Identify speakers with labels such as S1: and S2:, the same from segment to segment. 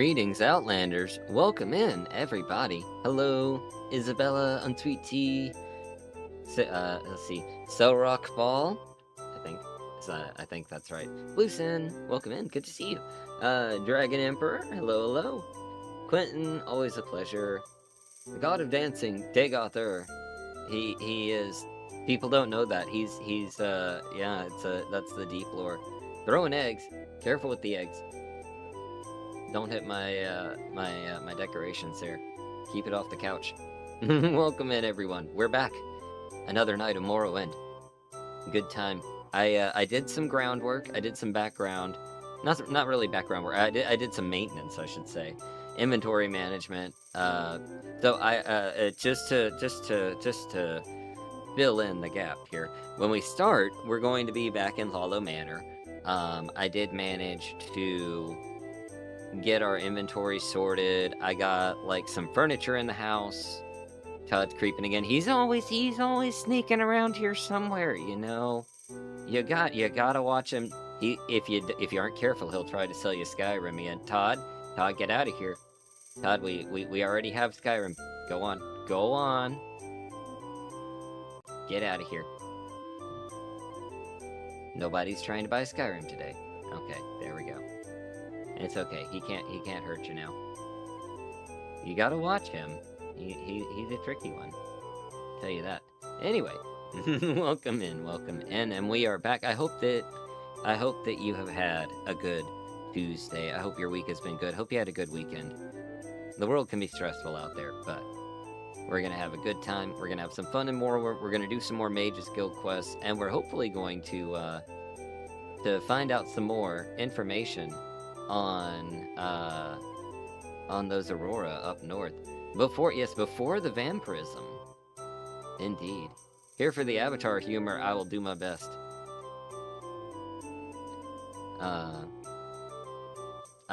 S1: Greetings, Outlanders. Welcome in, everybody. Hello, Isabella, Unsweet Tea. Let's see, Rock Ball. I think that's right. Bluesin, welcome in. Good to see you. Dragon Emperor. Hello, hello. Quentin, always a pleasure. The God of Dancing, Dagother. He is. People don't know that. Yeah. That's the deep lore. Throwing eggs. Careful with the eggs. Don't hit my my decorations here. Keep it off the couch. Welcome in, everyone. We're back. Another night of Morrowind. Good time. I did some groundwork. I did some background. Not really background work. I did some maintenance, I should say. Inventory management. So I just to fill in the gap here. When we start, we're going to be back in Hollow Manor. I did manage to get our inventory sorted. I got like some furniture in the house. Todd's creeping again. He's always sneaking around here somewhere, you know. You gotta watch him. If you aren't careful, he'll try to sell you Skyrim again. Todd, get out of here. Todd, we already have Skyrim. Go on. Get out of here. Nobody's trying to buy Skyrim today. Okay, there we go. It's okay. He can't hurt you now. You gotta watch him. He's a tricky one. I'll tell you that. Anyway, welcome in, and we are back. I hope that you have had a good Tuesday. I hope your week has been good. Hope you had a good weekend. The world can be stressful out there, but we're gonna have a good time. We're gonna have some fun and more. We're gonna do some more Mages Guild quests, and we're hopefully going to find out some more information on those Aurora up north. Before the vampirism. Indeed. Here for the Avatar humor, I will do my best. I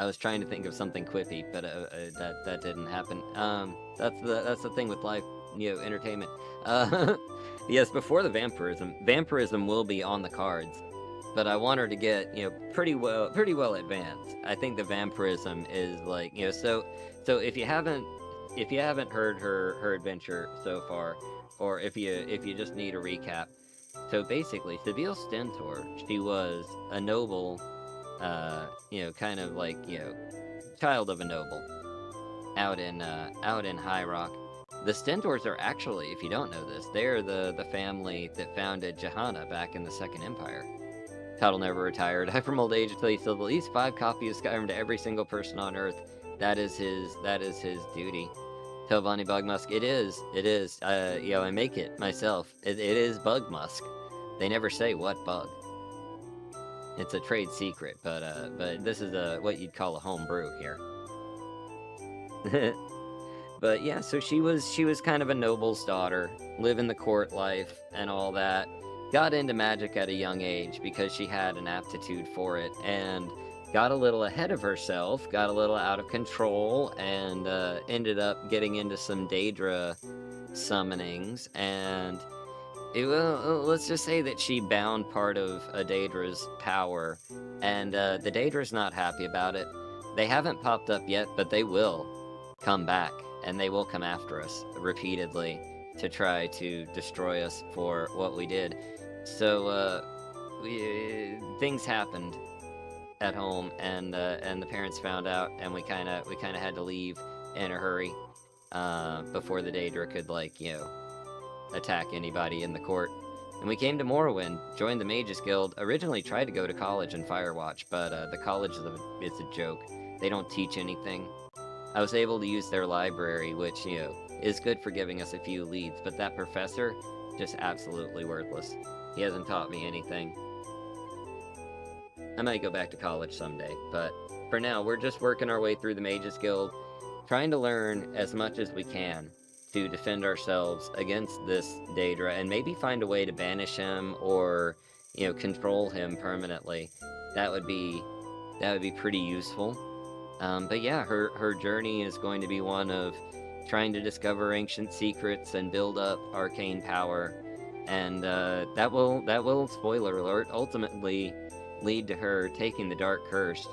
S1: was trying to think of something quippy, but that didn't happen. That's the thing with live, entertainment. Yes, before the vampirism. Vampirism will be on the cards. But I want her to get, pretty well advanced. I think the vampirism is like, so if you haven't heard her adventure so far, or if you just need a recap, so basically, Sybille Stentor, she was a noble, kind of like, child of a noble, out in High Rock. The Stentors are actually, if you don't know this, they're the family that founded Johanna back in the Second Empire. Todd will never retire. Die from old age until he sells at least 5 copies of Skyrim to every single person on Earth. That is his duty. Tell Bonnie Bug Musk, it is. I make it myself. It is Bug Musk. They never say what bug. It's a trade secret, but this is what you'd call a home brew here. But yeah, so she was kind of a noble's daughter, living the court life and all that. Got into magic at a young age because she had an aptitude for it, and got a little ahead of herself, got a little out of control, and ended up getting into some Daedra summonings, and let's just say that she bound part of a Daedra's power, and the Daedra's not happy about it. They haven't popped up yet, but they will come back, and they will come after us repeatedly to try to destroy us for what we did. So, things happened at home, and the parents found out, and we kind of had to leave in a hurry, before the Daedra could, attack anybody in the court. And we came to Morrowind, joined the Mages Guild, originally tried to go to college in Firewatch, but the college is a joke. They don't teach anything. I was able to use their library, which, is good for giving us a few leads, but that professor, just absolutely worthless. He hasn't taught me anything. I might go back to college someday, but for now, we're just working our way through the Mages Guild, trying to learn as much as we can to defend ourselves against this Daedra, and maybe find a way to banish him, or, control him permanently. That would be pretty useful. But yeah, her journey is going to be one of trying to discover ancient secrets and build up arcane power, and that will, spoiler alert, ultimately lead to her taking the Dark Curse.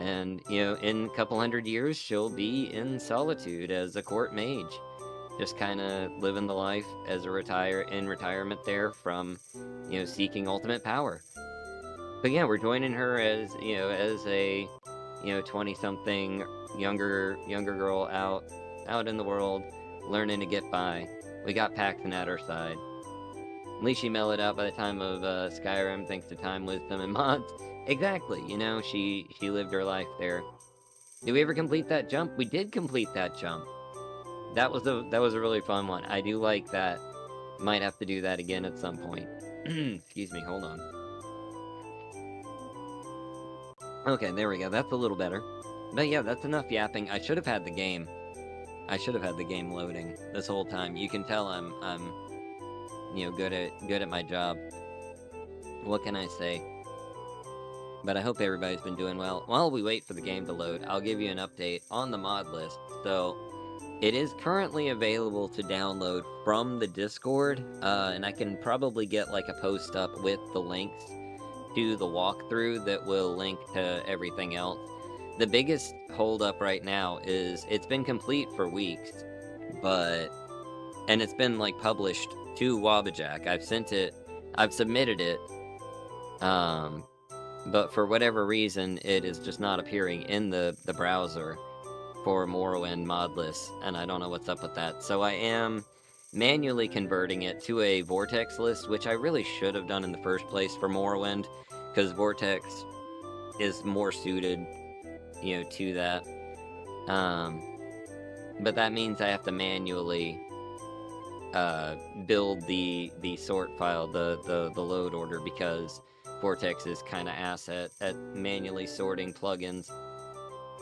S1: And, you know, in a couple hundred years, she'll be in Solitude as a court mage. Just kind of living the life as a retirement there from, you know, seeking ultimate power. But yeah, we're joining her as, you know, as a, you know, 20-something younger girl out in the world, learning to get by. We got Paxton at our side. At least she mellowed out by the time of Skyrim, thanks to time, wisdom, and mods. Exactly, you know, she lived her life there. Did we ever complete that jump? We did complete that jump. That was a really fun one. I do like that. Might have to do that again at some point. Excuse me, hold on. Okay, there we go. That's a little better. But yeah, that's enough yapping. I should have had the game. I should have had the game loading this whole time. You can tell I'm you know, good at my job. What can I say? But I hope everybody's been doing well. While we wait for the game to load, I'll give you an update on the mod list. So, it is currently available to download from the Discord, and I can probably get like a post up with the links to the walkthrough that will link to everything else. The biggest holdup right now is it's been complete for weeks, and it's been like published to Wabbajack. I've submitted it, but for whatever reason, it is just not appearing in the browser for Morrowind mod lists, and I don't know what's up with that. So I am manually converting it to a Vortex list, which I really should have done in the first place for Morrowind, because Vortex is more suited, you know, to that. But that means I have to manually build the sort file, the load order, because Vortex is kind of ass at manually sorting plugins.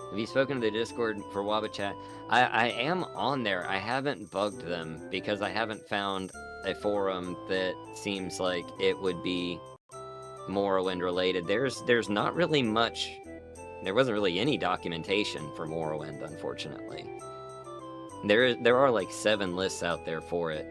S1: Have you spoken to the Discord for Wabachat? I am on there. I haven't bugged them because I haven't found a forum that seems like it would be Morrowind related. There's not really much. There wasn't really any documentation for Morrowind, unfortunately. There are like 7 lists out there for it,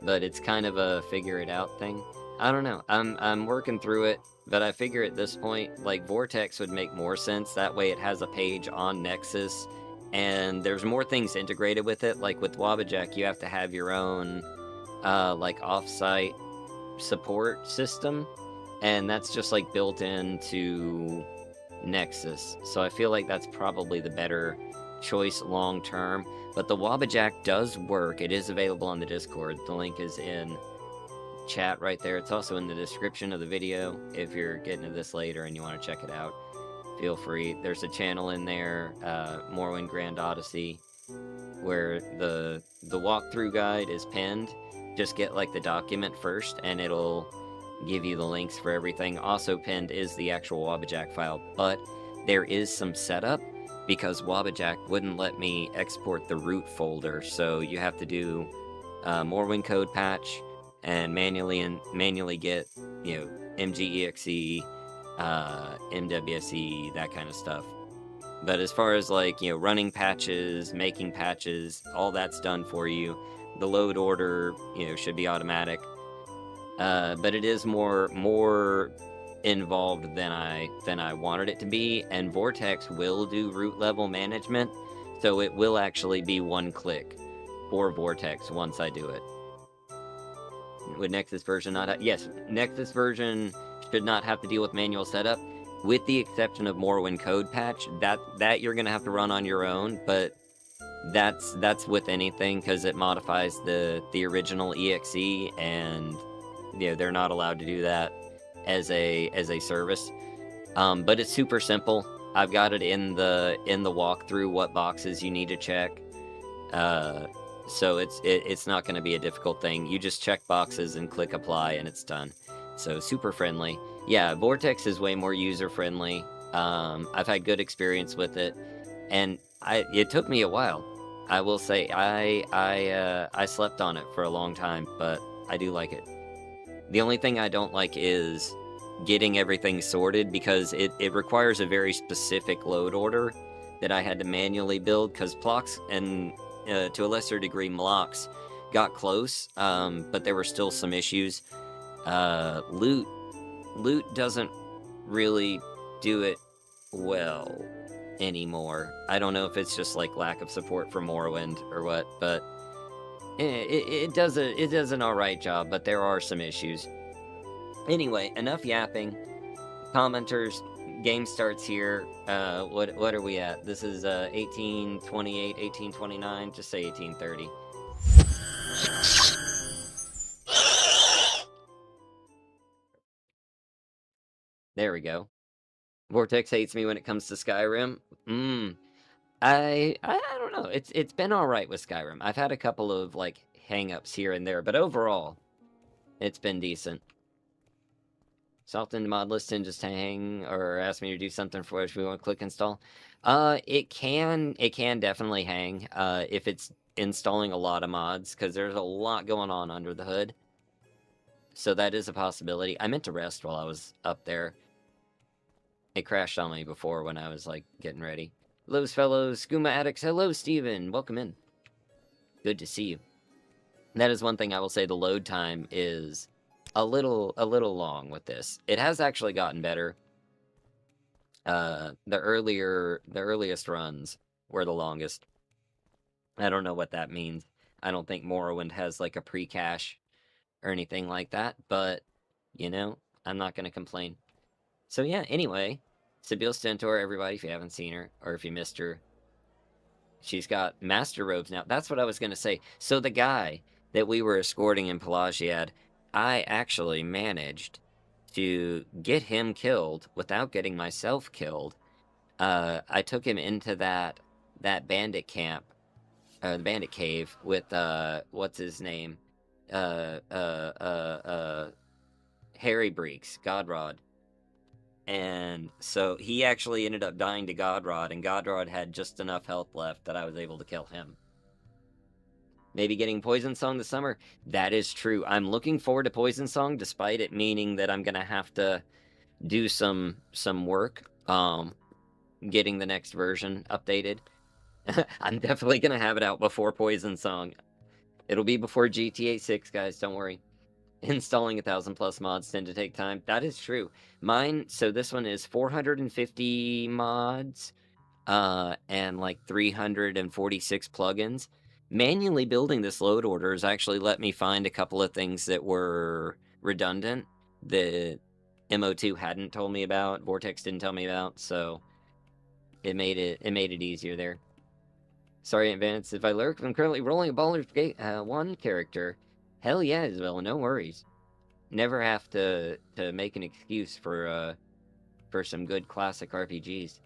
S1: but it's kind of a figure it out thing. I don't know. I'm working through it, but I figure at this point, like, Vortex would make more sense. That way it has a page on Nexus, and there's more things integrated with it. Like, with Wabbajack, you have to have your own, like, off-site support system, and that's just, like, built into Nexus. So I feel like that's probably the better choice long-term. But the Wabbajack does work. It is available on the Discord. The link is in chat right there. It's also in the description of the video if you're getting to this later and you want to check it out. Feel free. There's a channel in there, Morrowind Grand Odyssey, where the walkthrough guide is pinned. Just get like the document first and it'll give you the links for everything. Also pinned is the actual Wabbajack file, but there is some setup because Wabbajack wouldn't let me export the root folder, so you have to do Morrowind code patch and manually get, you know, MGEXE, MWSE, that kind of stuff. But as far as, like, you know, running patches, making patches, all that's done for you. The load order, you know, should be automatic. But it is more involved than I wanted it to be, and Vortex will do root level management, so it will actually be one click for Vortex once I do it. Would Nexus version not yes, Nexus version should not have to deal with manual setup, with the exception of Morrowind code patch. That you're gonna have to run on your own, but that's with anything, because it modifies the original EXE, and you know, they're not allowed to do that as a service. But it's super simple. I've got it in the walkthrough what boxes you need to check. So it's not going to be a difficult thing. You just check boxes and click apply and it's done. So super friendly. Yeah, Vortex is way more user friendly. I've had good experience with it, and it took me a while. I will say I slept on it for a long time, but I do like it. The only thing I don't like is getting everything sorted, because it requires a very specific load order that I had to manually build, because Plox and to a lesser degree Mlox got close, but there were still some issues. Loot doesn't really do it well anymore. I don't know if it's just like lack of support from Morrowind or what, but it does an alright job, but there are some issues. Anyway, enough yapping. Commenters, game starts here. What are we at? This is 1828, 1829. Just say 1830. There we go. Vortex hates me when it comes to Skyrim. I don't know. It's been all right with Skyrim. I've had a couple of like hang-ups here and there, but overall, it's been decent. Soft into mod list and just hang or ask me to do something for which we want to click install. It can definitely hang if it's installing a lot of mods, because there's a lot going on under the hood. So that is a possibility. I meant to rest while I was up there. It crashed on me before when I was like getting ready. Hello, fellows, Skooma Addicts. Hello, Steven. Welcome in. Good to see you. That is one thing I will say, the load time is a little long with this. It has actually gotten better. The earliest runs were the longest. I don't know what that means. I don't think Morrowind has like a pre-cache or anything like that, but you know, I'm not gonna complain. So yeah, anyway, Sybille Stentor, everybody, if you haven't seen her, or if you missed her, she's got master robes now. That's what I was gonna say. So the guy that we were escorting in Pelagiad, I actually managed to get him killed without getting myself killed. I took him into that bandit camp, the bandit cave with what's his name, uh, uh, uh, uh, Harry Breeks, Godrod, and so he actually ended up dying to Godrod, and Godrod had just enough health left that I was able to kill him. Maybe getting Poison Song this summer. That is true. I'm looking forward to Poison Song, despite it meaning that I'm gonna have to do some work. Getting the next version updated. I'm definitely gonna have it out before Poison Song. It'll be before GTA 6, guys, don't worry. Installing 1,000+ mods tend to take time. That is true. Mine, so this one is 450 mods, and like 346 plugins. Manually building this load order has actually let me find a couple of things that were redundant that MO2 hadn't told me about, Vortex didn't tell me about, so it made it easier there. Sorry in advance if I lurk. I'm currently rolling a Baldur's Gate 1 character. Hell yeah, Isabella, no worries. Never have to make an excuse for some good classic RPGs.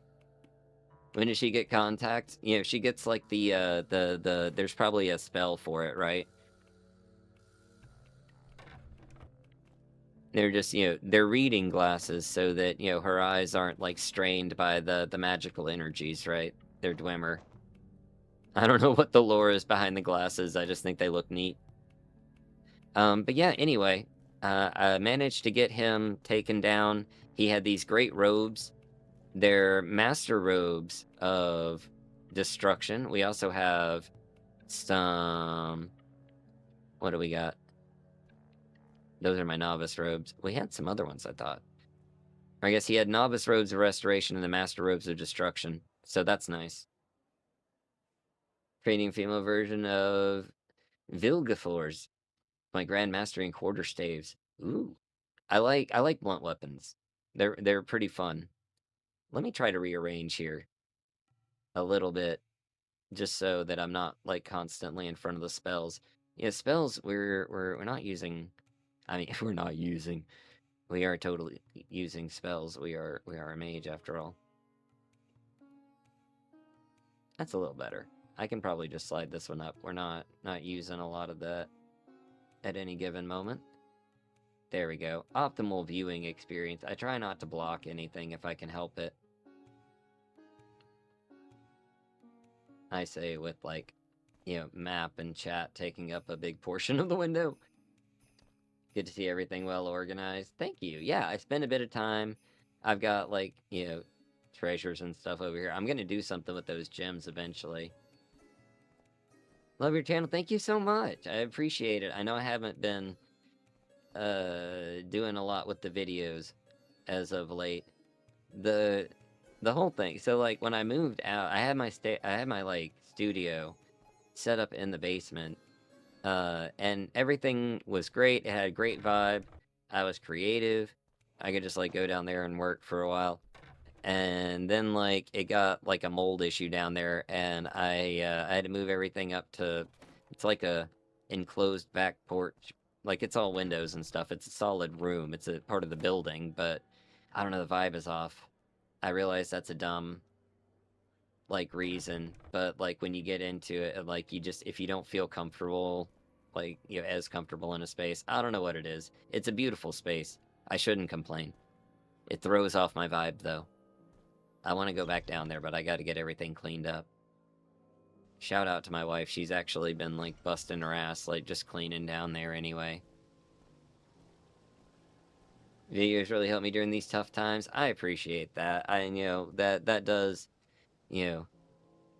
S1: When does she get contact? You know, she gets like the there's probably a spell for it, right? They're just, you know, they're reading glasses so that, you know, her eyes aren't like strained by the magical energies, right? They're Dwemer. I don't know what the lore is behind the glasses. I just think they look neat. But yeah, anyway, I managed to get him taken down. He had these great robes. They're master robes of destruction. We also have some... What do we got? Those are my novice robes. We had some other ones, I thought. I guess he had novice robes of restoration and the master robes of destruction. So that's nice. Creating female version of Vilgefor's, my grand mastering quarter staves. Ooh. I like blunt weapons. They're pretty fun. Let me try to rearrange here a little bit, just so that I'm not like constantly in front of the spells. Yeah, spells we're not using. I mean, we're not using. We are totally using spells. We are a mage after all. That's a little better. I can probably just slide this one up. We're not using a lot of that at any given moment. There we go. Optimal viewing experience. I try not to block anything if I can help it. I say with like, you know, map and chat taking up a big portion of the window. Good to see everything well organized. Thank you. Yeah, I spent a bit of time. I've got like, you know, treasures and stuff over here. I'm gonna do something with those gems eventually. Love your channel. Thank you so much. I appreciate it. I know I haven't been doing a lot with the videos as of late. the whole thing. So like when I moved out, I had my like studio set up in the basement, and everything was great. It had a great vibe. I was creative. I could just like go down there and work for a while. And then like it got like a mold issue down there, and I had to move everything up to, it's like a enclosed back porch. Like it's all windows and stuff. It's a solid room. It's a part of the building, but I don't know, the vibe is off. I realize that's a dumb like reason, but like when you get into it, like you just, if you don't feel comfortable, like as comfortable in a space, I don't know what it is. It's a beautiful space. I shouldn't complain. It throws off my vibe though. I want to go back down there, but I got to get everything cleaned up. Shout out to my wife. She's actually been like busting her ass, like just cleaning down there anyway. Videos really help me during these tough times. I appreciate that. That does, you know,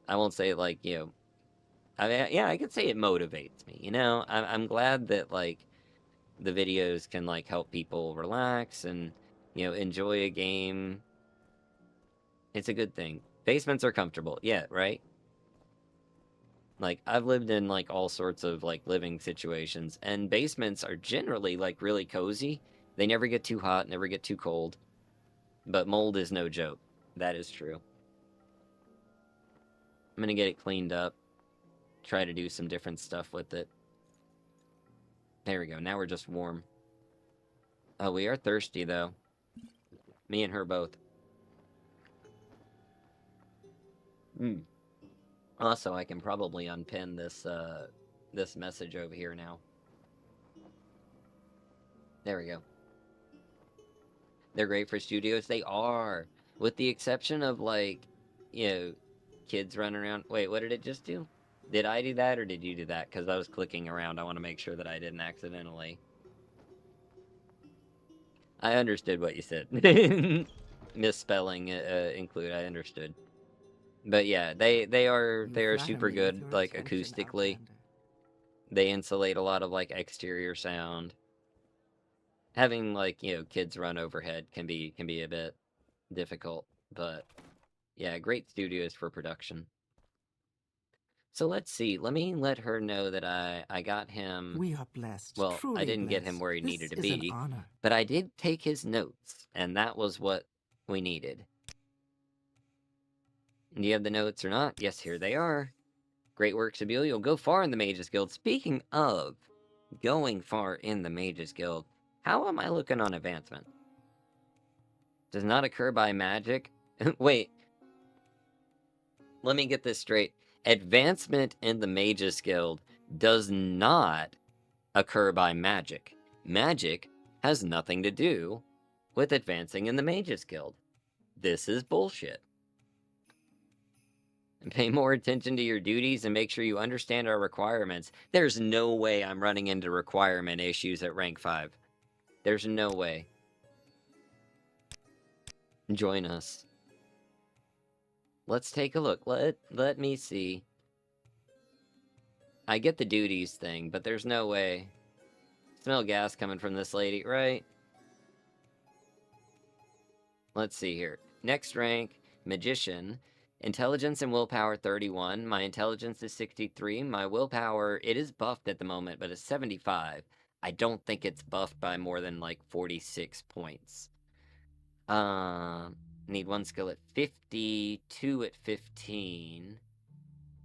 S1: I won't say like, I mean, yeah, I could say it motivates me, I'm glad that like the videos can like help people relax and, enjoy a game. It's a good thing. Basements are comfortable. Yeah, right? Like I've lived in like all sorts of like living situations, and basements are generally like really cozy. They never get too hot, never get too cold. But mold is no joke. That is true. I'm gonna get it cleaned up, try to do some different stuff with it. There we go. Now we're just warm. Oh, we are thirsty though. Me and her both. Also, I can probably unpin this message over here now. There we go. They're great for studios. They are. With the exception of, like, kids running around. Wait, what did it just do? Did I do that or did you do that? Because I was clicking around. I want to make sure that I didn't accidentally. I understood what you said. Misspelling include. I understood. But yeah, they are super good, like, acoustically. They insulate a lot of, like, exterior sound. Having, like, kids run overhead can be a bit difficult, but yeah, great studios for production. So let's see. Let me let her know that I got him.
S2: We are blessed.
S1: Well,
S2: Truly
S1: I didn't get
S2: blessed.
S1: him where he
S2: This
S1: needed to
S2: is an
S1: be,
S2: honor.
S1: but I did take his notes, and that was what we needed. Do you have the notes or not? Yes, here they are. Great work, Sybille. You'll go far in the Mages Guild. Speaking of going far in the Mages Guild, how am I looking on advancement? Does not occur by magic? Wait. Let me get this straight. Advancement in the Mages Guild does not occur by magic. Magic has nothing to do with advancing in the Mages Guild. This is bullshit. Pay more attention to your duties and make sure you understand our requirements. There's no way I'm running into requirement issues at rank 5. There's no way. Join us. Let's take a look. Let me see. I get the duties thing, but there's no way. Smell gas coming from this lady, right? Let's see here. Next rank, Magician. Intelligence and willpower 31. My intelligence is 63. My willpower, it is buffed at the moment, but it's 75. I don't think it's buffed by more than like 46 points. Need one skill at 50, two at 15.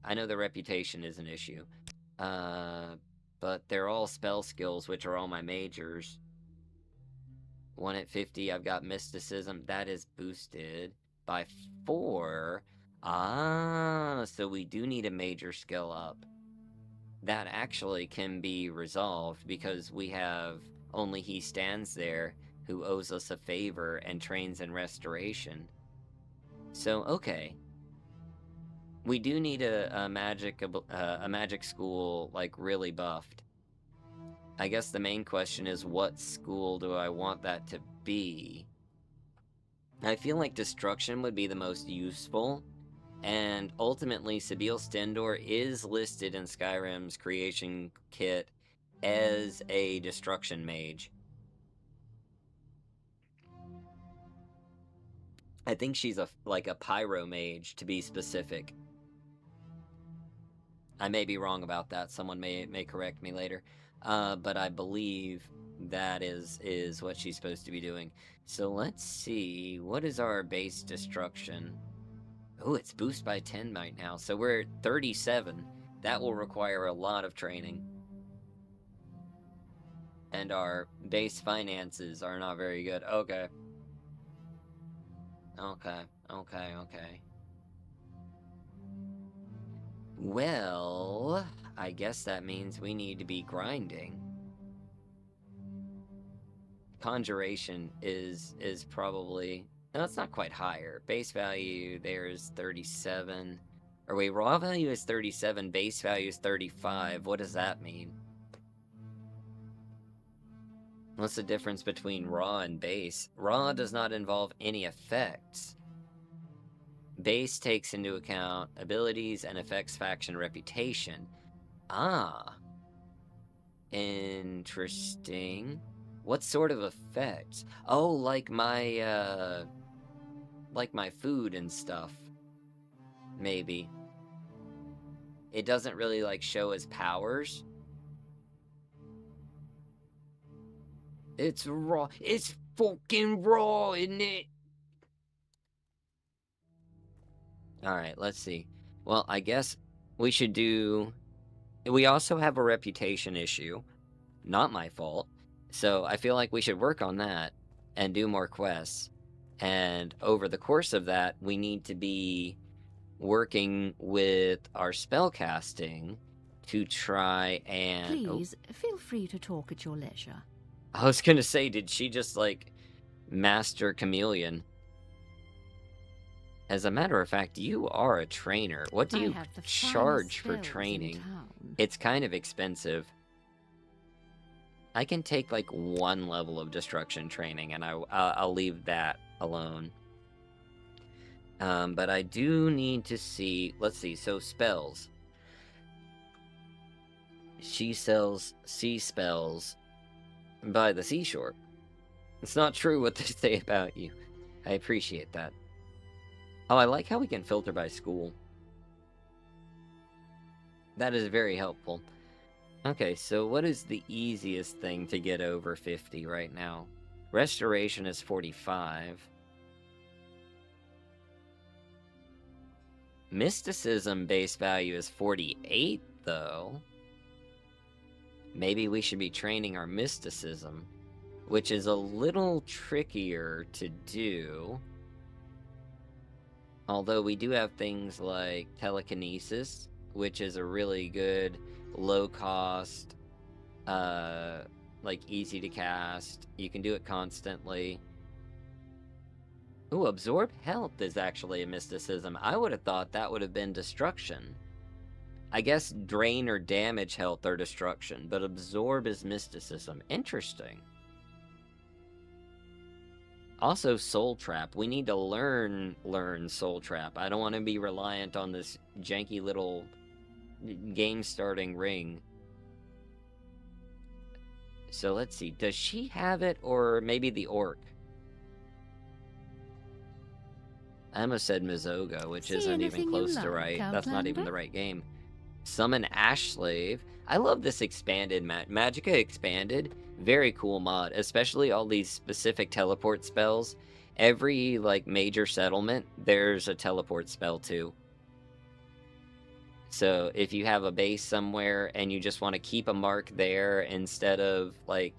S1: I know the reputation is an issue. But they're all spell skills, which are all my majors. One at 50, I've got Mysticism. That is boosted by 4. Ah, so we do need a major skill up. That actually can be resolved because we have Only He Stands There, who owes us a favor and trains in restoration. So, okay. We do need a magic school, like, really buffed. I guess the main question is, what school do I want that to be? I feel like Destruction would be the most useful, and ultimately Sybille Stentor is listed in Skyrim's creation kit as a Destruction mage. I think she's like a pyro mage, to be specific. I may be wrong about that. Someone may correct me later. But I believe that is what she's supposed to be doing. So let's see. What is our base destruction? Oh, it's boosted by 10 right now. So we're at 37. That will require a lot of training. And our base finances are not very good. Okay. Okay. Well, I guess that means we need to be grinding. Conjuration is probably... No, it's not quite higher. Base value there is 37. Or wait, raw value is 37, base value is 35. What does that mean? What's the difference between raw and base? Raw does not involve any effects. Base takes into account abilities and affects faction reputation. Ah. Interesting. What sort of effects? Oh, like my food and stuff. Maybe. It doesn't really, like, show as powers. It's raw. It's fucking raw, isn't it? Alright, let's see. Well, I guess we should do... We also have a reputation issue. Not my fault. So I feel like we should work on that and do more quests. And over the course of that, we need to be working with our spellcasting to try and...
S2: Please, feel free to talk at your leisure.
S1: I was gonna say, did she just, like, master chameleon? As a matter of fact, you are a trainer. What do you charge for training? It's kind of expensive. I can take, like, 1 level of destruction training, and I'll leave that alone. But I do need to see... Let's see, so spells. She sells sea spells by the seashore. It's not true what they say about you. I appreciate that. Oh, I like how we can filter by school. That is very helpful. Okay, so what is the easiest thing to get over 50 right now? Restoration is 45. Mysticism base value is 48, though. Maybe we should be training our mysticism, which is a little trickier to do. Although we do have things like telekinesis, which is a really good, low-cost, like, easy to cast. You can do it constantly. Ooh, absorb health is actually a mysticism. I would have thought that would have been destruction. I guess drain or damage health are destruction, but absorb is mysticism. Interesting. Also, Soul Trap. We need to learn Soul Trap. I don't want to be reliant on this janky little game-starting ring. So let's see. Does she have it, or maybe the orc? I almost said Mizoga, which isn't even close to right. That's not even the right game. Summon Ash Slave. I love this expanded Magicka Expanded. Very cool mod, especially all these specific teleport spells. Every, like, major settlement, there's a teleport spell too. So if you have a base somewhere and you just want to keep a mark there instead of, like,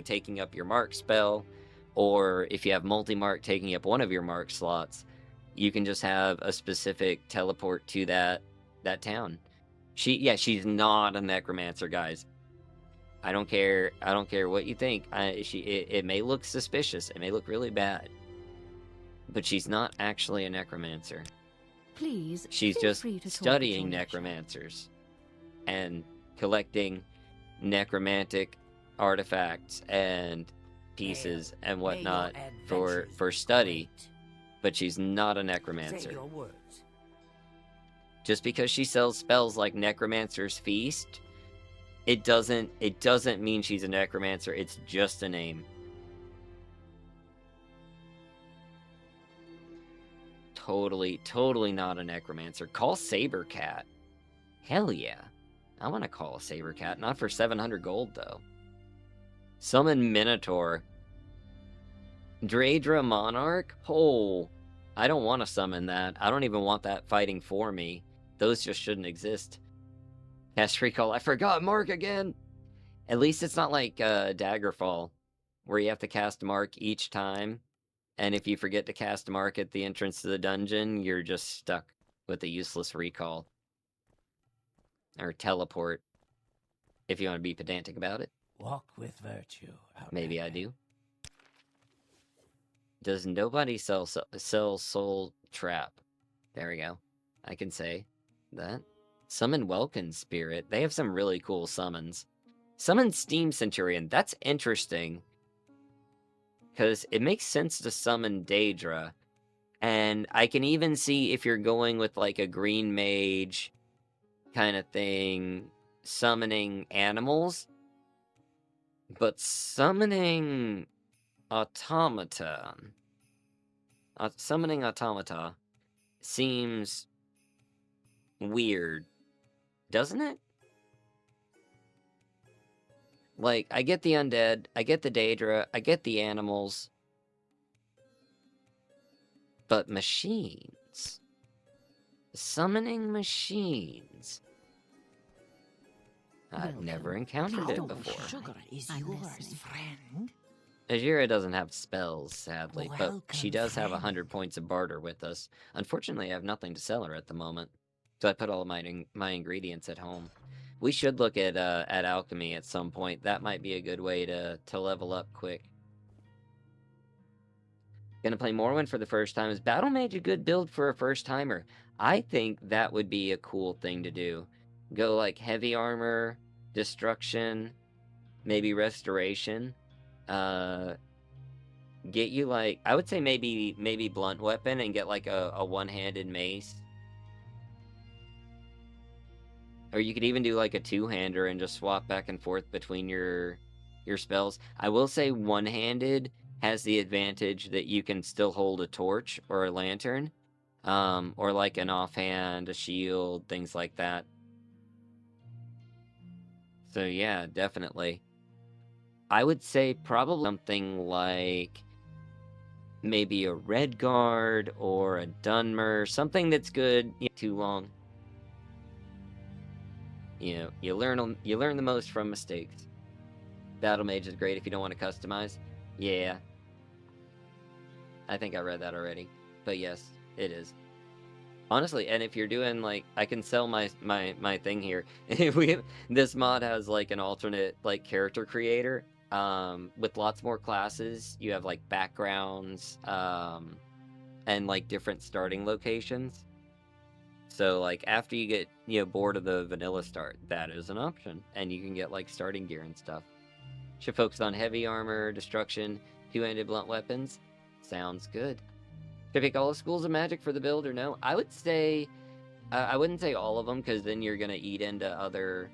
S1: taking up your mark spell, or if you have multi-mark taking up one of your mark slots, you can just have a specific teleport to that town. She's not a necromancer, guys. I don't care what you think. It may look suspicious. It may look really bad. But she's not actually a necromancer.
S2: Please,
S1: she's just studying necromancers and collecting necromantic artifacts and pieces and whatnot for study. But she's not a necromancer. Just because she sells spells like Necromancer's Feast, it doesn't mean she's a necromancer. It's just a name. totally not a necromancer. Call Sabercat. Hell yeah. I want to call a Sabercat. Not for 700 gold, though. Summon Minotaur. Draedra Monarch? Oh, I don't want to summon that. I don't even want that fighting for me. Those just shouldn't exist. Cast Recall. I forgot Mark again! At least it's not like Daggerfall, where you have to cast Mark each time. And if you forget to cast Mark at the entrance to the dungeon, you're just stuck with a useless recall. Or teleport, if you want to be pedantic about it.
S3: Walk with virtue.
S1: Maybe I do. Does nobody sell Soul Trap? There we go. I can say that. Summon Welkin Spirit. They have some really cool summons. Summon Steam Centurion. That's interesting. Because it makes sense to summon Daedra. And I can even see if you're going with like a green mage kind of thing, summoning animals. But summoning automata seems weird, doesn't it? Like, I get the undead, I get the Daedra, I get the animals, but machines. Summoning machines. I've never encountered it before.
S3: Sugar is yours, friend.
S1: Ajira doesn't have spells, sadly, but she
S3: Welcome,
S1: does have
S3: friend.
S1: 100 points of barter with us. Unfortunately, I have nothing to sell her at the moment, so I put all of my ingredients at home. We should look at alchemy at some point. That might be a good way to level up quick. Gonna play Morrowind for the first time. Is Battle Mage a good build for a first timer? I think that would be a cool thing to do. Go like heavy armor, destruction, maybe restoration. Get you like, I would say maybe blunt weapon and get like a one-handed mace. Or you could even do like a two-hander and just swap back and forth between your spells. I will say one-handed has the advantage that you can still hold a torch or a lantern. Or like an offhand, a shield, things like that. So yeah, definitely. I would say probably something like maybe a red guard or a Dunmer, something that's good. Too long. You know, you learn the most from mistakes. Battle Mage is great if you don't want to customize. Yeah. I think I read that already. But yes, it is. Honestly, and if you're doing like, I can sell my thing here. This mod has like an alternate like character creator, with lots more classes. You have like backgrounds, and like different starting locations. So like after you get bored of the vanilla start, that is an option, and you can get like starting gear and stuff. Should focus on heavy armor, destruction, two-handed blunt weapons. Sounds good. Should I pick all the schools of magic for the build or no? I would say, I wouldn't say all of them, because then you're gonna eat into other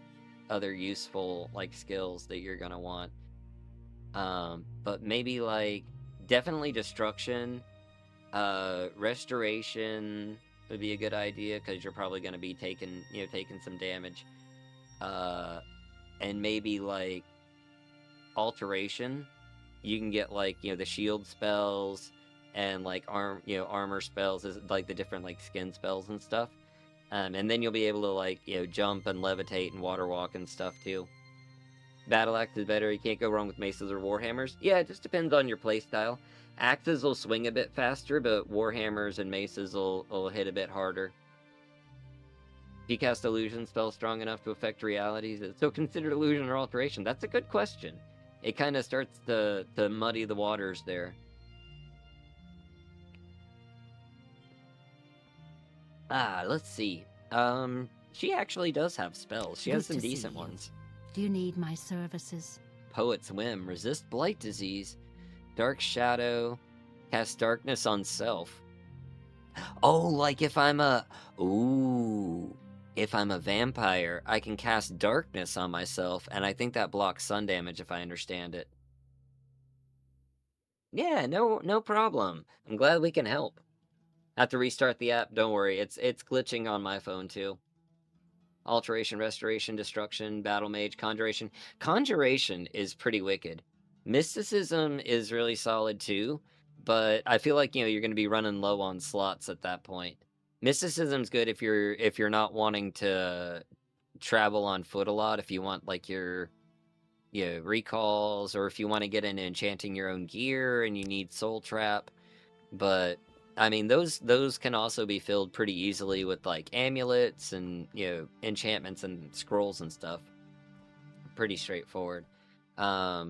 S1: useful like skills that you're gonna want. But maybe like definitely destruction, restoration would be a good idea, because you're probably gonna be taking some damage. And maybe like alteration. You can get like the shield spells and like armor spells, is like the different like skin spells and stuff. And then you'll be able to like jump and levitate and water walk and stuff too. Battle axe is better. You can't go wrong with maces or warhammers. Yeah, it just depends on your playstyle. Axes will swing a bit faster, but warhammers and maces will hit a bit harder. Do you cast illusion spell strong enough to affect realities? So considered illusion or alteration? That's a good question. It kind of starts to muddy the waters there. Let's see. She actually does have spells. She has some decent ones.
S2: Do you need my services?
S1: Poet's Whim. Resist Blight Disease. Dark Shadow. Cast Darkness on Self. Oh, like if I'm a... Ooh. If I'm a vampire, I can cast Darkness on myself, and I think that blocks sun damage if I understand it. Yeah, no problem. I'm glad we can help. Have to restart the app? Don't worry, it's glitching on my phone too. Alteration, Restoration, Destruction, Battle Mage, Conjuration. Conjuration is pretty wicked. Mysticism is really solid too, but I feel like, you're going to be running low on slots at that point. Mysticism's good if you're not wanting to travel on foot a lot, if you want like your recalls, or if you want to get into enchanting your own gear and you need Soul Trap. But I mean, those can also be filled pretty easily with like amulets and enchantments and scrolls and stuff. Pretty straightforward. I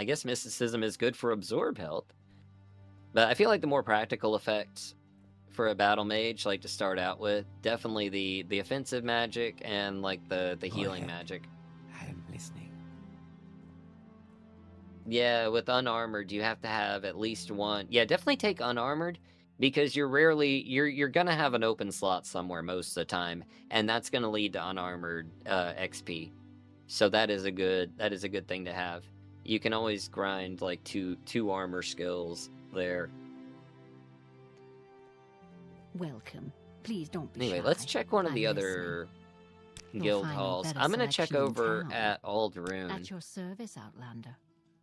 S1: guess mysticism is good for absorb health, but I feel like the more practical effects for a battle mage, like to start out with, definitely the offensive magic and like the healing magic.
S3: I am listening.
S1: Yeah, with unarmored, you have to have at least one. Yeah, definitely take unarmored, because you're gonna have an open slot somewhere most of the time, and that's gonna lead to unarmored XP. So that is a good thing to have. You can always grind like two armor skills there.
S2: Welcome. Please don't be
S1: Anyway,
S2: shy.
S1: let's check one of
S2: I'm
S1: the
S2: listening.
S1: other
S2: You'll
S1: guild
S2: find a
S1: halls.
S2: better
S1: I'm gonna check
S2: selection in
S1: over
S2: town.
S1: at Aldrune.
S2: At your service, Outlander.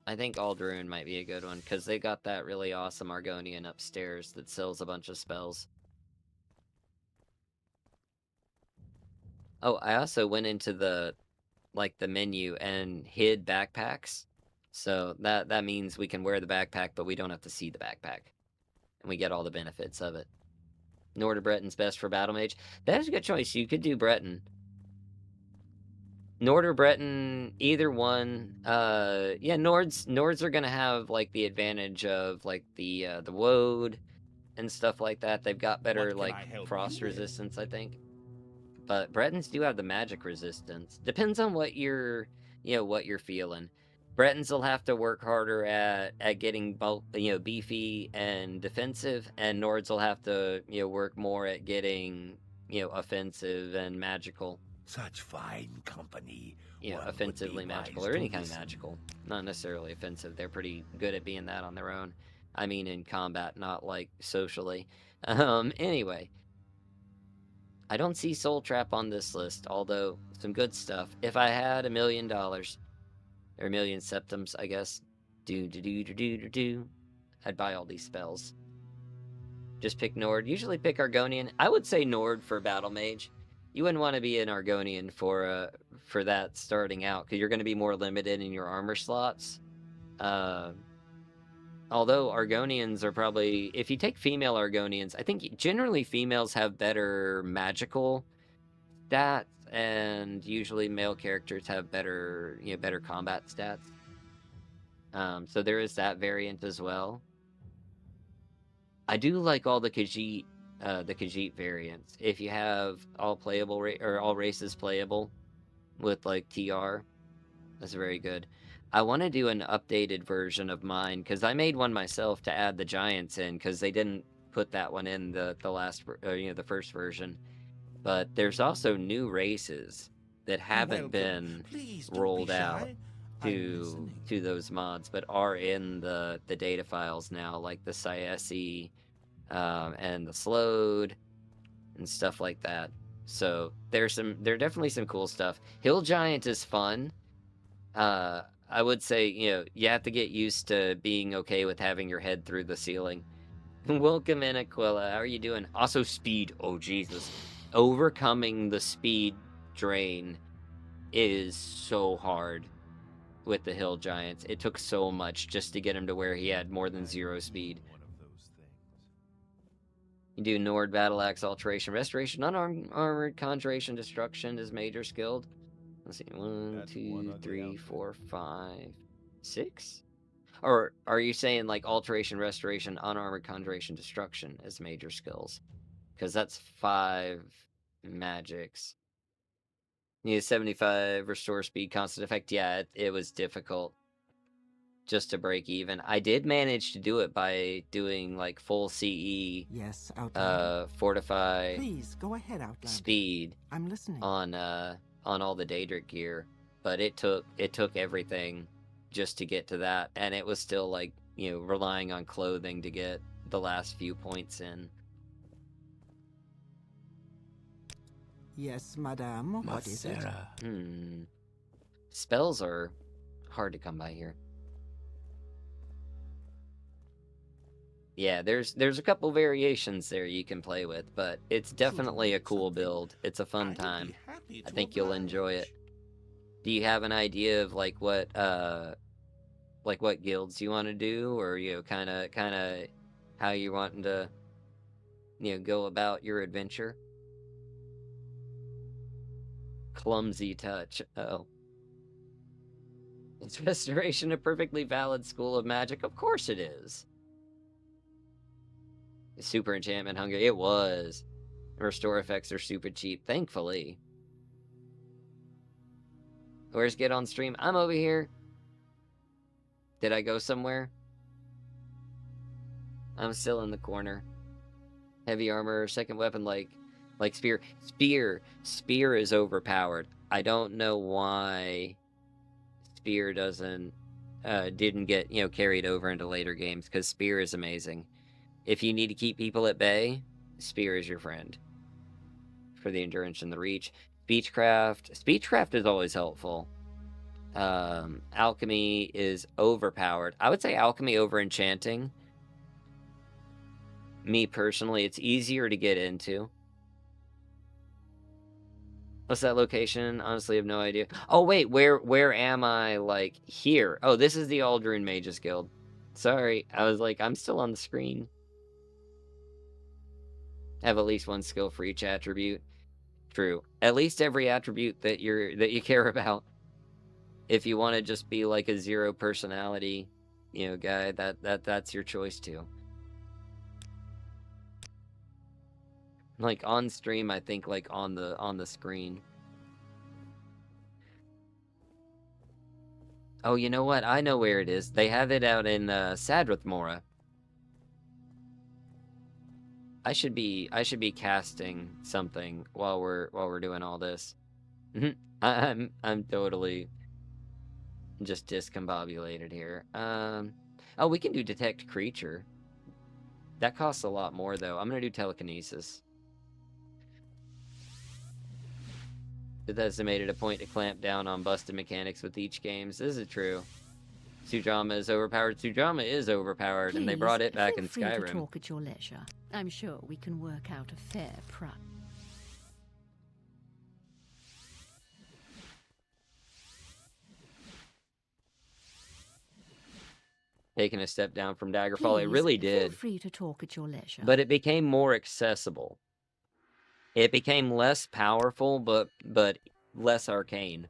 S1: I think Aldrune might be a good one, because they got that really awesome Argonian upstairs that sells a bunch of spells. Oh, I also went into the menu and hid backpacks. So that means we can wear the backpack, but we don't have to see the backpack. And we get all the benefits of it. Norda Breton's best for Battle Mage. That is a good choice. You could do Breton. Nord or Breton, either one. Yeah, Nords are gonna have like the advantage of like the woad and stuff like that. They've got better like frost resistance, I think. But Bretons do have the magic resistance. Depends on what you're feeling. Bretons will have to work harder at getting both beefy and defensive, and Nords will have to work more at getting offensive and magical.
S3: Such fine company.
S1: Offensively magical, or any kind of magical. Not necessarily offensive. They're pretty good at being that on their own. I mean in combat, not like socially. Anyway. I don't see Soul Trap on this list, although some good stuff. If I had $1 million, or 1,000,000 septums, I guess, I'd buy all these spells. Just pick Nord. Usually pick Argonian. I would say Nord for Battle Mage. You wouldn't want to be an Argonian for that starting out, because you're going to be more limited in your armor slots. Although Argonians are probably, if you take female Argonians, I think generally females have better magical stats, and usually male characters have better combat stats. So there is that variant as well. I do like all the Khajiit variants. If you have all playable or all races playable with like TR, that's very good. I want to do an updated version of mine, because I made one myself to add the giants in, because they didn't put that one in the first version. But there's also new races that haven't been rolled out to those mods, but are in the data files now, like the Siesi and the Slowed and stuff like that. So there definitely some cool stuff. Hill Giant is fun. I would say, you have to get used to being okay with having your head through the ceiling. Welcome in, Aquila. How are you doing? Also, speed. Oh, Jesus. Overcoming the speed drain is so hard with the Hill Giants. It took so much just to get him to where he had more than 0 speed. You do Nord, Battle Axe, Alteration, Restoration, Unarmored, Conjuration, Destruction is major skilled. Let's see, 1, 2, 3, 4, 5, 6? Or are you saying like Alteration, Restoration, Unarmored, Conjuration, Destruction as major skills? Because that's 5 magics. You need 75 restore speed, constant effect. Yeah, it was difficult just to break even. I did manage to do it by doing like full CE.
S4: Yes, Outlander.
S1: Fortify.
S4: Please go ahead, Outlander.
S1: Speed.
S4: I'm listening.
S1: On all the Daedric gear, but it took everything just to get to that, and it was still like relying on clothing to get the last few points in.
S4: Yes, madame. What is it?
S3: Sarah.
S1: Spells are hard to come by here. Yeah, there's a couple variations there you can play with, but it's definitely a cool build. It's a fun time. I think you'll enjoy it. Do you have an idea of like what guilds you want to do, or kind of how you wanting to go about your adventure? Clumsy touch. Oh. Is restoration a perfectly valid school of magic? Of course it is. Super enchantment hunger. It was. Restore effects are super cheap, thankfully. Where's Get on Stream? I'm over here. Did I go somewhere? I'm still in the corner. Heavy armor, second weapon like spear. Spear is overpowered. I don't know why spear didn't get carried over into later games, because spear is amazing. If you need to keep people at bay, spear is your friend. For the endurance and the reach. Speechcraft is always helpful. Alchemy is overpowered. I would say alchemy over enchanting. Me personally, it's easier to get into. What's that location? Honestly, I have no idea. Oh wait, where am I? Like here. Oh, this is the Aldrune Mages Guild. Sorry, I was like, I'm still on the screen. Have at least one skill for each attribute. True. At least every attribute that you care about. If you want to just be like a zero personality, guy, that's your choice too. Like on stream, I think like on the screen. Oh, you know what? I know where it is. They have it out in Sadrithmora. I should be casting something while we're doing all this. I'm totally just discombobulated here. Oh, we can do detect creature. That costs a lot more though. I'm gonna do telekinesis. It's estimated a point to clamp down on busted mechanics with each games. This is true. Sujama is overpowered. Sujama is overpowered, and they brought it back in
S2: Feel free to
S1: Skyrim.
S2: talk at your leisure. I'm sure we can work out a fair price.
S1: Taking a step down from Daggerfall, it really did.
S2: Feel free to talk at your leisure.
S1: But it became more accessible. It became less powerful, but less arcane.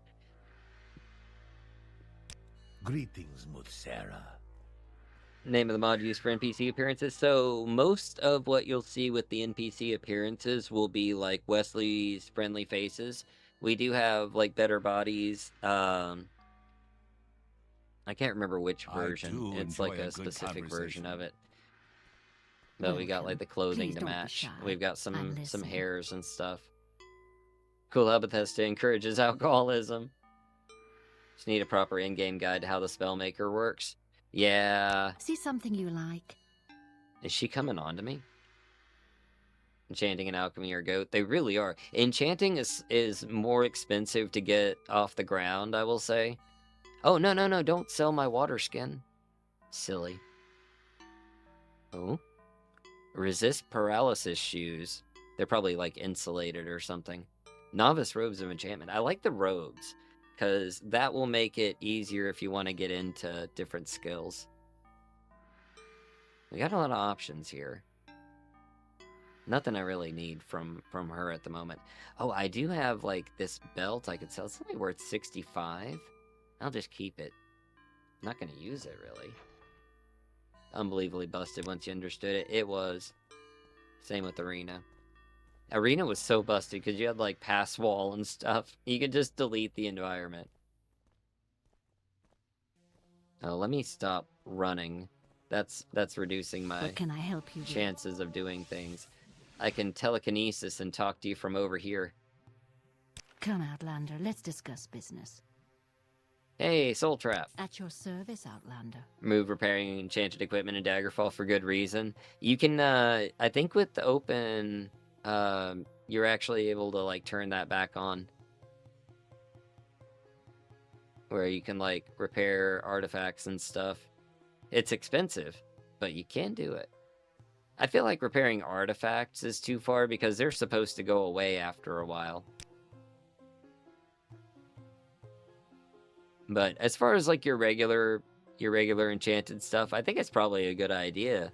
S3: Greetings, Mutsera.
S1: Name of the mod used for NPC appearances. So most of what you'll see with the NPC appearances will be like Wesley's friendly faces. We do have like better bodies. I can't remember which version. It's like a specific version of it. But we got like the clothing to match. We've got some hairs and stuff. Cool how Bethesda encourages alcoholism. Just need a proper in-game guide to how the Spellmaker works. Yeah.
S2: See something you like?
S1: Is she coming on to me? Enchanting and alchemy are goat. They really are. Enchanting is more expensive to get off the ground, I will say. Oh, no, don't sell my water skin. Silly. Oh. Resist paralysis shoes. They're probably like insulated or something. Novice robes of enchantment. I like the robes, because that will make it easier if you want to get into different skills. We got a lot of options here. Nothing I really need from her at the moment. Oh, I do have like this belt I could sell. It's only worth 65. I'll just keep it. I'm not going to use it, really. Unbelievably busted once you understood it. It was. Same with Arena. Arena was so busted because you had like pass wall and stuff. You could just delete the environment. Oh, let me stop running. That's reducing my
S2: What can I help you with?
S1: chances of doing things. I can telekinesis and talk to you from over here.
S2: Come, Outlander, let's discuss business.
S1: Hey, Soul Trap.
S2: At your service, Outlander.
S1: Remove repairing enchanted equipment in Daggerfall for good reason. You can, I think with the open, you're actually able to, like, turn that back on. Where you can, like, repair artifacts and stuff. It's expensive, but you can do it. I feel like repairing artifacts is too far because they're supposed to go away after a while. But as far as like your regular enchanted stuff, I think it's probably a good idea.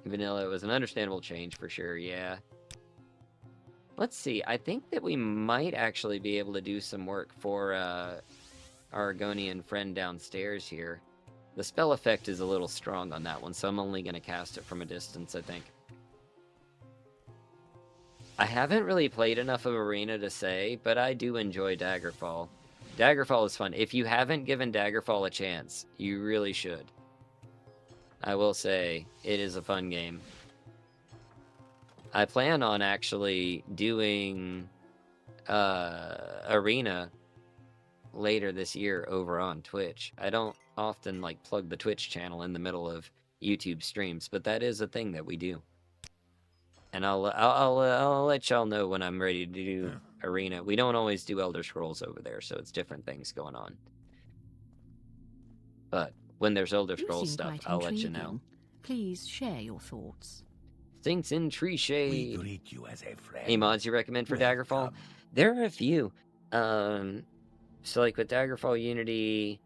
S1: Vanilla was an understandable change for sure, yeah. Let's see, I think that we might actually be able to do some work for our Argonian friend downstairs here. The spell effect is a little strong on that one, so I'm only going to cast it from a distance, I think. I haven't really played enough of Arena to say, but I do enjoy Daggerfall. Daggerfall is fun. If you haven't given Daggerfall a chance, you really should. I will say, it is a fun game. I plan on actually doing Arena later this year over on Twitch. I don't often like plug the Twitch channel in the middle of YouTube streams, but that is a thing that we do. And I'll let y'all know when I'm ready to do Arena. We don't always do Elder Scrolls over there, so it's different things going on. But when there's Elder Scrolls stuff, I'll let you know.
S2: Please share your thoughts.
S1: Thanks in Tree Shade.
S3: We greet you as a friend.
S1: Any mods you recommend for Daggerfall? There are a few. So like with Daggerfall Unity,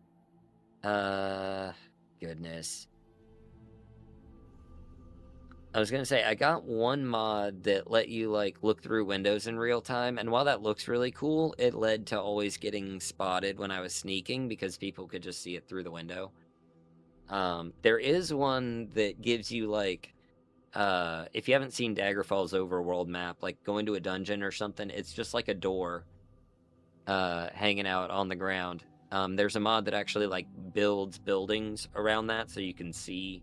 S1: goodness. I was gonna say, I got one mod that let you, like, look through windows in real time, and while that looks really cool, it led to always getting spotted when I was sneaking, because people could just see it through the window. There is one that gives you, like, if you haven't seen Daggerfall's overworld map, like, go into a dungeon or something, it's just like a door, hanging out on the ground. There's a mod that actually, like, builds buildings around that, so you can see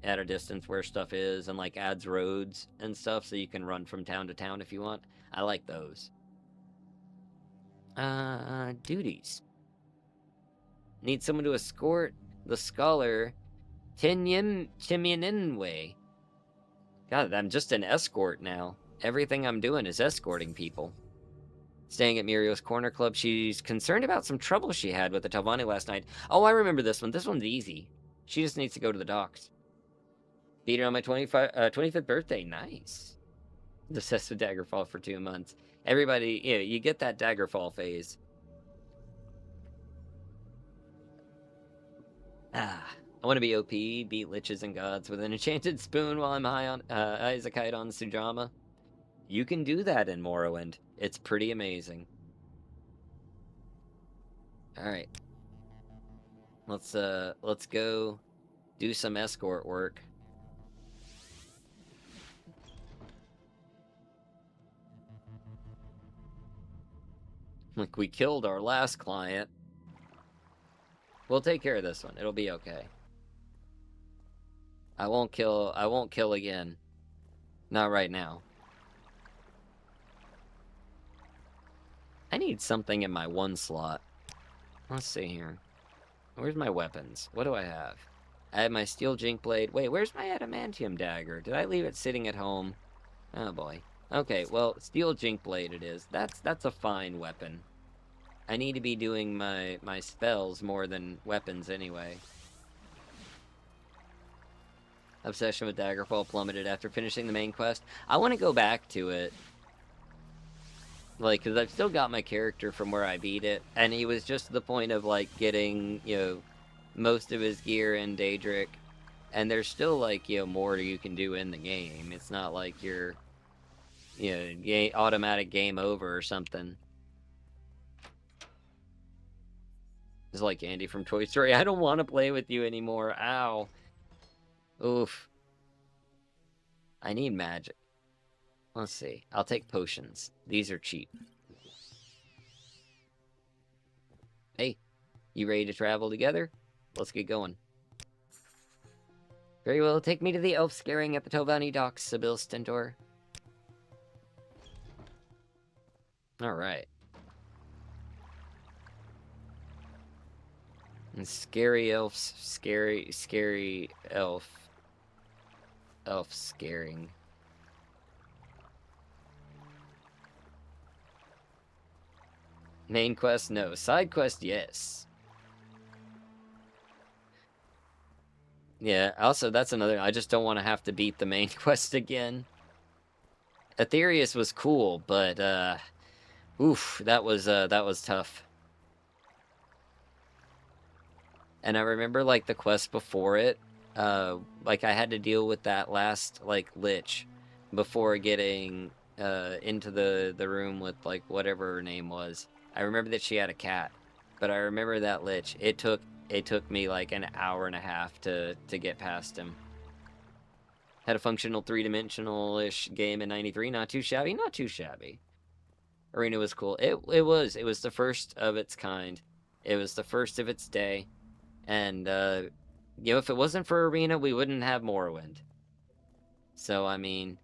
S1: at a distance where stuff is, and like adds roads and stuff so you can run from town to town if you want. I like those. Duties. Need someone to escort the scholar Timyaninwe. God, I'm just an escort now. Everything I'm doing is escorting people. Staying at Muriel's Corner Club, she's concerned about some trouble she had with the Talvani last night. Oh, I remember this one. This one's easy. She just needs to go to the docks. Beat her on my 25th birthday. Nice. Obsessed with Daggerfall for 2 months. Everybody, you get that Daggerfall phase. I want to be OP, beat liches and gods with an enchanted spoon while I'm high on Isakite on Sujama. You can do that in Morrowind. It's pretty amazing. Alright. Let's go do some escort work. Like, we killed our last client. We'll take care of this one. It'll be okay. I won't kill again. Not right now. I need something in my one slot. Let's see here. Where's my weapons? What do I have? I have my steel jink blade. Wait, where's my adamantium dagger? Did I leave it sitting at home? Oh boy. Okay, well, steel jink blade it is. That's a fine weapon. I need to be doing my spells more than weapons anyway. Obsession with Daggerfall plummeted after finishing the main quest. I want to go back to it. Like, because I've still got my character from where I beat it. And he was just to the point of, like, getting, most of his gear in Daedric. And there's still, like, more you can do in the game. It's not like you're... automatic game over or something. It's like Andy from Toy Story. I don't want to play with you anymore. Ow. Oof. I need magic. Let's see. I'll take potions. These are cheap. Hey, you ready to travel together? Let's get going. Very well. Take me to the elf scaring at the Tovani docks, Sybille Stentor. Alright. And scary elves, scary elf. Elf scaring. Main quest, no. Side quest, yes. Yeah, also, that's another... I just don't want to have to beat the main quest again. Aetherius was cool, but, oof, that was tough. And I remember, like, the quest before it, like, I had to deal with that last, like, lich before getting, into the room with, like, whatever her name was. I remember that she had a cat, but I remember that lich. It took me, like, an hour and a half to get past him. Had a functional 3-dimensional-ish game in 93. Not too shabby, not too shabby. Arena was cool. It was the first of its kind. It was the first of its day. And, you know, if it wasn't for Arena, we wouldn't have Morrowind. So, I mean,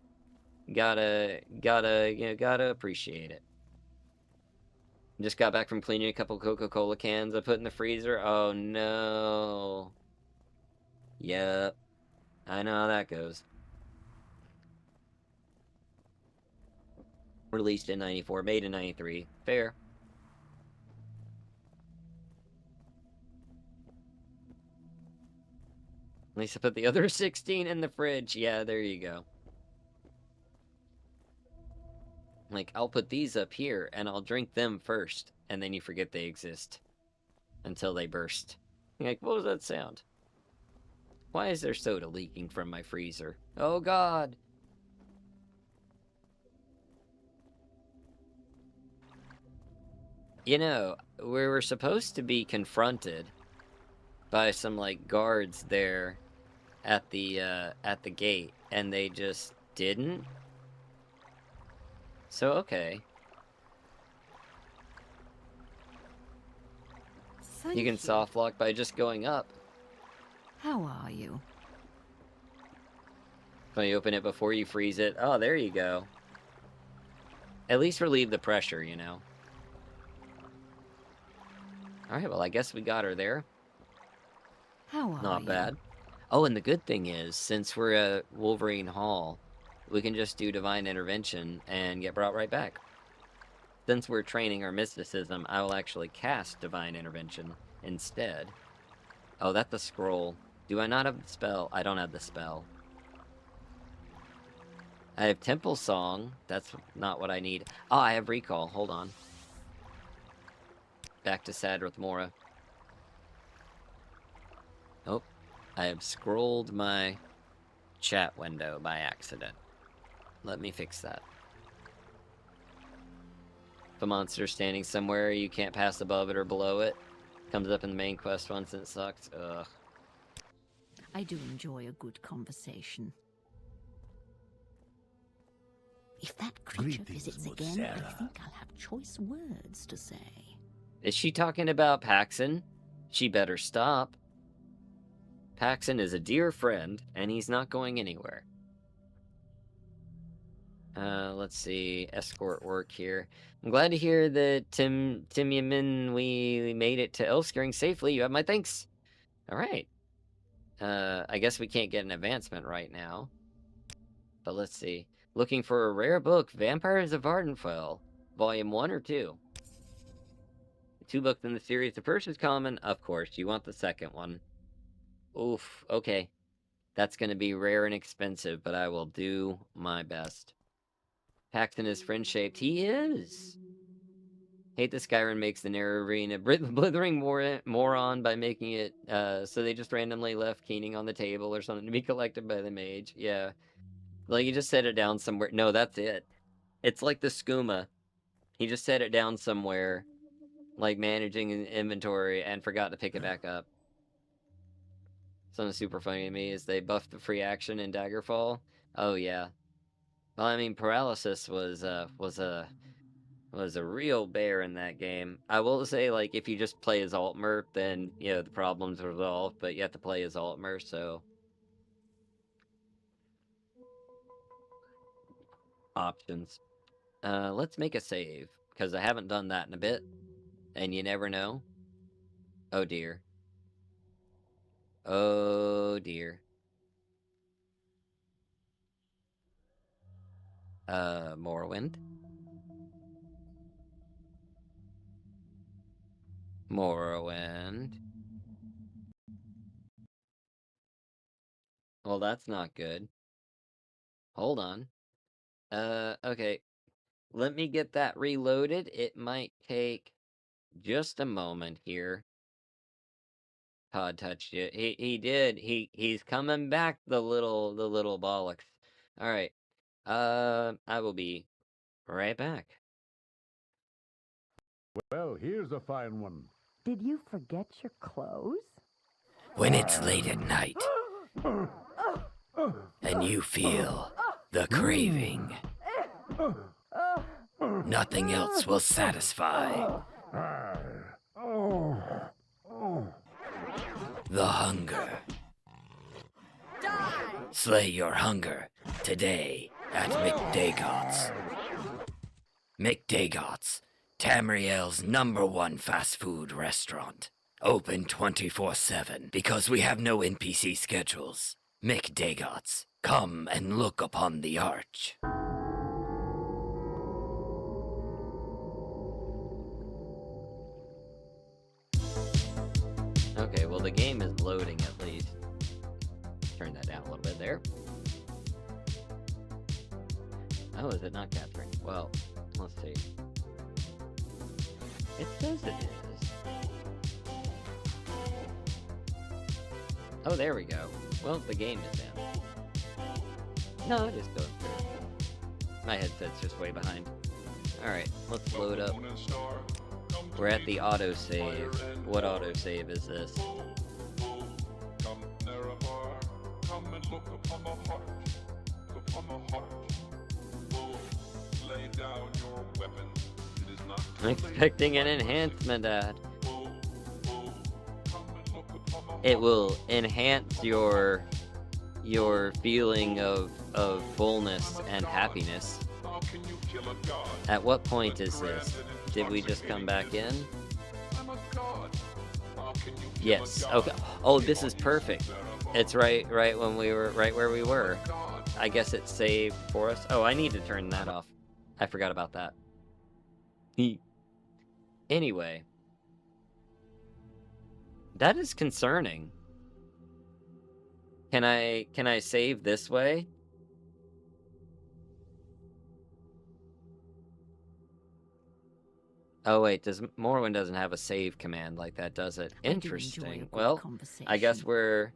S1: gotta appreciate it. Just got back from cleaning a couple Coca-Cola cans I put in the freezer. Oh, no. Yep. I know how that goes. Released in 94, made in 93. Fair. At least I put the other 16 in the fridge. Yeah, there you go. Like, I'll put these up here, and I'll drink them first, and then you forget they exist. Until they burst. You're like, what was that sound? Why is there soda leaking from my freezer? Oh, God! You know, we were supposed to be confronted by some, like, guards there at the gate, and they just didn't? So, okay. You can soft lock by just going up.
S2: How are you?
S1: When you open it before you freeze it. Oh, there you go. At least relieve the pressure, you know. Alright, well, I guess we got her there.
S2: How are
S1: Not
S2: you?
S1: bad. Oh, and the good thing is, since we're at Wolverine Hall, we can just do Divine Intervention and get brought right back. Since we're training our mysticism, I will actually cast Divine Intervention instead. Oh, that's the scroll. Do I not have the spell? I don't have the spell. I have Temple Song. That's not what I need. Oh, I have Recall. Hold on. Back to Sadrith Mora. Oh, I have scrolled my chat window by accident. Let me fix that. If a monster's standing somewhere, you can't pass above it or below it. Comes up in the main quest once and it sucks. Ugh.
S2: I do enjoy a good conversation. If that creature
S3: Greetings,
S2: visits again, I
S3: Sarah.
S2: think I'll have choice words to say.
S1: Is she talking about Paxson? She better stop. Paxson is a dear friend, and he's not going anywhere. Let's see, escort work here. I'm glad to hear that Tim Yamin, we made it to Elfscaring safely. You have my thanks. Alright. I guess we can't get an advancement right now. But let's see. Looking for a rare book, Vampires of Ardenfell. Volume 1 or 2? 2 books in the series. The first is common, of course. You want the second one. Oof, okay. That's gonna be rare and expensive, but I will do my best. Paxton is friend-shaped. He is! Hate that Skyrim makes the narrow arena blithering moron by making it, so they just randomly left Keening on the table or something to be collected by the mage. Yeah. Like, you just set it down somewhere. No, that's it. It's like the skooma. He just set it down somewhere, like managing an inventory, and forgot to pick it back up. Something super funny to me is they buffed the free action in Daggerfall. Oh, yeah. Well, I mean, paralysis was a real bear in that game. I will say, like, if you just play as Altmer, then, you know, the problem's resolved, but you have to play as Altmer, so... Options. Let's make a save, because I haven't done that in a bit, and you never know. Oh dear. Oh dear. Morrowind. Morrowind. Well, that's not good. Hold on. Okay. Let me get that reloaded. It might take just a moment here. Todd touched it. He did. He's coming back, the little bollocks. All right. I will be right back.
S3: Well, here's a fine one.
S5: Did you forget your clothes?
S6: When it's late at night and you feel the craving, nothing else will satisfy. The hunger. Slay your hunger today at McDagot's. McDagot's, Tamriel's #1 fast food restaurant. Open 24/7 because we have no NPC schedules. McDagot's, come and look upon the arch.
S1: Okay, well the game is loading at least. Turn that down a little bit there. Oh, is it not capturing? Well, let's see. It says it is. Oh, there we go. Well, the game is in. No, it is going through. My headset's just way behind. Alright, let's load up. We're at the autosave. What autosave is this? I'm expecting an enhancement ad. It will enhance your feeling of fullness and happiness. At what point is this? Did we just come back in? Yes. Okay. Oh, this is perfect. It's right when we were right where we were. I guess it saved for us. Oh, I need to turn that off. I forgot about that. Anyway, that is concerning. Can I save this way? Oh wait, Morrowind doesn't have a save command like that, does it? Interesting. Well, I guess we're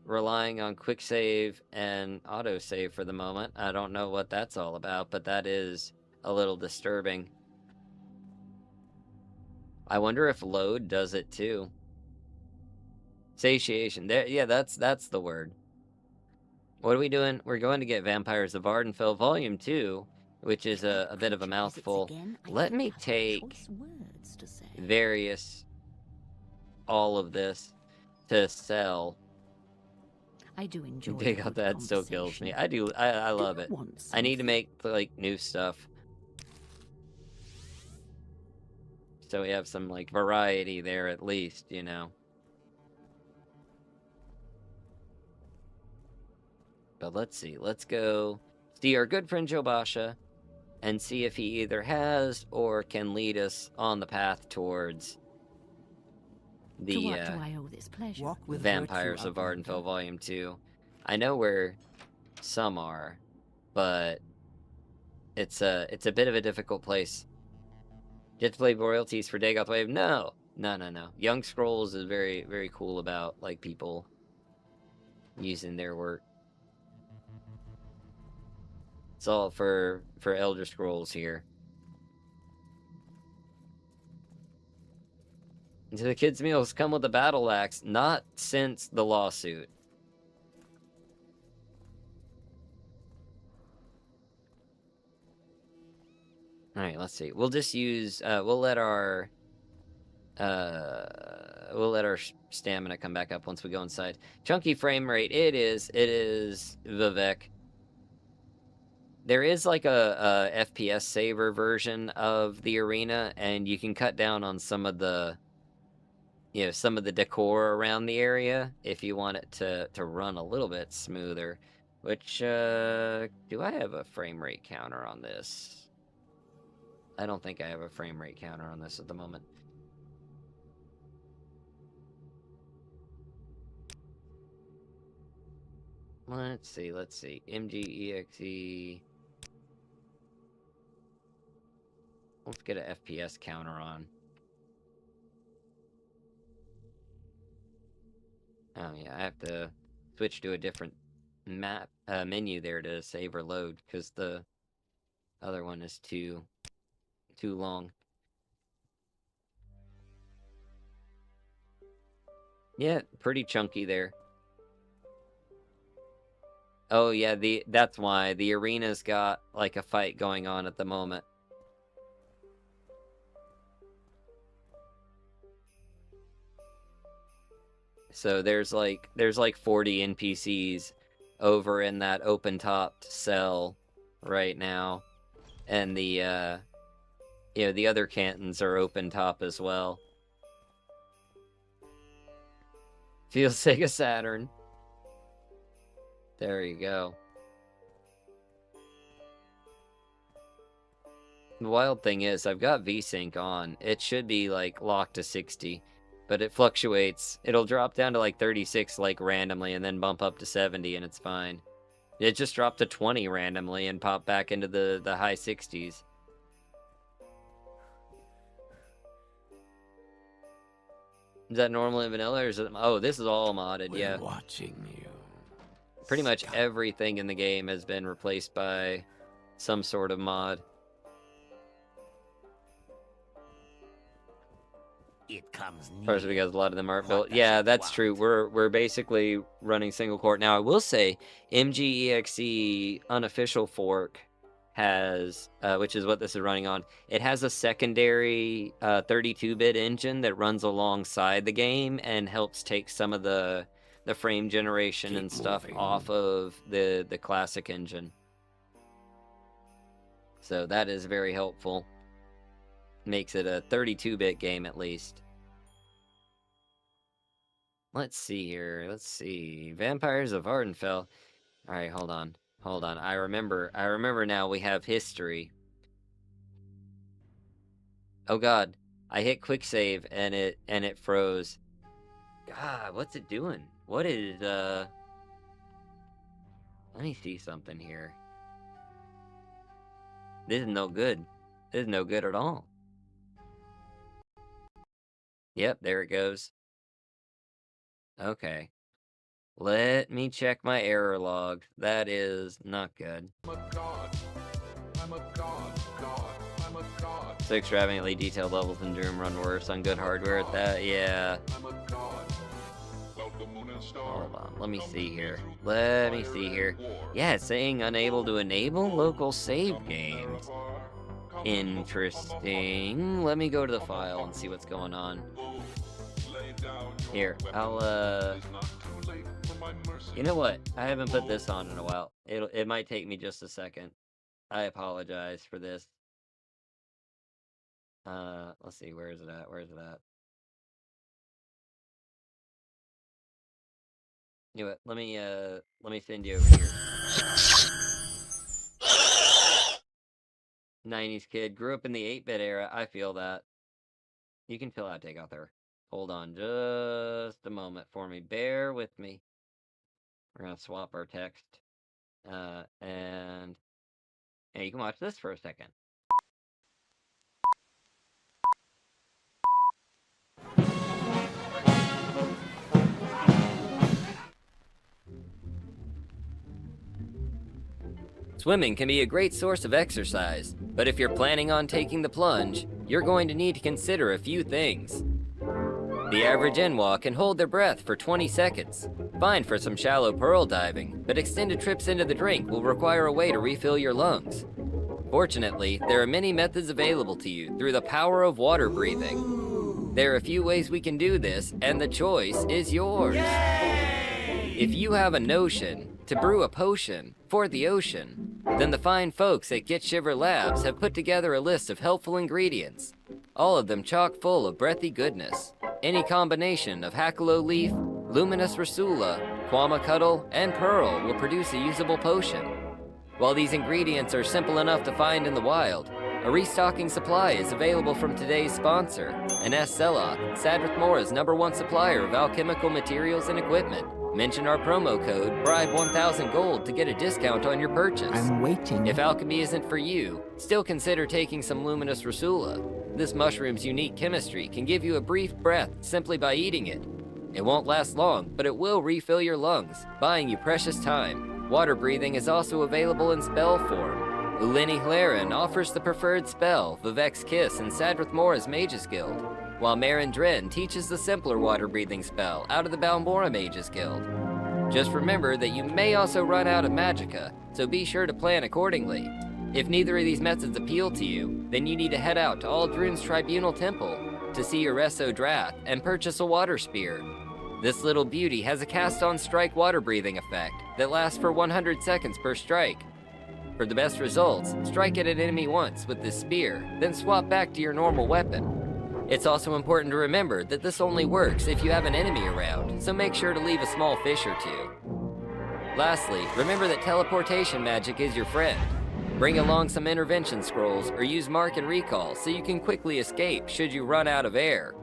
S1: relying on quick save and autosave for the moment. I don't know what that's all about, but that is a little disturbing. I wonder if load does it too. Satiation. There, yeah, that's the word. What are we doing? We're going to get Vampires of Ardenfell Volume 2, which is a bit of a mouthful. Let me take all of this to sell.
S2: I do enjoy
S1: Dig out that still kills me. I love it. I need to make like new stuff. So we have some like variety there at least, you know. But let's see. Let's go see our good friend Jobasha and see if he either has or can lead us on the path towards the Vampires of Ardenfell Volume 2. I know where some are, but it's a bit of a difficult place. Get to play royalties for Dagoth Wave? No. Young Scrolls is very, very cool about like people using their work. It's all for Elder Scrolls here. Do the kids' meals come with a battle axe? Not since the lawsuit. Alright, let's see. We'll just use, we'll let our stamina come back up once we go inside. Chunky frame rate, it is Vivek. there is like a FPS saver version of the arena, and you can cut down on some of the, some of the decor around the area if you want it to run a little bit smoother. Which, do I have a frame rate counter on this? I don't think I have a frame rate counter on this at the moment. Let's see. MGEXE. Let's get an FPS counter on. Oh yeah, I have to switch to a different menu there to save or load, because the other one is too long. Yeah, pretty chunky there. Oh yeah, that's why the arena's got like a fight going on at the moment. So there's like 40 NPCs over in that open-topped cell right now, and the the other cantons are open top as well. Feels Sega Saturn. There you go. The wild thing is, I've got VSync on. It should be like locked to 60, but it fluctuates. It'll drop down to like 36 like randomly and then bump up to 70 and it's fine. It just dropped to 20 randomly and popped back into the high 60s. Is that normally vanilla or is it? Oh, this is all modded, yeah.
S7: We're watching you.
S1: Pretty much everything in the game has been replaced by some sort of mod.
S7: It comes
S1: Partially because a lot of them aren't built. Yeah, that's true. We're basically running single core. Now, I will say, MGEXE unofficial fork has, which is what this is running on, it has a secondary 32-bit engine that runs alongside the game and helps take some of the frame generation and stuff off of the classic engine. So that is very helpful. Makes it a 32-bit game at least. Let's see here. Let's see. Vampires of Ardenfell. Alright, hold on. Hold on. I remember now we have history. Oh god. I hit quick save and it froze. God, what's it doing? What is let me see something here. This is no good. This is no good at all. Yep, there it goes. Okay. Let me check my error log. That is not good.
S8: I'm a god. I'm a god. I'm a god.
S1: So extravagantly detailed levels in Doom run worse on good hardware at that. Yeah.
S8: I'm a god. Welcome, moon and star.
S1: Hold on. Let me see here. Let me see here. Yeah, it's saying unable to enable local save games. Interesting. Let me go to the file and see what's going on. Here, I'll, you know what? I haven't put this on in a while. It might take me just a second. I apologize for this. Let's see, where is it at? Where is it at? You know what? Let me send you over here. 90s kid, grew up in the 8-bit era. I feel that. You can fill out takeout there. Hold on just a moment for me. Bear with me. We're gonna swap our text. And you can watch this for a second. Swimming can be a great source of exercise, but if you're planning on taking the plunge, you're going to need to consider a few things. The average Enwa can hold their breath for 20 seconds. Fine for some shallow pearl diving, but extended trips into the drink will require a way to refill your lungs. Fortunately, there are many methods available to you through the power of water breathing. There are a few ways we can do this, and the choice is yours. Yay! If you have a notion to brew a potion for the ocean, Then the fine folks at Get Shiver Labs have put together a list of helpful ingredients, all of them chock full of breathy goodness. Any combination of Hackalo Leaf, Luminous Rasula, Kwama Cuddle, and Pearl will produce a usable potion. While these ingredients are simple enough to find in the wild, a restocking supply is available from today's sponsor, Ines Selloth, Sadrith Mora's #1 supplier of alchemical materials and equipment. Mention our promo code BRIBE1000 Gold to get a discount on your purchase.
S4: I'm waiting.
S1: If alchemy isn't for you, still consider taking some Luminous Rasula. This mushroom's unique chemistry can give you a brief breath simply by eating it. It won't last long, but it will refill your lungs, buying you precious time. Water breathing is also available in spell form. Uleni Hlaren offers the preferred spell, Vivek's Kiss, in Sadrith Mora's Mages Guild, while Marin Dren teaches the simpler water-breathing spell out of the Balmora Mages Guild. Just remember that you may also run out of magicka, so be sure to plan accordingly. If neither of these methods appeal to you, then you need to head out to Aldruin's Tribunal Temple to see Ureso Drath and purchase a water spear. This little beauty has a cast-on strike water-breathing effect that lasts for 100 seconds per strike. For the best results, strike at an enemy once with this spear, then swap back to your normal weapon. It's also important to remember that this only works if you have an enemy around, so make sure to leave a small fish or two. Lastly, remember that teleportation magic is your friend. Bring along some intervention scrolls or use mark and recall so you can quickly escape should you run out of air.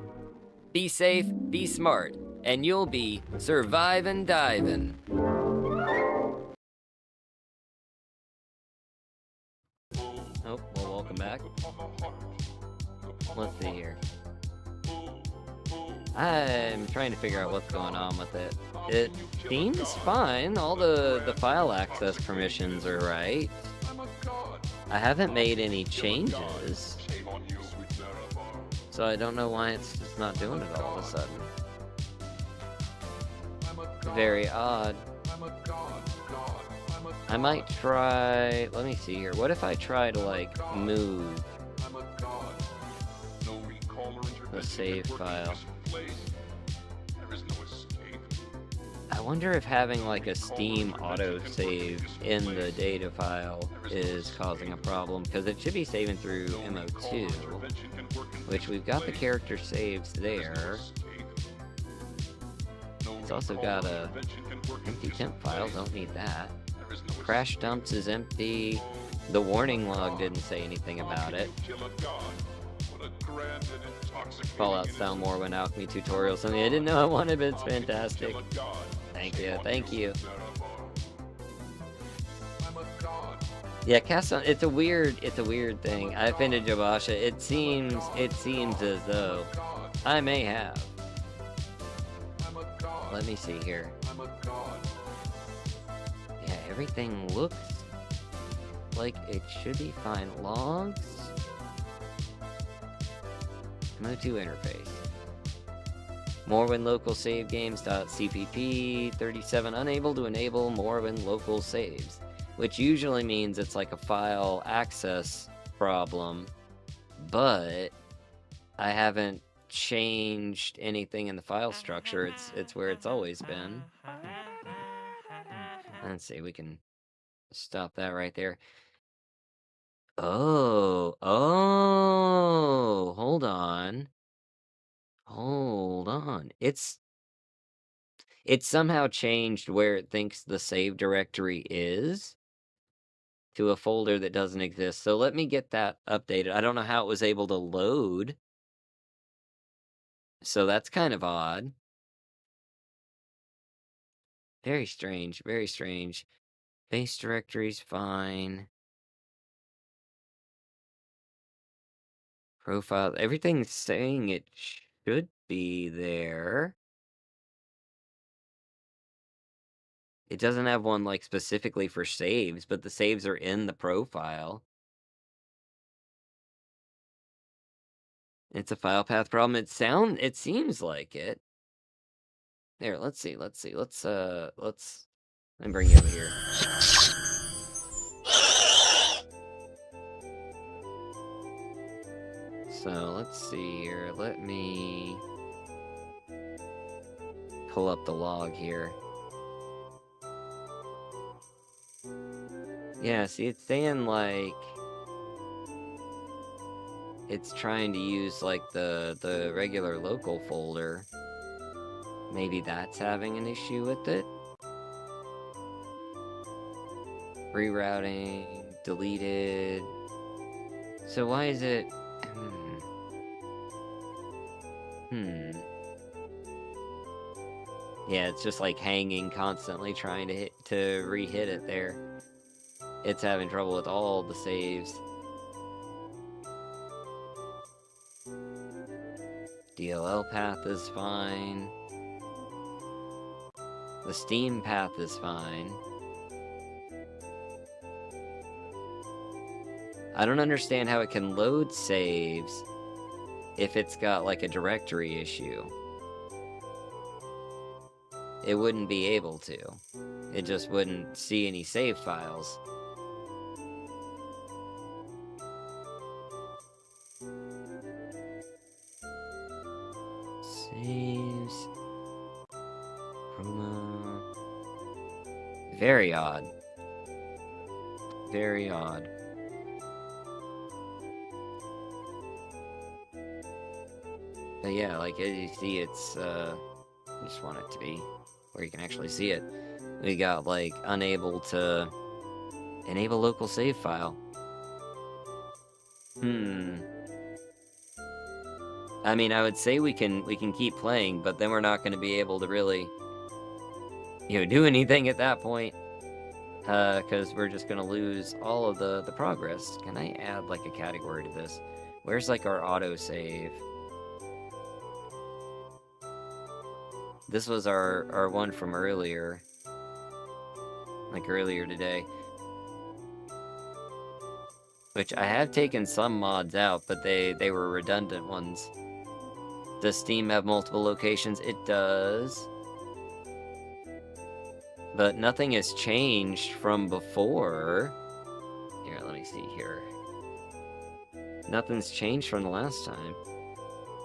S1: Be safe, be smart, and you'll be survivin' divin'. Oh, well, welcome back. Let's see here. I'm trying to figure out what's going on with it. It seems fine. All the file access permissions are right. I haven't made any changes, so I don't know why it's just not doing it all of a sudden. Very odd. I might try... Let me see here. What if I try to, like, move the save file? I wonder if having, like, a Steam autosave in the data file is causing a problem, because it should be saving through MO2, which we've got the character saves there. It's also got a empty temp file, don't need that. Crash dumps is empty. The warning log didn't say anything about it. Fallout style Morrowind alchemy tutorial, something I didn't know I wanted, but it's fantastic. Thank you, thank you. Yeah, cast on. It's a weird thing. I've offended Jobasha. It seems as though I may have. Let me see here. Yeah, everything looks like it should be fine. Logs. MO2 interface. Morrowind local save games.cpp 37 unable to enable Morrowind local saves, which usually means it's like a file access problem, but I haven't changed anything in the file structure. It's where it's always been. Let's see, we can stop that right there. Oh, hold on. Hold on. It's somehow changed where it thinks the save directory is to a folder that doesn't exist. So let me get that updated. I don't know how it was able to load. So that's kind of odd. Very strange, very strange. Base directory's fine. Profile, everything's saying it should be there. It doesn't have one, like, specifically for saves, but the saves are in the profile. It's a file path problem. It seems like it. There, let's see. Let me bring you over here. So, let's see here. Let me pull up the log here. Yeah, see, it's saying, like... It's trying to use, like, the regular local folder. Maybe that's having an issue with it? Rerouting, deleted... So why is it... Yeah, it's just like hanging constantly trying to re-hit it there. It's having trouble with all the saves. DLL path is fine. The Steam path is fine. I don't understand how it can load saves if it's got like a directory issue. It wouldn't be able to. It just wouldn't see any save files. Saves. Chroma. Very odd. Very odd. But yeah, like as you see, it's I just want it to be where you can actually see it. We got like unable to enable local save file. I mean, I would say we can keep playing, but then we're not going to be able to really, do anything at that point, because we're just going to lose all of the progress. Can I add like a category to this? Where's like our autosave? This was our one from earlier. Like earlier today. Which I have taken some mods out, but they were redundant ones. Does Steam have multiple locations? It does. But nothing has changed from before. Here, let me see here. Nothing's changed from the last time.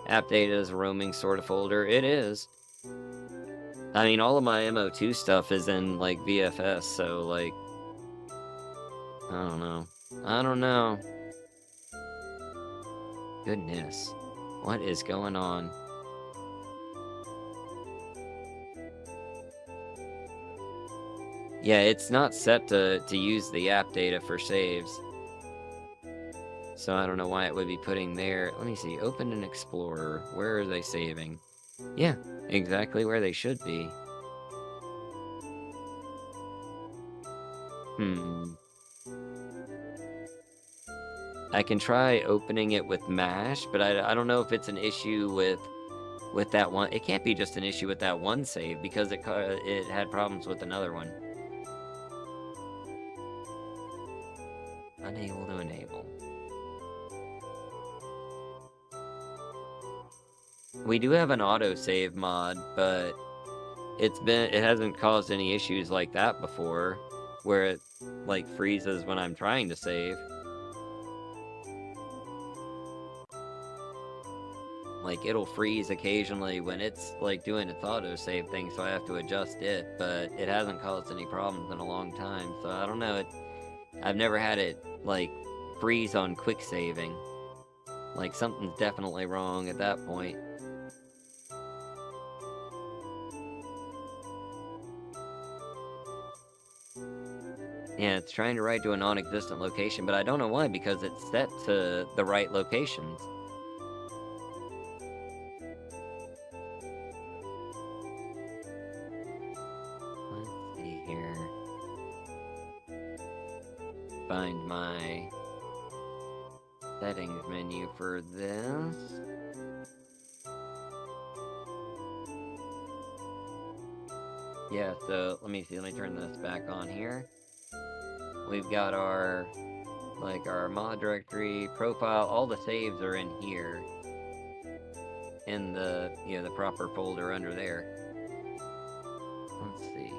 S1: App data is a roaming sort of folder. It is. I mean, all of my MO2 stuff is in, like, VFS, so, like... I don't know. I don't know. Goodness. What is going on? Yeah, it's not set to use the app data for saves. So I don't know why it would be putting there. Let me see. Open an Explorer. Where are they saving? Yeah, exactly where they should be. I can try opening it with MASH, but I don't know if it's an issue with that one. It can't be just an issue with that one save, because it had problems with another one. Unable to enable. We do have an autosave mod, but it hasn't caused any issues like that before, where it like freezes when I'm trying to save. Like, it'll freeze occasionally when it's like doing its autosave thing, so I have to adjust it, but it hasn't caused any problems in a long time, so I don't know. I've never had it like freeze on quick saving. Like, something's definitely wrong at that point. Yeah, it's trying to write to a non-existent location, but I don't know why, because it's set to the right locations. Let's see here. Find my settings menu for this. Yeah, so let me turn this back on here. We've got our mod directory, profile, all the saves are in here. In the, the proper folder under there. Let's see.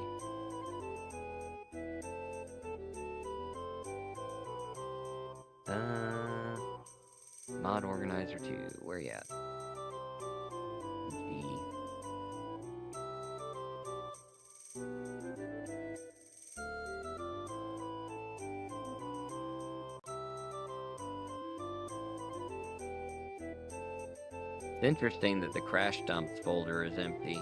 S1: Mod organizer 2, where you at? G. It's interesting that the crash dumps folder is empty.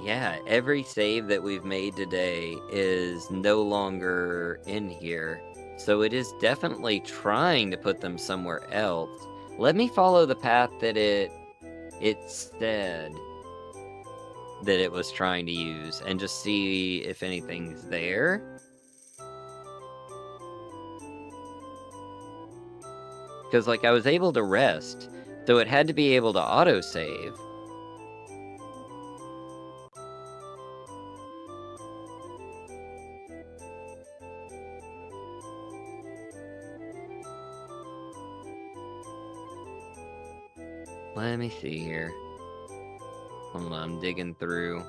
S1: Yeah, every save that we've made today is no longer in here. So it is definitely trying to put them somewhere else. Let me follow the path that it said that it was trying to use and just see if anything's there. Because, like, I was able to rest, so it had to be able to autosave. Let me see here. Hold on, I'm digging through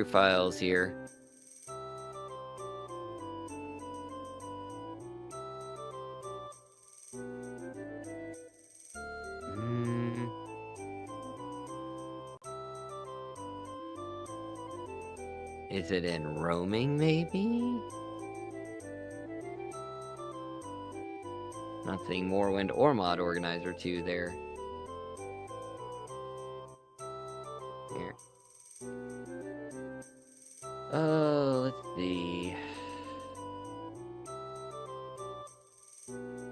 S1: files here. Is it in roaming, maybe? Not seeing Morrowind or Mod Organizer 2 there. Here. Oh, let's see.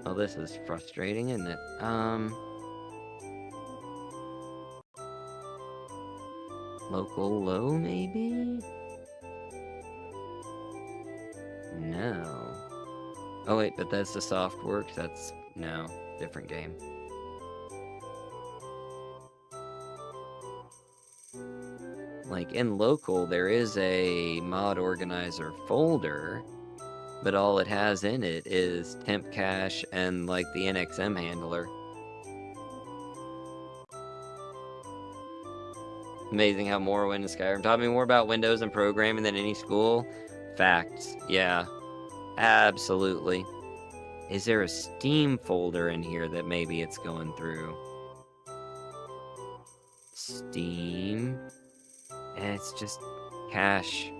S1: Oh, this is frustrating, isn't it? Local low, maybe? No. Oh wait, but that's the soft works, that's... no, different game. Like, in local, there is a mod organizer folder, but all it has in it is temp cache and, like, the NXM handler. Amazing how Morrowind and Skyrim taught me more about Windows and programming than any school. Facts, yeah. Absolutely. Is there a Steam folder in here that maybe it's going through? Steam... and it's just cache.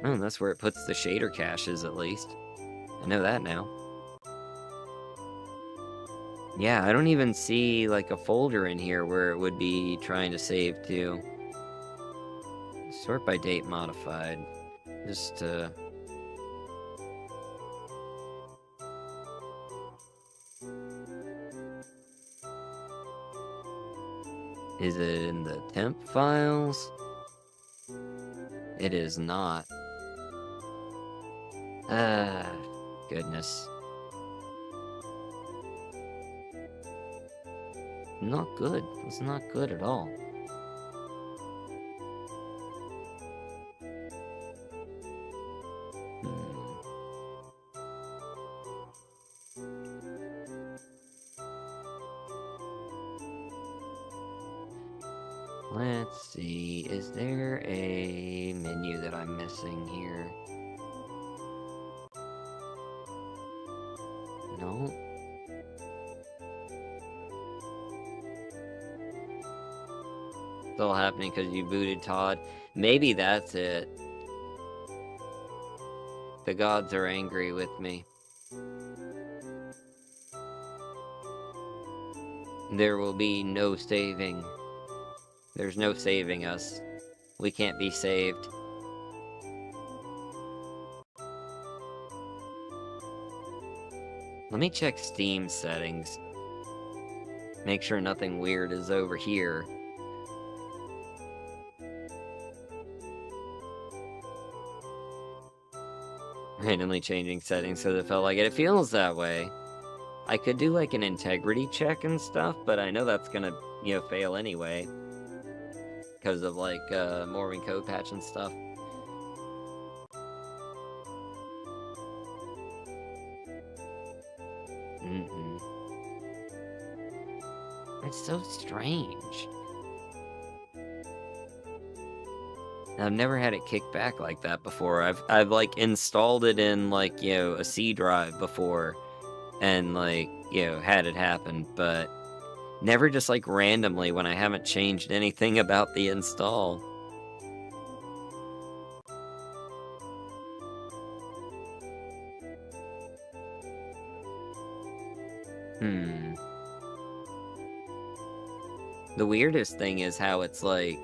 S1: Oh, that's where it puts the shader caches, at least. I know that now. Yeah, I don't even see, like, a folder in here where it would be trying to save to. Sort by date modified. Just, Is it in the temp files? It is not. Goodness. Not good. It's not good at all. Let's see, is there a menu that I'm missing here? No. It's all happening because you booted Todd. Maybe that's it. The gods are angry with me. There will be no saving. There's no saving us. We can't be saved. Let me check Steam settings. Make sure nothing weird is over here. Randomly changing settings because it felt like it. It feels that way. I could do like an integrity check and stuff, but I know that's gonna, you know, fail anyway. Because of, like, Morrowind code patch and stuff. It's so strange. I've never had it kick back like that before. I've like installed it in like, you know, a C drive before and like, you know, had it happen, but never just like randomly when I haven't changed anything about the install. The weirdest thing is how it's like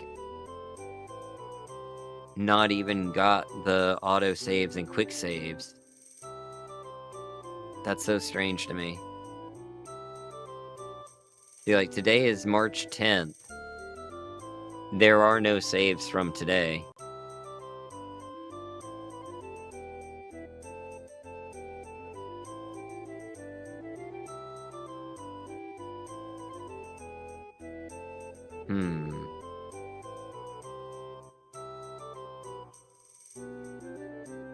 S1: not even got the auto saves and quick saves. That's so strange to me. See, like today is March 10th. There are no saves from today.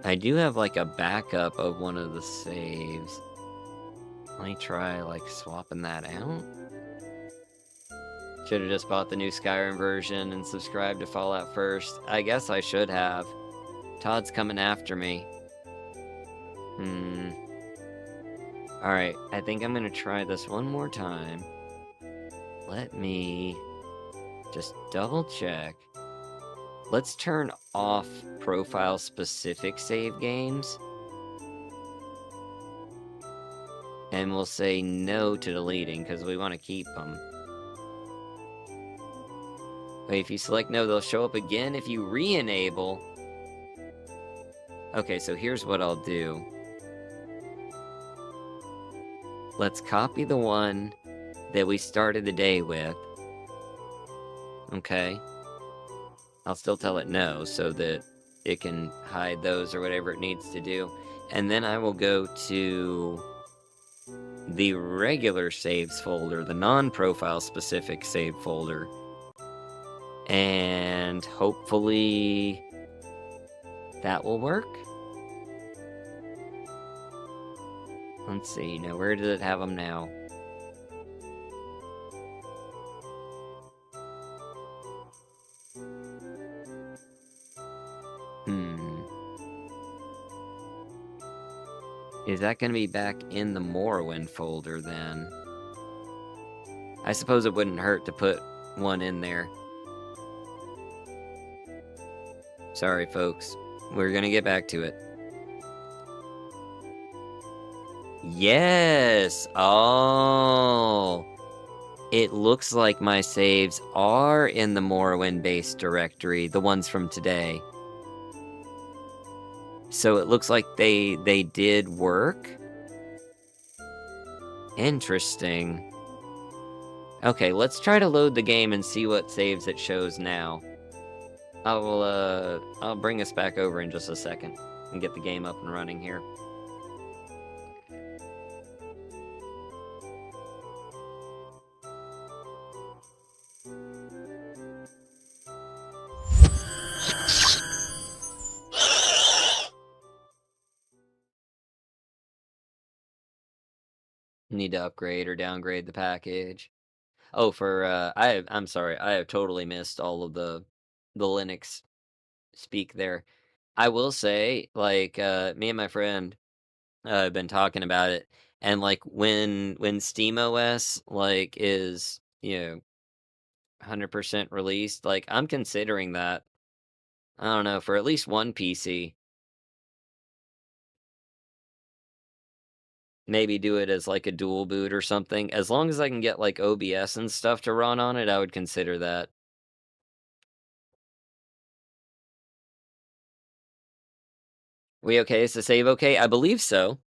S1: I do have like a backup of one of the saves. Let me try like swapping that out. Should have just bought the new Skyrim version and subscribed to Fallout first. I guess I should have. Todd's coming after me. Alright, I think I'm gonna try this one more time. Let me just double check. Let's turn off profile-specific save games. And we'll say no to deleting, because we want to keep them. Wait, if you select no, they'll show up again if you re-enable. Okay, so here's what I'll do. Let's copy the one that we started the day with. Okay. I'll still tell it no, so that it can hide those or whatever it needs to do. And then I will go to the regular saves folder, the non-profile specific save folder. And hopefully that will work. Let's see, now where did it have them now? Is that going to be back in the Morrowind folder then? I suppose it wouldn't hurt to put one in there. Sorry, folks. We're going to get back to it. Yes! Oh! It looks like my saves are in the Morrowind-based directory, the ones from today. So it looks like they did work. Interesting. Okay, let's try to load the game and see what saves it shows now. I'll bring us back over in just a second and get the game up and running here. Need to upgrade or downgrade the package. Oh, I'm sorry, I have totally missed all of the Linux speak there. I will say, like, me and my friend have been talking about it, and like when SteamOS like is, you know, 100% released, like I'm considering that. I don't know, for at least one PC. Maybe do it as like a dual boot or something. As long as I can get like OBS and stuff to run on it, I would consider that. We okay? Is the save okay? I believe so.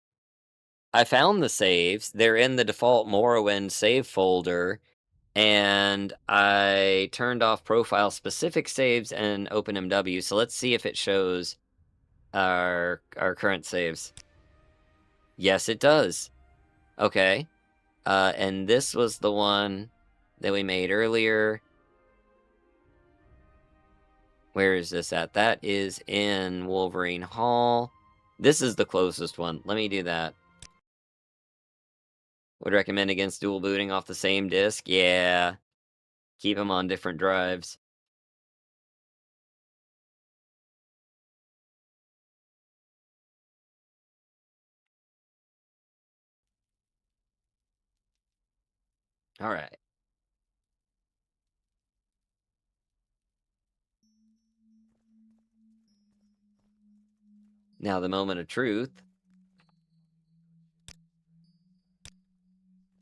S1: I found the saves. They're in the default Morrowind save folder, and I turned off profile-specific saves and OpenMW, so let's see if it shows our current saves. Yes, it does. Okay. And this was the one that we made earlier. Where is this at? That is in Wolverine Hall. This is the closest one. Let me do that. Would recommend against dual booting off the same disk? Yeah. Keep them on different drives. All right. Now the moment of truth.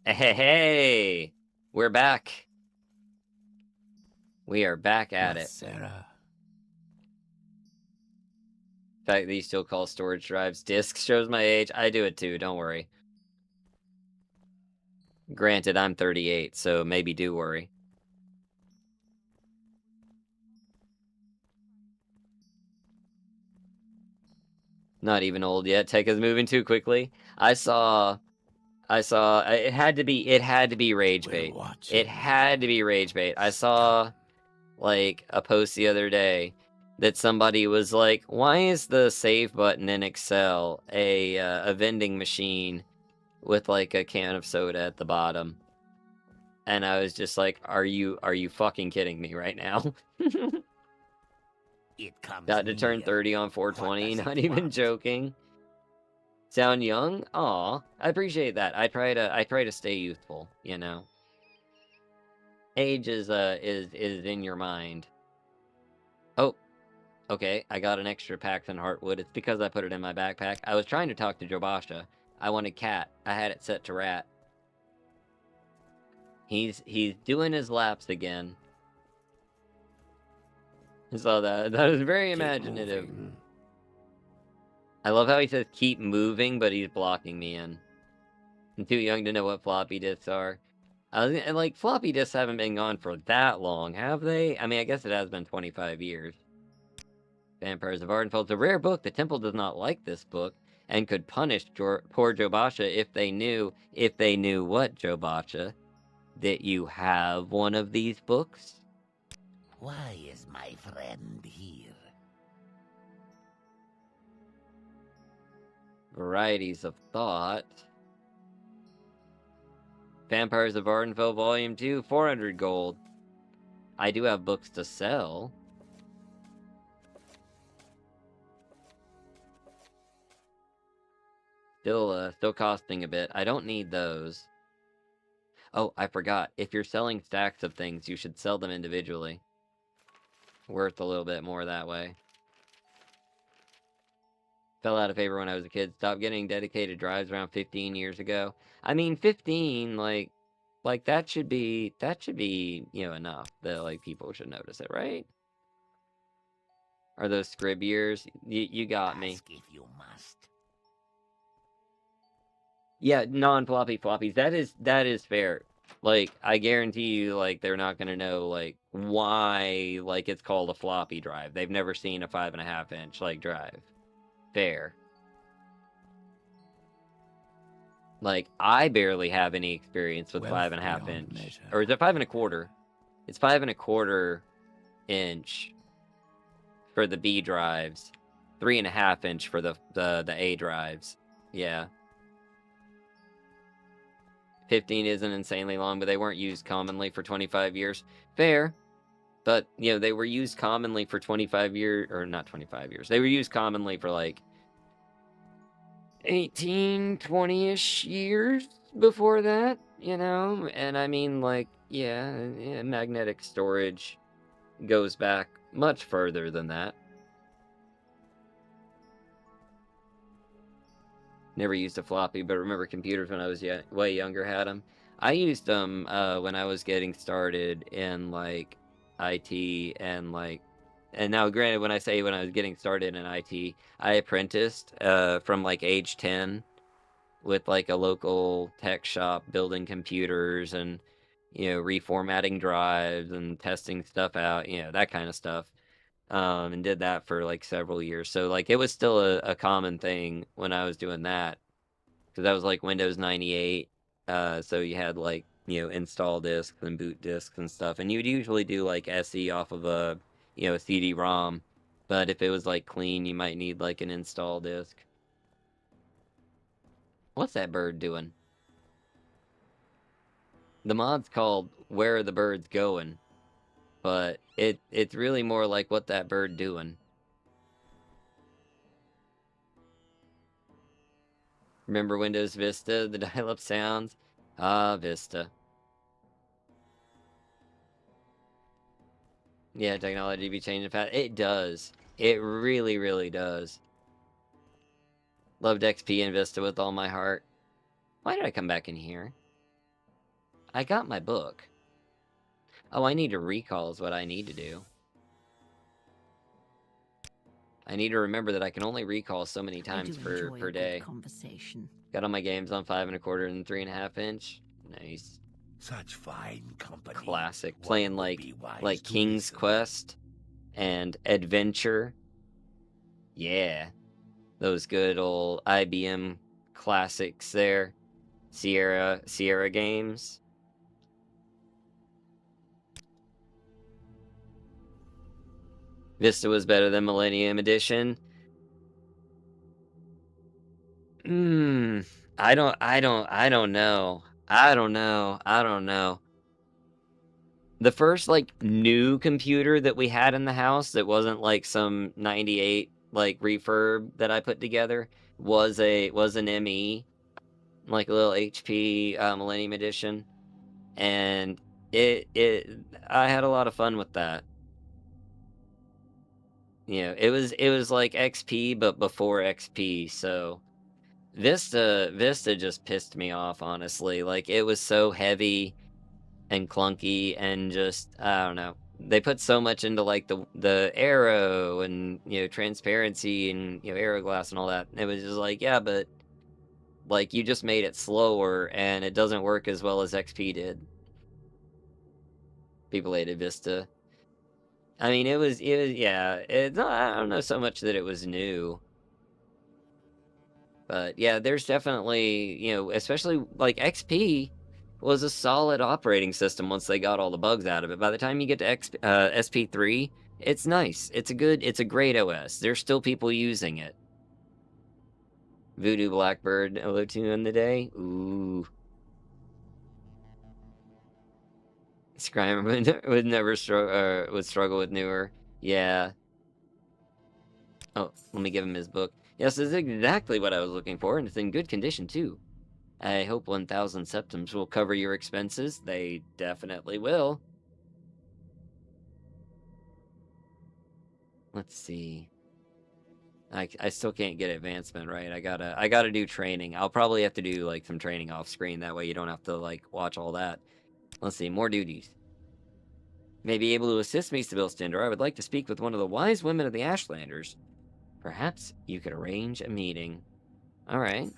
S1: Hey, we're back. We are back at it.
S7: Sarah.
S1: The fact that you still call storage drives discs shows my age. I do it too, don't worry. Granted, I'm 38, so maybe do worry. Not even old yet. Tech is moving too quickly. I saw it had to be rage bait. It had to be rage bait. I saw like a post the other day that somebody was like, "Why is the save button in Excel a vending machine with like a can of soda at the bottom?" And I was just like, "Are you fucking kidding me right now?"
S7: It comes
S1: About to turn 30 on 420, not even joking. Sound young? Aw, I appreciate that. I try to stay youthful, you know. Age is in your mind. Oh, okay, I got an extra pack than Heartwood. It's because I put it in my backpack. I was trying to talk to Jobasha. I wanted cat. I had it set to rat. He's doing his laps again. I saw that. That was very imaginative. I love how he says keep moving, but he's blocking me in. I'm too young to know what floppy disks are. And like, floppy disks haven't been gone for that long, have they? I mean, I guess it has been 25 years. Vampires of Ardenfeld's a rare book. The temple does not like this book, and could punish poor Jobasha if they knew what, Jobasha? That you have one of these books?
S7: Why is my friend here?
S1: Varieties of Thought. Vampires of Ardenfell Volume 2, 400 gold. I do have books to sell. Still costing a bit. I don't need those. Oh, I forgot. If you're selling stacks of things, you should sell them individually. Worth a little bit more that way. Fell out of favor when I was a kid. Stopped getting dedicated drives around 15 years ago. I mean, 15, like that should be, you know, enough that, like, people should notice it, right? Are those scrib years? You got me.
S7: Ask if you must.
S1: Yeah, non-floppy floppies. That is fair. Like, I guarantee you, like, they're not gonna know, like, why, like, it's called a floppy drive. They've never seen a 5.5-inch, like, drive. Fair. Like, I barely have any experience with 5.5-inch. Or is it 5.25? It's 5.25-inch for the B drives. 3.5-inch for the A drives. Yeah. 15 isn't insanely long, but they weren't used commonly for 25 years. Fair. But, you know, they were used commonly for 25 years, or not 25 years. They were used commonly for, like, 18, 20-ish years before that, you know? And I mean, like, yeah, magnetic storage goes back much further than that. Never used a floppy, but remember computers when I was way younger had them. I used them when I was getting started in, like, IT and, like, and now granted, when I say when I was getting started in IT, I apprenticed from, like, age 10 with, like, a local tech shop building computers and, you know, reformatting drives and testing stuff out, you know, that kind of stuff. And did that for, like, several years. So, like, it was still a common thing when I was doing that. Because that was, like, Windows 98. So you had, like, you know, install disks and boot disks and stuff. And you'd usually do, like, SE off of a, you know, a CD-ROM. But if it was, like, clean, you might need, like, an install disk. What's that bird doing? The mod's called Where Are the Birds Going? But it's really more like what that bird doing. Remember Windows Vista, the dial-up sounds? Ah, Vista. Yeah, technology be changing fast. It does. It really, really does. Loved XP and Vista with all my heart. Why did I come back in here? I got my book. Oh, I need to recall is what I need to do. I need to remember that I can only recall so many times per
S2: enjoy a
S1: day.
S2: good conversation.
S1: Got all my games on 5 1/4 and 3.5 inch. Nice.
S7: Such fine company.
S1: Classic.
S7: One
S1: Playing
S7: would be wise
S1: like
S7: to
S1: King's
S7: listen.
S1: Quest and Adventure. Yeah. Those good old IBM classics there. Sierra games. Vista was better than Millennium Edition. I don't know. I don't know. The first like new computer that we had in the house that wasn't like some 98 like refurb that I put together was an ME, like a little HP Millennium Edition, and I had a lot of fun with that. You know, it was like XP but before XP, so Vista just pissed me off, honestly. Like, it was so heavy and clunky and just, I don't know. They put so much into, like, the arrow and, you know, transparency and, you know, arrow glass and all that. It was just like, yeah, but, like, you just made it slower and it doesn't work as well as XP did. People hated Vista. I mean, yeah, I don't know so much that it was new. But yeah, there's definitely, you know, especially like XP was a solid operating system once they got all the bugs out of it. By the time you get to SP3, it's nice. It's a great OS. There's still people using it. Voodoo Blackbird 02 in the day. Ooh. Skyrim would never struggle with newer. Yeah. Oh, let me give him his book. Yes, this is exactly what I was looking for, and it's in good condition, too. I hope 1,000 septims will cover your expenses. They definitely will. Let's see. I still can't get advancement, right? I gotta do training. I'll probably have to do, like, some training off screen. That way you don't have to, like, watch all that. Let's see, more duties. May be able to assist me, Sybille Stentor. I would like to speak with one of the wise women of the Ashlanders. Perhaps you could arrange a meeting. Alright.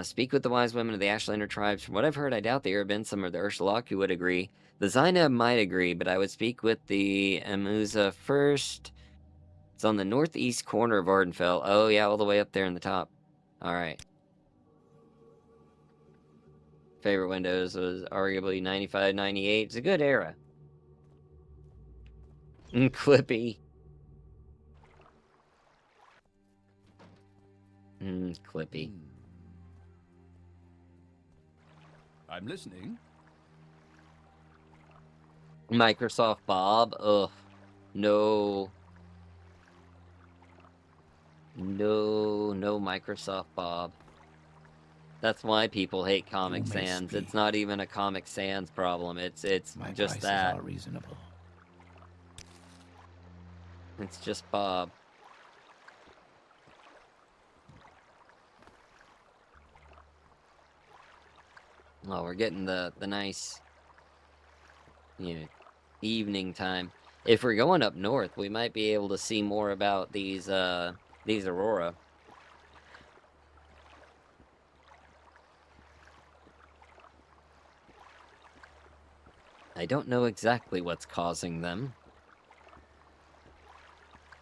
S1: Speak with the wise women of the Ashlander tribes. From what I've heard, I doubt there have been some of the Urshalok who would agree. The Zainab might agree, but I would speak with the Amuza first. It's on the northeast corner of Ardenfell. Oh, yeah, all the way up there in the top. Alright. Favorite Windows was arguably 95, 98. It's a good era. Clippy. Clippy.
S8: I'm listening.
S1: Microsoft Bob. Ugh. No. No Microsoft Bob. That's why people hate Comic Sans. It's not even a Comic Sans problem. It's
S7: My
S1: just
S7: prices
S1: that.
S7: are reasonable.
S1: It's just Bob. Oh, we're getting the nice, you know, evening time. If we're going up north, we might be able to see more about these Aurora. I don't know exactly what's causing them.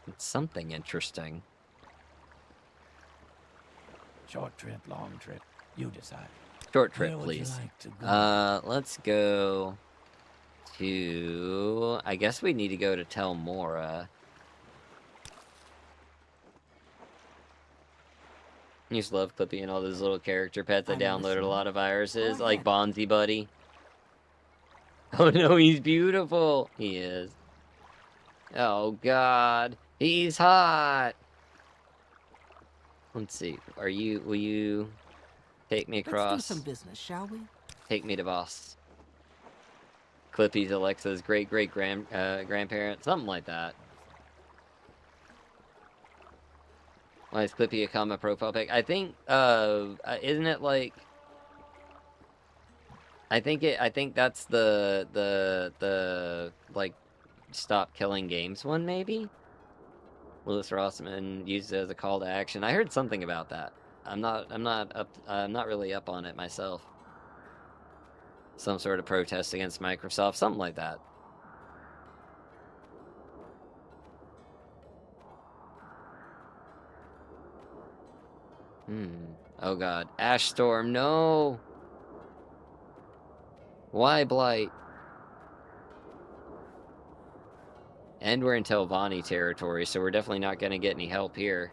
S1: It's something interesting.
S7: Short trip, long trip. You decide.
S1: Short trip,
S7: Where would you
S1: please.
S7: like to go?
S1: Let's go to... I guess we need to go to Telmora. I used to love Clippy and all those little character pets. I
S4: I'm
S1: downloaded a
S4: listening.
S1: lot of viruses,
S4: Go
S1: like
S4: ahead.
S1: Bonzi Buddy. Oh no, he's beautiful! He is. Oh god, he's hot! Let's see, will you take me
S4: Let's do
S1: across?
S4: some business, shall we?
S1: Take me to boss. Clippy's Alexa's grandparent, something like that. Why is Clippy a common profile pic? I think, isn't it like... I think that's the like, stop killing games one, maybe? Louis Rossman used it as a call to action. I heard something about that. I'm not really up on it myself. Some sort of protest against Microsoft, something like that. Oh god. Ash Storm, no! Why Blight? And we're in Telvanni territory, so we're definitely not gonna get any help here.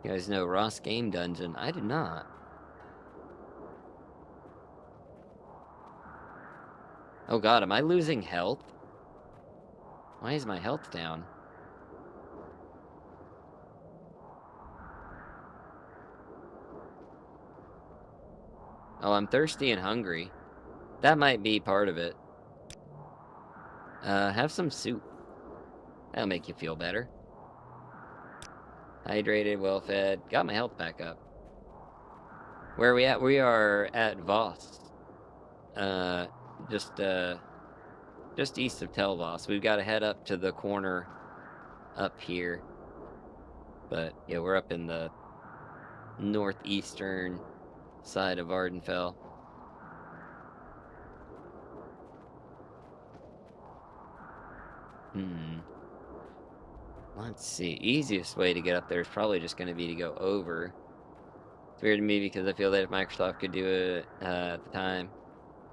S1: You guys know Ross Game Dungeon? I did not. Oh god, am I losing health? Why is my health down? Oh, I'm thirsty and hungry. That might be part of it. Have some soup. That'll make you feel better. Hydrated, well-fed. Got my health back up. Where are we at? We are at Voss. Just east of Tel Voss. We've got to head up to the corner up here. But, yeah, we're up in the northeastern side of Ardenfell. Let's see. Easiest way to get up there is probably just going to be to go over. It's weird to me because I feel that if Microsoft could do it at the time,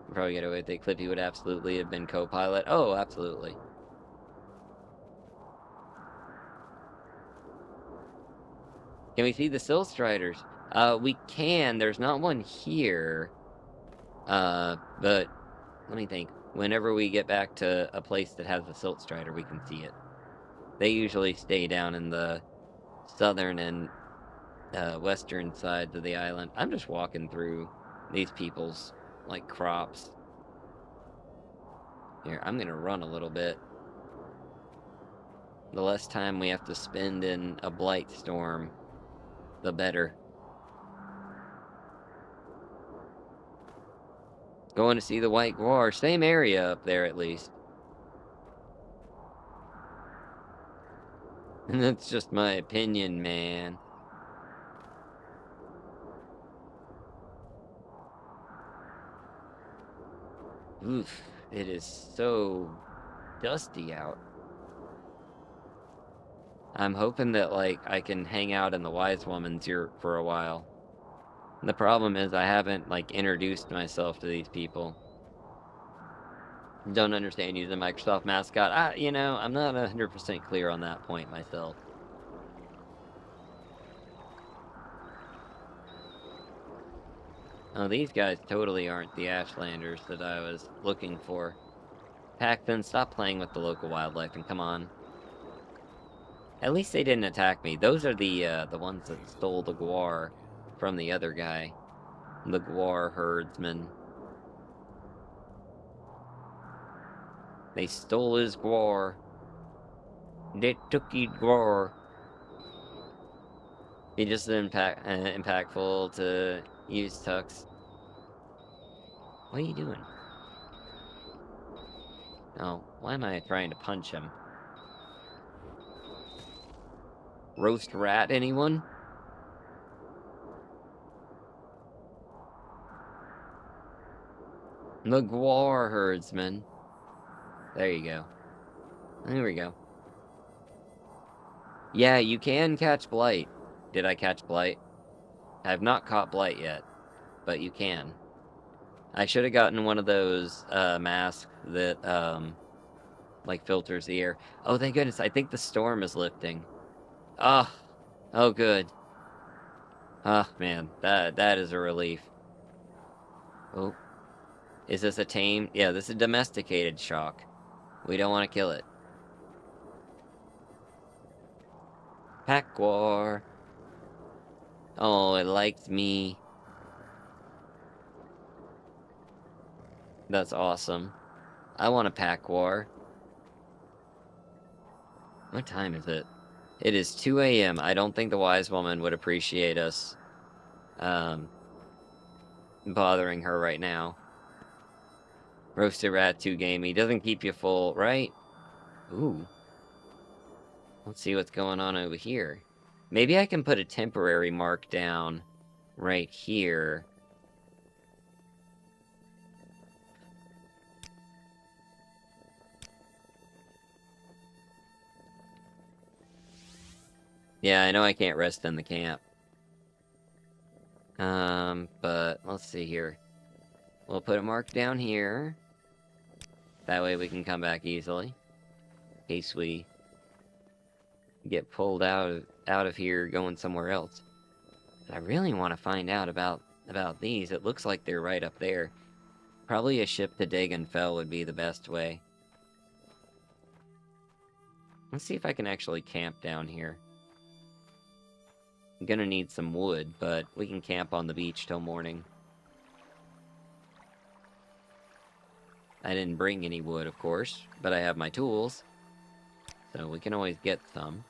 S1: we'd probably get away with it. Clippy would absolutely have been co-pilot. Oh, absolutely. Can we see the Sill Striders? We can. There's not one here. But let me think. Whenever we get back to a place that has a Silt Strider, we can see it. They usually stay down in the southern and western sides of the island. I'm just walking through these people's, like, crops. Here, I'm gonna run a little bit. The less time we have to spend in a blight storm, the better. Going to see the White Guar. Same area up there, at least. And that's just my opinion, man. Oof, it is so dusty out. I'm hoping that, like, I can hang out in the Wise Woman's here for a while. And the problem is I haven't, like, introduced myself to these people. Don't understand using Microsoft mascot. You know, I'm not 100% clear on that point myself. Oh, these guys totally aren't the Ashlanders that I was looking for. Paxton, stop playing with the local wildlife and come on. At least they didn't attack me. Those are the ones that stole the guar from the other guy. The guar herdsman. They stole his guar. They took his guar. He just impactful to use Tux. What are you doing? Oh, why am I trying to punch him? Roast rat, anyone? The guar herdsman. There you go. There we go. Yeah, you can catch blight. Did I catch blight? I have not caught blight yet, but you can. I should have gotten one of those masks that like filters the air. Oh, thank goodness! I think the storm is lifting. Oh, good. Oh man, that is a relief. Oh, is this a tame? Yeah, this is a domesticated shock. We don't want to kill it. Pack war. Oh, it likes me. That's awesome. I want a pack war. What time is it? It is 2 a.m. I don't think the wise woman would appreciate us bothering her right now. Roasted rat, too gamey. Doesn't keep you full, right? Ooh. Let's see what's going on over here. Maybe I can put a temporary mark down right here. Yeah, I know I can't rest in the camp. But let's see here. We'll put a mark down here. That way we can come back easily. In case we get pulled out of here going somewhere else. But I really want to find out about these. It looks like they're right up there. Probably a ship to Dagon Fell would be the best way. Let's see if I can actually camp down here. I'm gonna need some wood, but we can camp on the beach till morning. I didn't bring any wood, of course, but I have my tools. So we can always get some.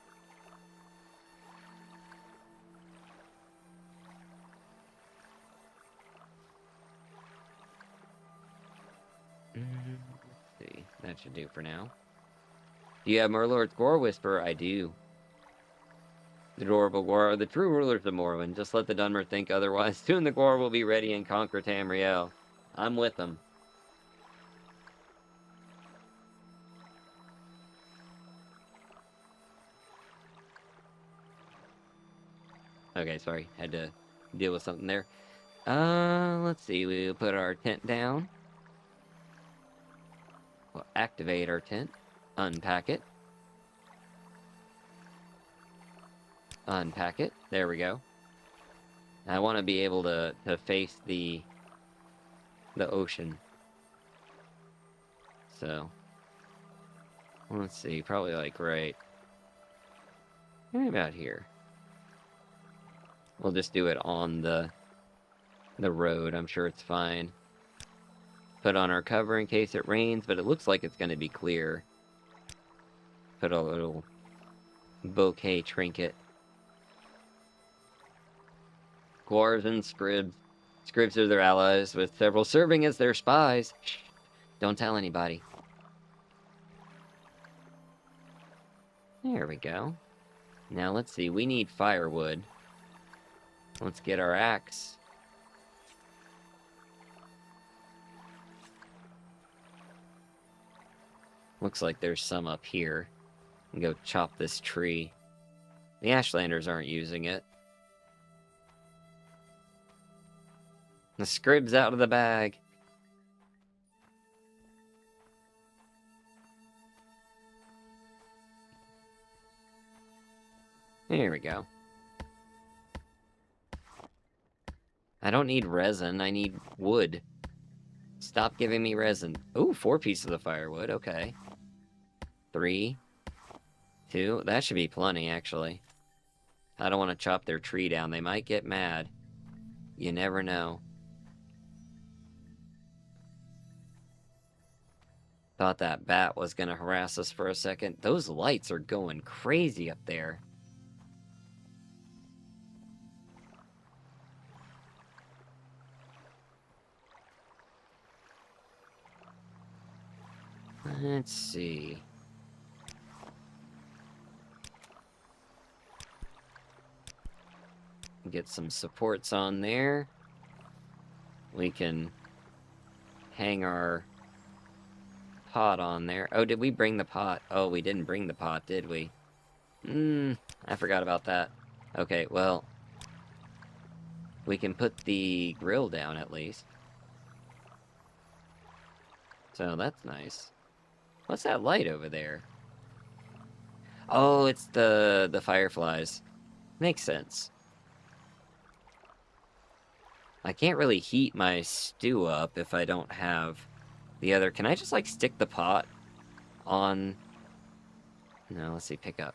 S1: Let's see, that should do for now. Do you have Murlord's Gore Whisperer? I do. The adorable Gore are the true rulers of Morrowind. Just let the Dunmer think otherwise. Soon the Gore will be ready and conquer Tamriel. I'm with them. Okay, sorry. Had to deal with something there. Let's see. We'll put our tent down. We'll activate our tent. Unpack it. Unpack it. There we go. I want to be able to face the ocean. So, let's see. Probably like right about here. We'll just do it on the road. I'm sure it's fine. Put on our cover in case it rains, but it looks like it's going to be clear. Put a little bouquet trinket. Dwarves and scribs. Scribs are their allies, with several serving as their spies. Shh. Don't tell anybody. There we go. Now let's see, we need firewood. Let's get our axe. Looks like there's some up here. And go chop this tree. The Ashlanders aren't using it. The scrib's out of the bag. There we go. I don't need resin, I need wood. Stop giving me resin. Ooh, 4 pieces of firewood, okay. 3, 2, that should be plenty, actually. I don't want to chop their tree down, they might get mad. You never know. Thought that bat was gonna harass us for a second. Those lights are going crazy up there. Let's see. Get some supports on there. We can hang our pot on there. Oh, did we bring the pot? Oh, we didn't bring the pot, did we? I forgot about that. Okay, well, we can put the grill down at least. So that's nice. What's that light over there? Oh, it's the fireflies. Makes sense. I can't really heat my stew up if I don't have the other. Can I just, like, stick the pot on... No, let's see, pick up.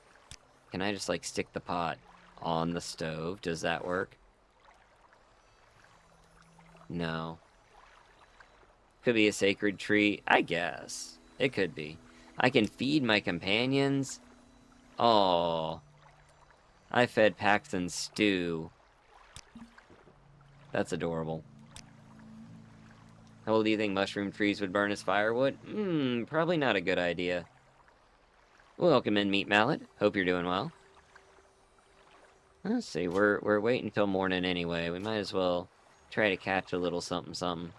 S1: Can I just, like, stick the pot on the stove? Does that work? No. Could be a sacred tree. I guess. It could be. I can feed my companions. Oh. I fed Paxton stew. That's adorable. How well do you think mushroom trees would burn as firewood? Probably not a good idea. Welcome in, Meat Mallet. Hope you're doing well. Let's see, we're waiting until morning anyway. We might as well try to catch a little something something.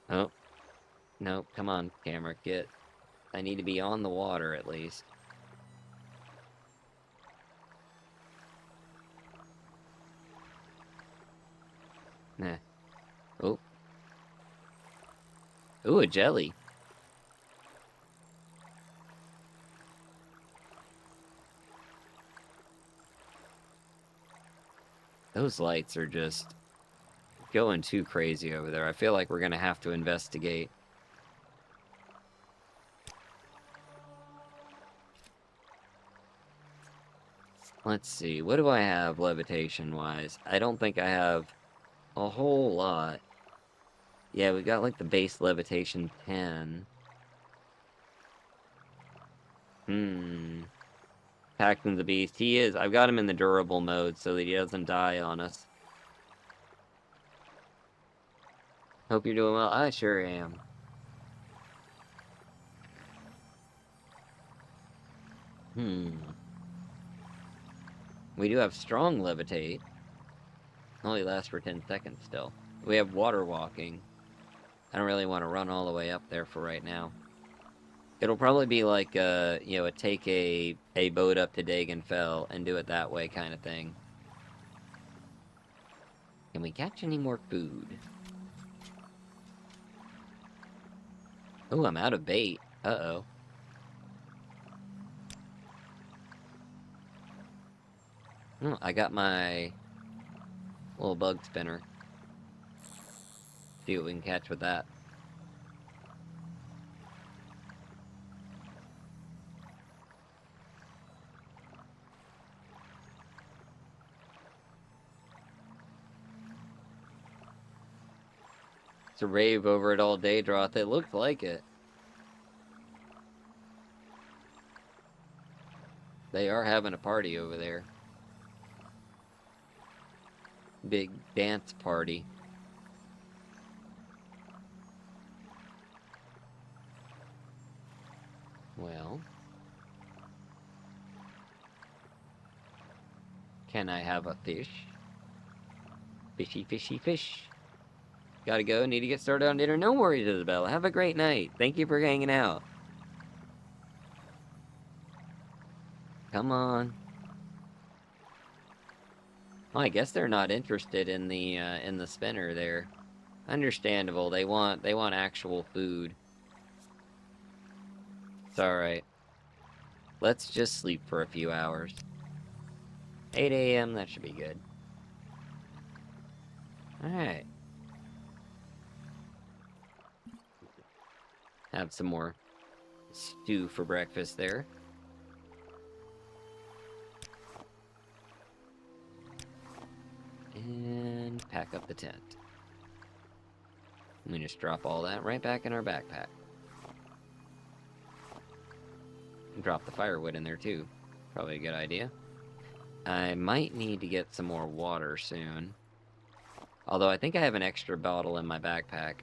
S1: Oh. No, come on, camera, get. I need to be on the water at least. Nah. Oh. Ooh, a jelly. Those lights are just going too crazy over there. I feel like we're gonna have to investigate. Let's see, what do I have levitation-wise? I don't think I have a whole lot. Yeah, we got like the base levitation 10. Paxton the Beast. He is. I've got him in the durable mode so that he doesn't die on us. Hope you're doing well. I sure am. We do have strong levitate. Only lasts for 10 seconds still. We have water walking. I don't really want to run all the way up there for right now. It'll probably be like take a boat up to Dagenfell and do it that way kind of thing. Can we catch any more food? Oh, I'm out of bait. Uh-oh. Oh, I got my little bug spinner. See what we can catch with that. It's a rave over it all day, Droth. It looked like it. They are having a party over there. Big dance party. Well. Can I have a fish? Fishy, fishy, fish. Gotta go. Need to get started on dinner. No worries, Isabella. Have a great night. Thank you for hanging out. Come on. Well, I guess they're not interested in the spinner there. Understandable. They want actual food. It's alright. Let's just sleep for a few hours. 8 a.m., that should be good. Alright. Have some more stew for breakfast there. And pack up the tent. We just drop all that right back in our backpack. And drop the firewood in there too. Probably a good idea. I might need to get some more water soon. Although I think I have an extra bottle in my backpack.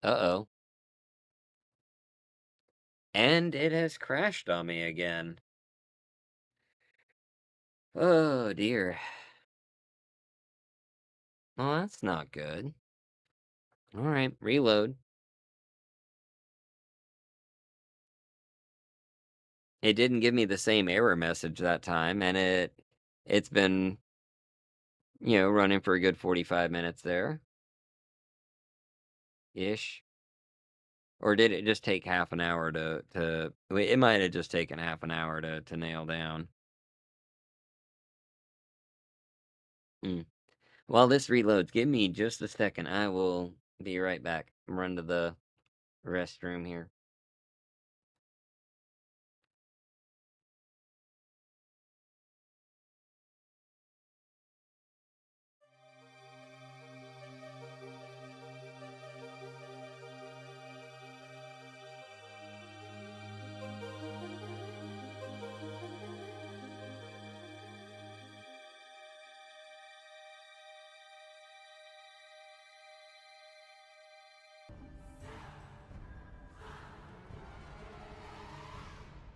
S1: Uh-oh. And it has crashed on me again. Oh, dear. Well, that's not good. Alright, reload. It didn't give me the same error message that time, and it's been, running for a good 45 minutes there. Ish. Or did it just take half an hour to it might have just taken half an hour to nail down. While this reloads, give me just a second. I will be right back. Run to the restroom here.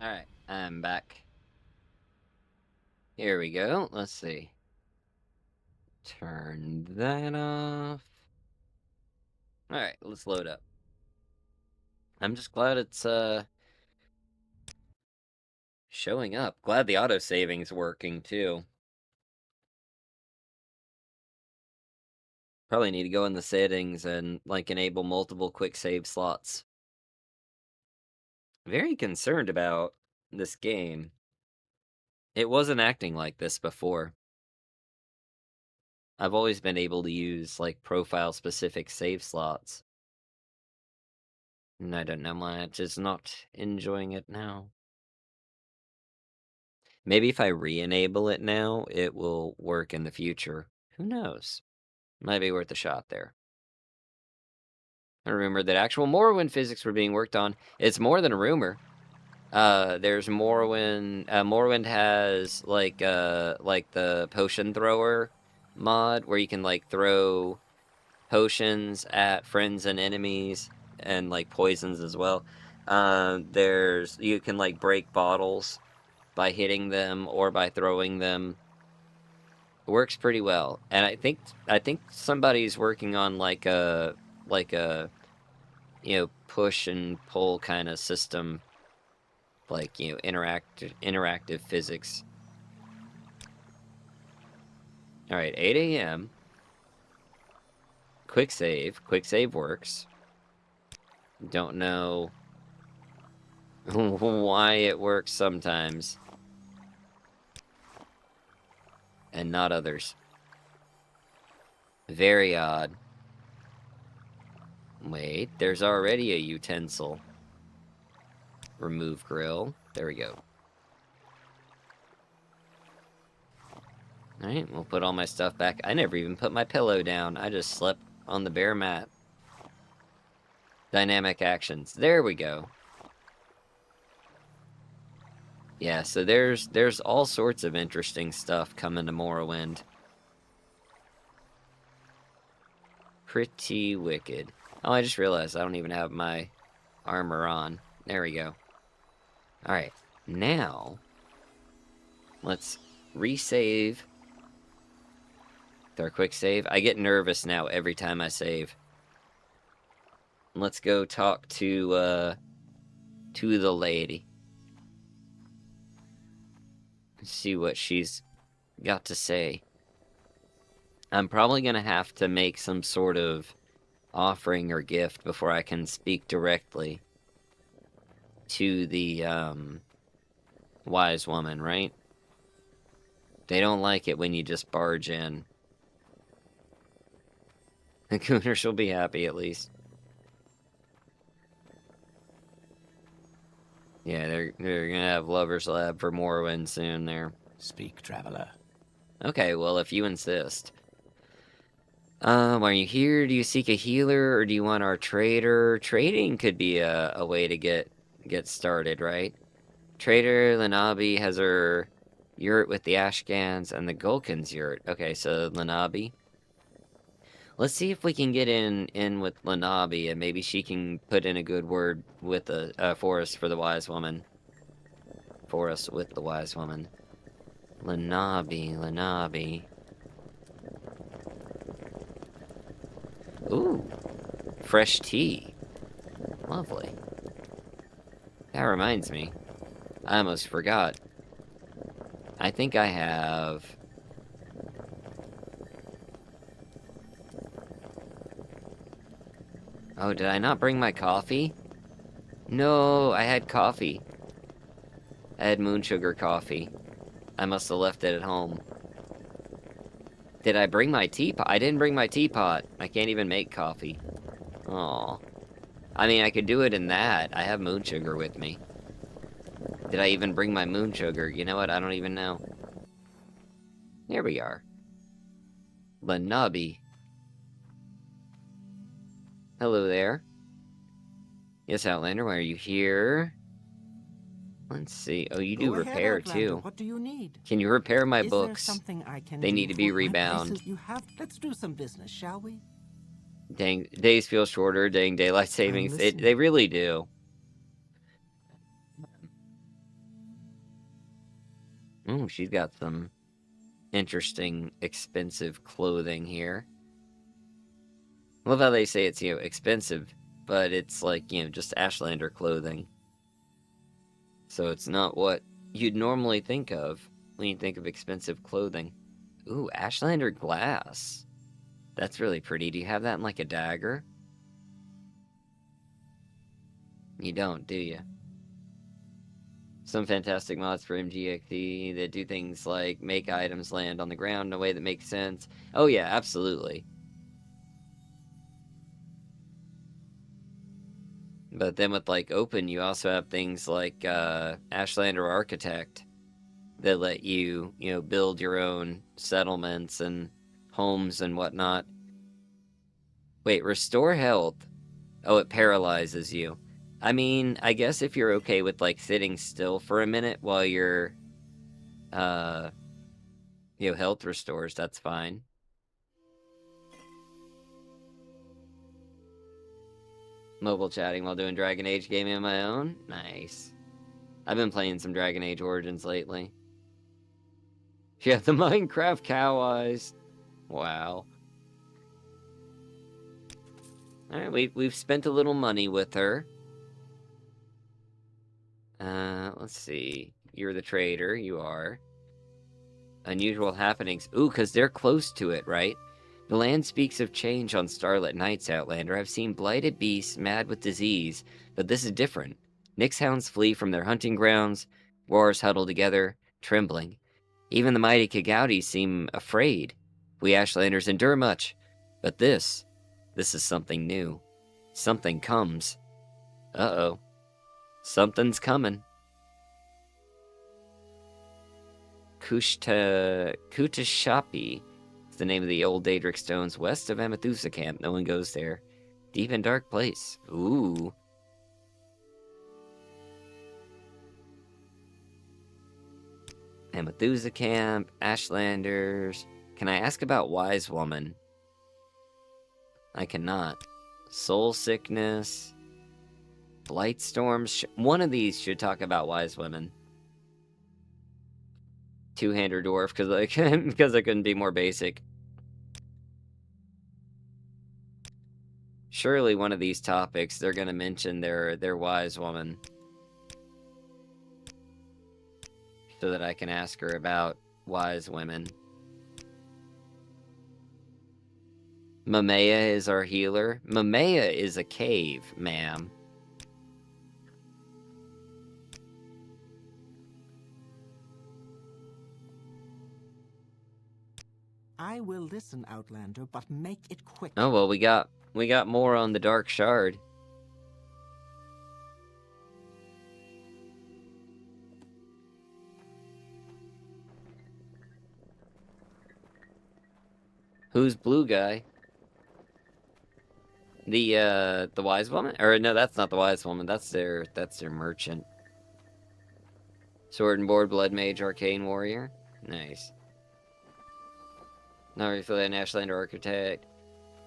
S1: Alright, I'm back. Here we go. Let's see. Turn that off. Alright, let's load up. I'm just glad it's, showing up. Glad the auto-saving's working, too. Probably need to go in the settings and, like, enable multiple quick save slots. Very concerned about this game. It wasn't acting like this before. I've always been able to use, like, profile-specific save slots. And I don't know why I'm just not enjoying it now. Maybe if I re-enable it now, it will work in the future. Who knows? Might be worth a shot there. I remember that actual Morrowind physics were being worked on. It's more than a rumor. There's Morrowind. Morrowind has like the potion thrower mod where you can like throw potions at friends and enemies and like poisons as well. You can like break bottles by hitting them or by throwing them. It works pretty well, and I think somebody's working on like a push and pull kind of system, like interactive physics. All right, 8 a.m. Quick save works. Don't know why it works sometimes and not others. Very odd. Wait, there's already a utensil. Remove grill. There we go. Alright, we'll put all my stuff back. I never even put my pillow down. I just slept on the bare mat. Dynamic actions. There we go. Yeah, so there's all sorts of interesting stuff coming to Morrowind. Pretty wicked. Oh, I just realized I don't even have my armor on. There we go. Alright, now let's resave with our quick save. I get nervous now every time I save. Let's go talk to the lady. See what she's got to say. I'm probably gonna have to make some sort of offering or gift before I can speak directly to the wise woman, right? They don't like it when you just barge in. The Cooners will be happy at least. Yeah, they're gonna have Lover's Lab for Morrowind soon there.
S7: Speak, traveler.
S1: Okay, well, if you insist. Are you here? Do you seek a healer, or do you want our trader? Trading could be a way to get started, right? Trader Lanabi has her yurt with the Ashgans and the Gulkins yurt. Okay, so Lanabi. Let's see if we can get in with Lanabi, and maybe she can put in a good word with the for us for the wise woman. For us with the wise woman. Lanabi. Ooh, fresh tea. Lovely. That reminds me. I almost forgot. I think I have... Oh, did I not bring my coffee? No, I had coffee. I had moon sugar coffee. I must have left it at home. Did I bring my teapot? I didn't bring my teapot. I can't even make coffee. Aw. I mean, I could do it in that. I have moon sugar with me. Did I even bring my moon sugar? You know what? I don't even know. Here we are. Lanabi. Hello there. Yes, Outlander, why are you here? Let's see. Oh, you do
S4: Go ahead,
S1: repair,
S4: Outlander.
S1: too.
S4: What do you need?
S1: Can you repair my
S4: Is there
S1: books?
S4: something I can
S1: They
S4: do
S1: need to be
S4: for my
S1: rebound.
S4: prices you have? Let's do some business, shall we?
S1: Dang, days feel shorter, dang daylight savings.
S4: listening.
S1: They really do. Ooh, she's got some interesting, expensive clothing here. I love how they say it's, expensive, but it's like, just Ashlander clothing. So it's not what you'd normally think of when you think of expensive clothing. Ooh, Ashlander glass. That's really pretty. Do you have that in like a dagger? You don't, do you? Some fantastic mods for MGXE that do things like make items land on the ground in a way that makes sense. Oh yeah, absolutely. But then with like open, you also have things like Ashlander Architect that let you, build your own settlements and homes and whatnot. Wait, restore health. Oh, it paralyzes you. I mean, I guess if you're okay with, like, sitting still for a minute while your, health restores, that's fine. Mobile chatting while doing Dragon Age gaming on my own? Nice. I've been playing some Dragon Age Origins lately. Yeah, the Minecraft cow eyes. Wow. Alright, we've spent a little money with her. Let's see. You're the trader, you are. Unusual happenings. Ooh, because they're close to it, right? The land speaks of change on starlit nights, Outlander. I've seen blighted beasts mad with disease, but this is different. Nyx hounds flee from their hunting grounds, warriors huddle together, trembling. Even the mighty Kagoutis seem afraid. We Ashlanders endure much, but this is something new. Something comes. Uh-oh. Something's coming. Kutashapi is the name of the old Daedric stones west of Amethusa camp. No one goes there. Deep and dark place. Ooh. Amethusa camp, Ashlanders. Can I ask about Wise Woman? I cannot. Soul sickness. Blight storms. One of these should talk about Wise Women. Two-hander dwarf, because I couldn't be more basic. Surely one of these topics, they're gonna mention their Wise Woman. So that I can ask her about wise women. Mamea is our healer. Mamea is a cave, ma'am.
S4: I will listen, Outlander, but make it quick.
S1: Oh well, we got more on the Dark Shard. Who's blue guy? The wise woman? Or no, that's not the wise woman. That's their merchant. Sword and board, blood mage, arcane warrior. Nice. Not really for that Ashlander architect.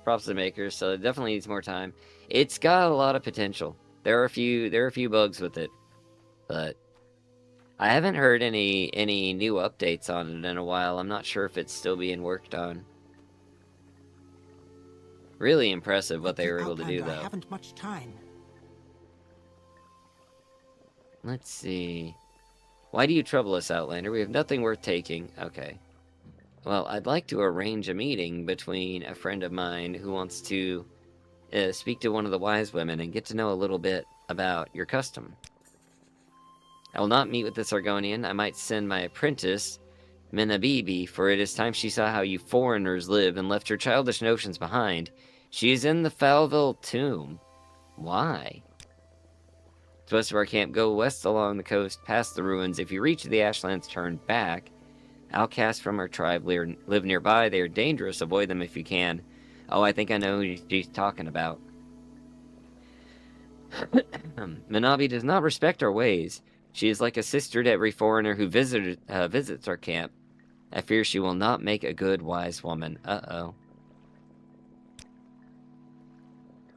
S1: Props to the makers, so it definitely needs more time. It's got a lot of potential. There are a few bugs with it, but I haven't heard any new updates on it in a while. I'm not sure if it's still being worked on. Really impressive what they were able to do, though.
S4: I haven't much time.
S1: Let's see. Why do you trouble us, Outlander? We have nothing worth taking. Okay. Well, I'd like to arrange a meeting between a friend of mine who wants to speak to one of the wise women and get to know a little bit about your custom. I will not meet with the Sargonian. I might send my apprentice, Menabibi, for it is time she saw how you foreigners live and left her childish notions behind. She is in the Falville tomb. Why? To west of our camp, go west along the coast, past the ruins. If you reach the Ashlands, turn back. Outcasts from our tribe live nearby. They are dangerous. Avoid them if you can. Oh, I think I know who she's talking about. Manabi does not respect our ways. She is like a sister to every foreigner who visits our camp. I fear she will not make a good wise woman. Uh-oh.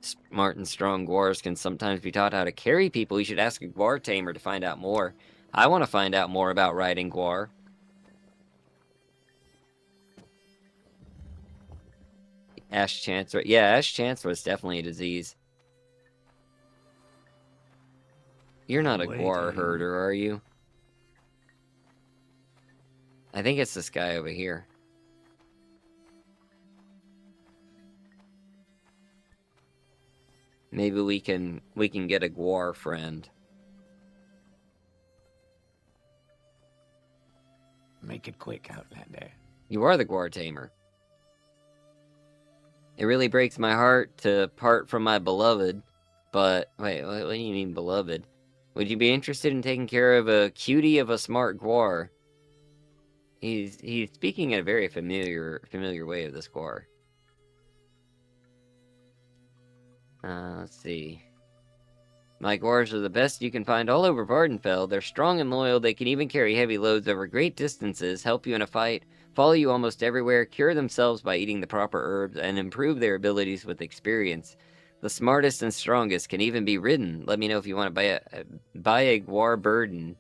S1: Smart and strong Gwars can sometimes be taught how to carry people. You should ask a Gwar tamer to find out more. I want to find out more about riding Gwar. Ash Chancellor. Yeah, Ash Chancellor is definitely a disease. You're not a Guar herder, are you? I think it's this guy over here. Maybe we can get a Guar friend.
S7: Make it quick, Outlander.
S1: You are the Guar tamer. It really breaks my heart to part from my beloved, but wait, what do you mean beloved? Would you be interested in taking care of a cutie of a smart Guar? He's speaking in a very familiar way of this Guar. Let's see. My Guars are the best you can find all over Vardenfell. They're strong and loyal. They can even carry heavy loads over great distances, help you in a fight, follow you almost everywhere, cure themselves by eating the proper herbs, and improve their abilities with experience. The smartest and strongest can even be ridden. Let me know if you want to buy a Guar burden.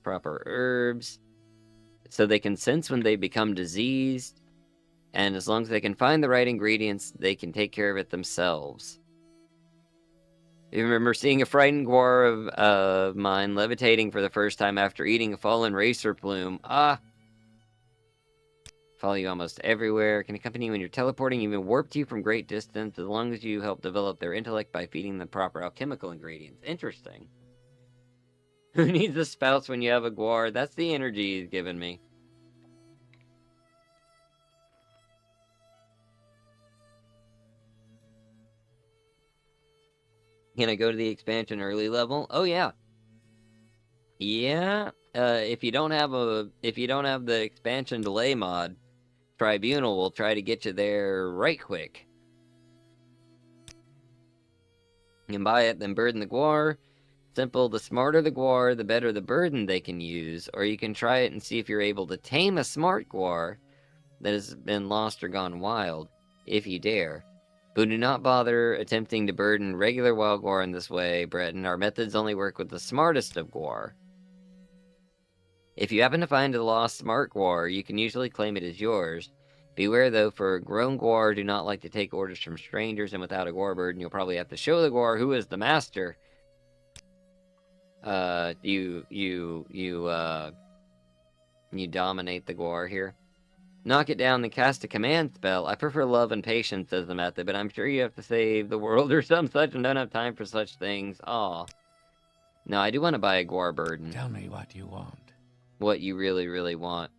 S1: Proper herbs. So they can sense when they become diseased. And as long as they can find the right ingredients, they can take care of it themselves. You remember seeing a frightened Guar of mine levitating for the first time after eating a fallen racer plume. Follow you almost everywhere. Can accompany you when you're teleporting, even warp to you from great distance, as long as you help develop their intellect by feeding them proper alchemical ingredients. Interesting. Who needs a spouse when you have a Guar? That's the energy he's given me. Can I go to the expansion early level? Oh yeah. Yeah. If you don't have the expansion delay mod, Tribunal will try to get you there right quick. You can buy it, then burden the Guar. Simple, the smarter the Guar, the better the burden they can use. Or you can try it and see if you're able to tame a smart Guar that has been lost or gone wild, if you dare. But do not bother attempting to burden regular wild Guar in this way, Breton. Our methods only work with the smartest of Guar. If you happen to find a lost smart Guar, you can usually claim it as yours. Beware though, for grown Guar do not like to take orders from strangers, and without a Guar burden, you'll probably have to show the Guar who is the master. You dominate the Guar here. Knock it down, then cast a command spell. I prefer love and patience as the method, but I'm sure you have to save the world or some such and don't have time for such things. Aw. No, I do want to buy a Guar burden.
S7: Tell me what you want.
S1: What you really, really want.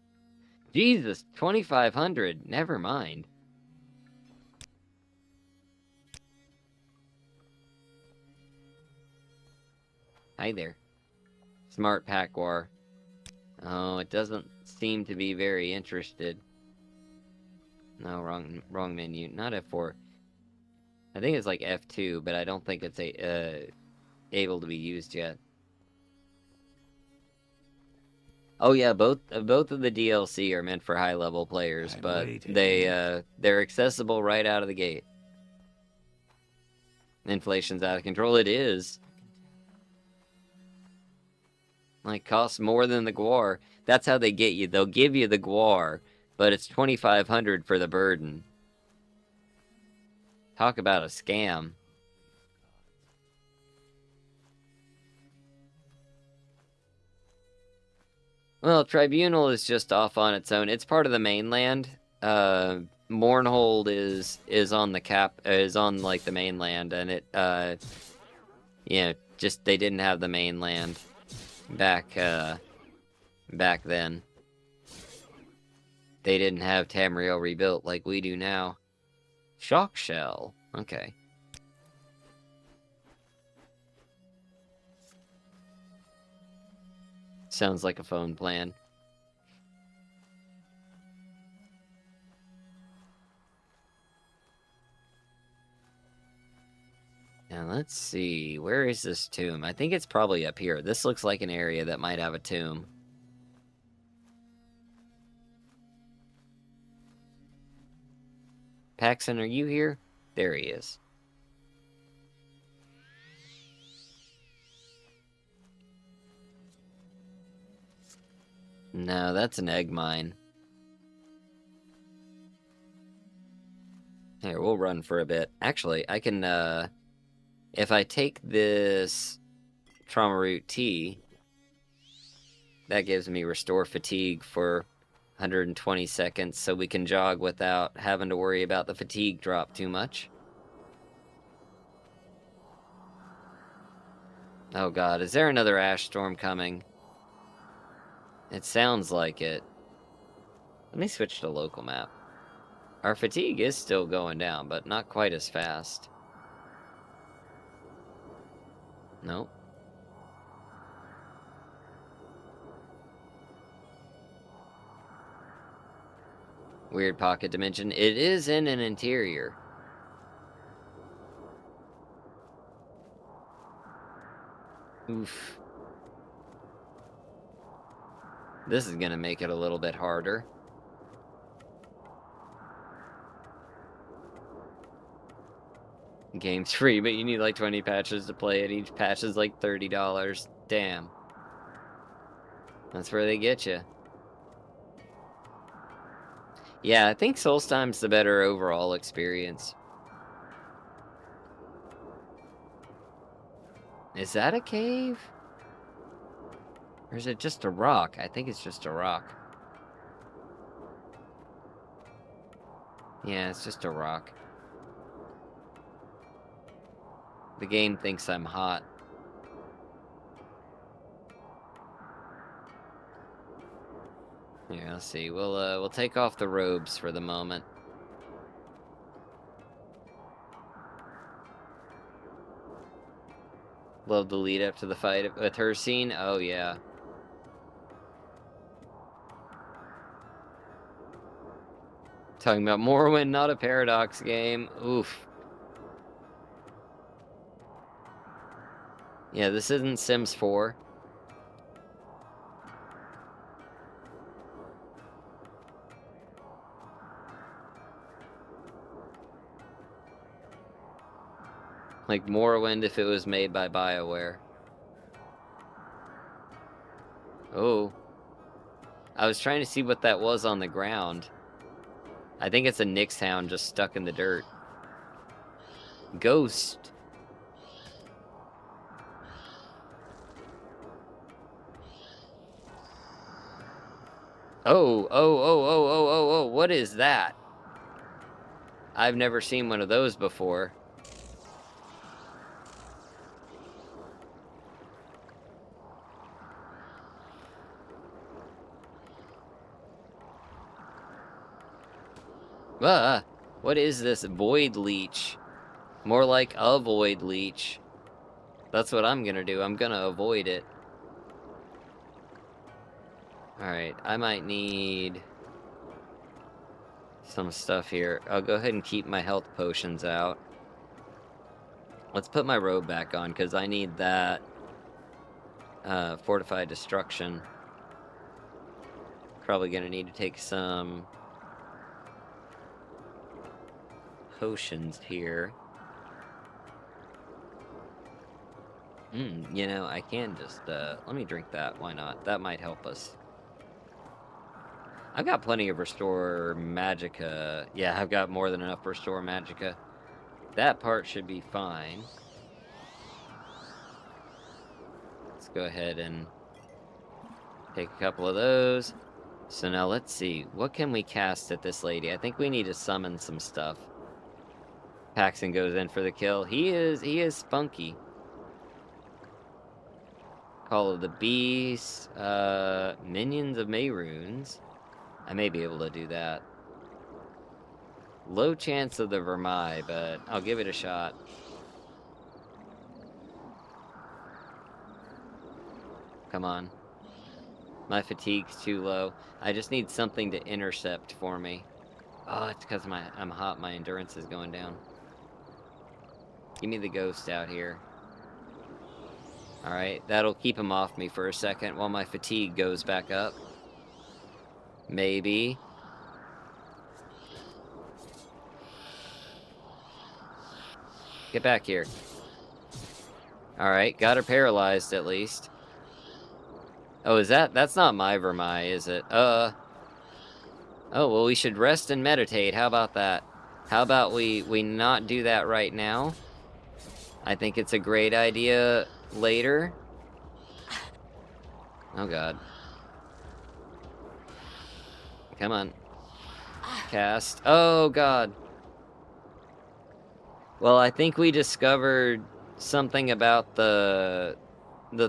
S1: Jesus, 2,500. Never mind. Hi there. Smart Pack Guar. Oh, it doesn't seem to be very interested. No, wrong menu. Not F4. I think it's like F2, but I don't think it's able to be used yet. Oh yeah, both of the DLC are meant for high-level players, but they're accessible right out of the gate. Inflation's out of control. It is. Like, costs more than the Guar. That's how they get you. They'll give you the Guar, but it's 2,500 for the burden. Talk about a scam. Well, Tribunal is just off on its own. It's part of the mainland. Mournhold is on the is on like the mainland, and it just they didn't have the mainland back then. They didn't have Tamriel rebuilt like we do now. Shock shell. Okay. Sounds like a phone plan. Now let's see, where is this tomb? I think it's probably up here. This looks like an area that might have a tomb. Paxton, are you here? There he is. No, that's an egg mine. Here, we'll run for a bit. Actually, I can, if I take this trauma root tea, that gives me restore fatigue for 120 seconds, so we can jog without having to worry about the fatigue drop too much. Oh god, is there another ash storm coming? It sounds like it. Let me switch to local map. Our fatigue is still going down, but not quite as fast. Nope. Weird pocket dimension. It is in an interior. Oof. This is gonna make it a little bit harder. Game's free, but you need like 20 patches to play it. Each patch is like $30. Damn. That's where they get you. Yeah, I think Solstime's the better overall experience. Is that a cave? Or is it just a rock? I think it's just a rock. Yeah, it's just a rock. The game thinks I'm hot. Yeah, let's see. We'll take off the robes for the moment. Love the lead up to the fight with her scene. Oh yeah. Talking about Morrowind, not a Paradox game. Oof. Yeah, this isn't Sims 4. Like Morrowind if it was made by BioWare. Oh. I was trying to see what that was on the ground. I think it's a Nyx hound just stuck in the dirt. Ghost. Oh, what is that? I've never seen one of those before. What is this void leech? More like a void leech. That's what I'm gonna do. I'm gonna avoid it. Alright, I might need some stuff here. I'll go ahead and keep my health potions out. Let's put my robe back on, because I need that fortified destruction. Probably gonna need to take some potions here. You know, I can just, let me drink that, why not? That might help us. I've got plenty of Restore Magicka. Yeah, I've got more than enough Restore Magicka. That part should be fine. Let's go ahead and take a couple of those. So now let's see, what can we cast at this lady? I think we need to summon some stuff. Paxton goes in for the kill. He is spunky. Call of the Beast, Minions of Mayrunes. I may be able to do that. Low chance of the Vermai, but I'll give it a shot. Come on. My fatigue's too low. I just need something to intercept for me. Oh, it's because I'm hot. My endurance is going down. Give me the ghost out here. Alright, that'll keep him off me for a second while my fatigue goes back up. Maybe. Get back here. Alright, got her paralyzed at least. Oh, that's not my Vermai, is it? Oh, well, we should rest and meditate. How about that? How about we not do that right now? I think it's a great idea later. Oh god. Come on. Cast. Oh god. Well, I think we discovered something about the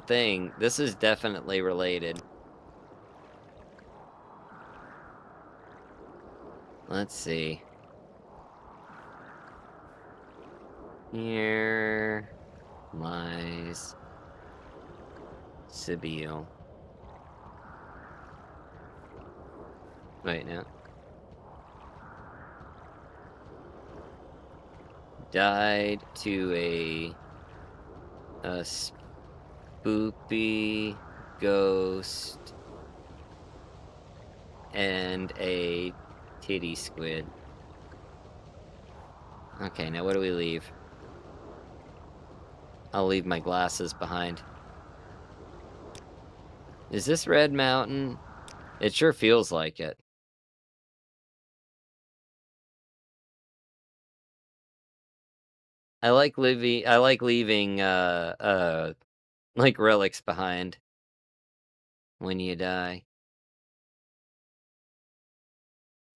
S1: thing. This is definitely related. Let's see. Here lies Sybille. Wait, no. Died to a spoopy ghost and a titty squid. Okay, now what do we leave? I'll leave my glasses behind. Is this Red Mountain? It sure feels like it. I like leaving like relics behind when you die.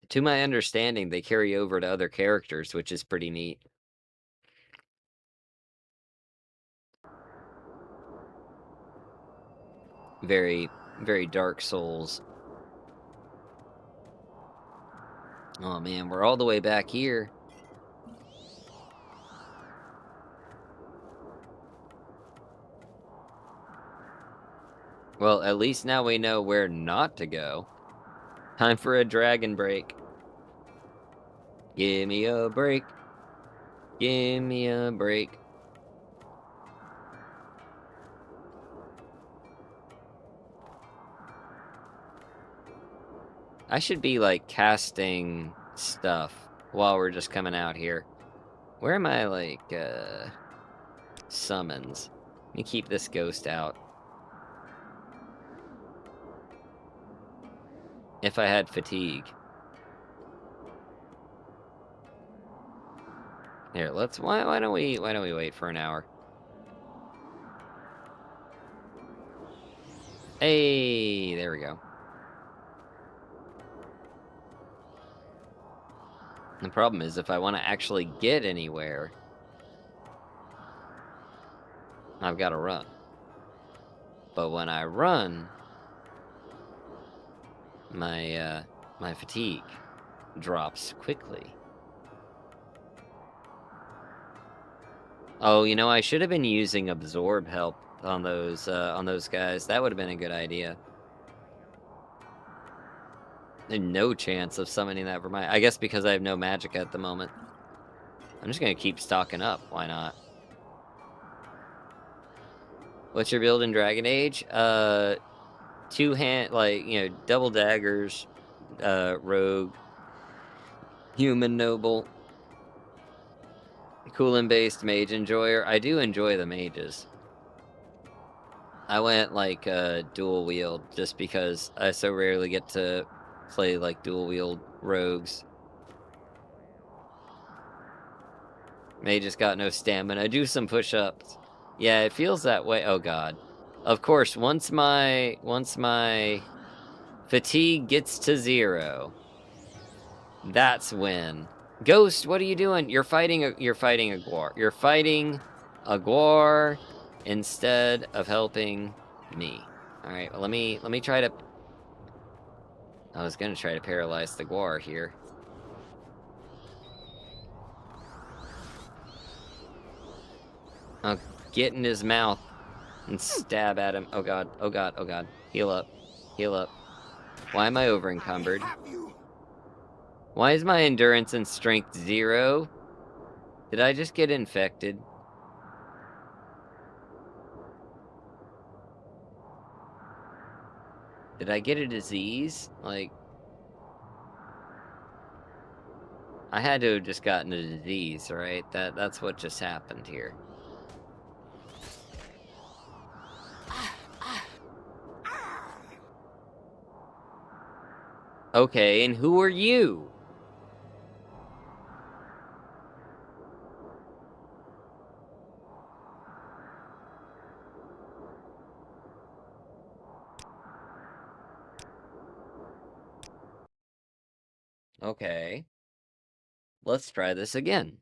S1: To my understanding, they carry over to other characters, which is pretty neat. Very, very Dark Souls. Oh man, we're all the way back here. Well, at least now we know where not to go. Time for a dragon break. Give me a break. Give me a break. I should be, like, casting stuff while we're just coming out here. Where am I, like, summons? Let me keep this ghost out. If I had fatigue. Here, why don't we wait for an hour? Hey, there we go. The problem is, if I want to actually get anywhere, I've got to run. But when I run, my fatigue drops quickly. Oh, you know, I should have been using absorb help on those guys. That would have been a good idea. And no chance of summoning that for I guess because I have no magic at the moment. I'm just gonna keep stocking up. Why not? What's your build in Dragon Age? Two-hand, like, you know, double daggers, rogue, human noble, coolin-based mage enjoyer. I do enjoy the mages. I went, like, dual wield just because I so rarely get to play, like, dual wield rogues. Mages got no stamina. Do some push-ups. Yeah, it feels that way. Oh god. Of course, once my fatigue gets to 0, that's when. Ghost, what are you doing? You're fighting a Gwar. You're fighting a Gwar instead of helping me. All right, well, let me try to. I was gonna try to paralyze the Gwar here. I'll get in his mouth and stab at him. Oh god, oh god, oh god. Heal up. Heal up. Why am I over encumbered? Why is my endurance and strength 0? Did I just get infected? Did I get a disease? Like, I had to have just gotten a disease, right? That's what just happened here. Okay, and who are you? Okay. Let's try this again.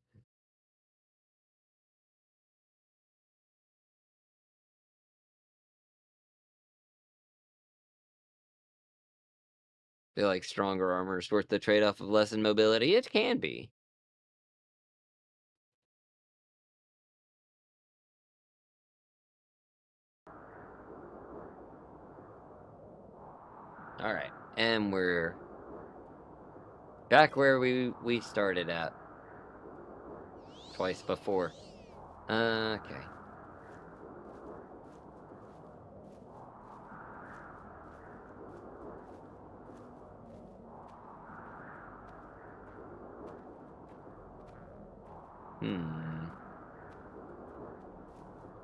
S1: Feel like stronger armor is worth the trade-off of lessened mobility. It can be. Alright, and we're back where we started at. Twice before. Okay.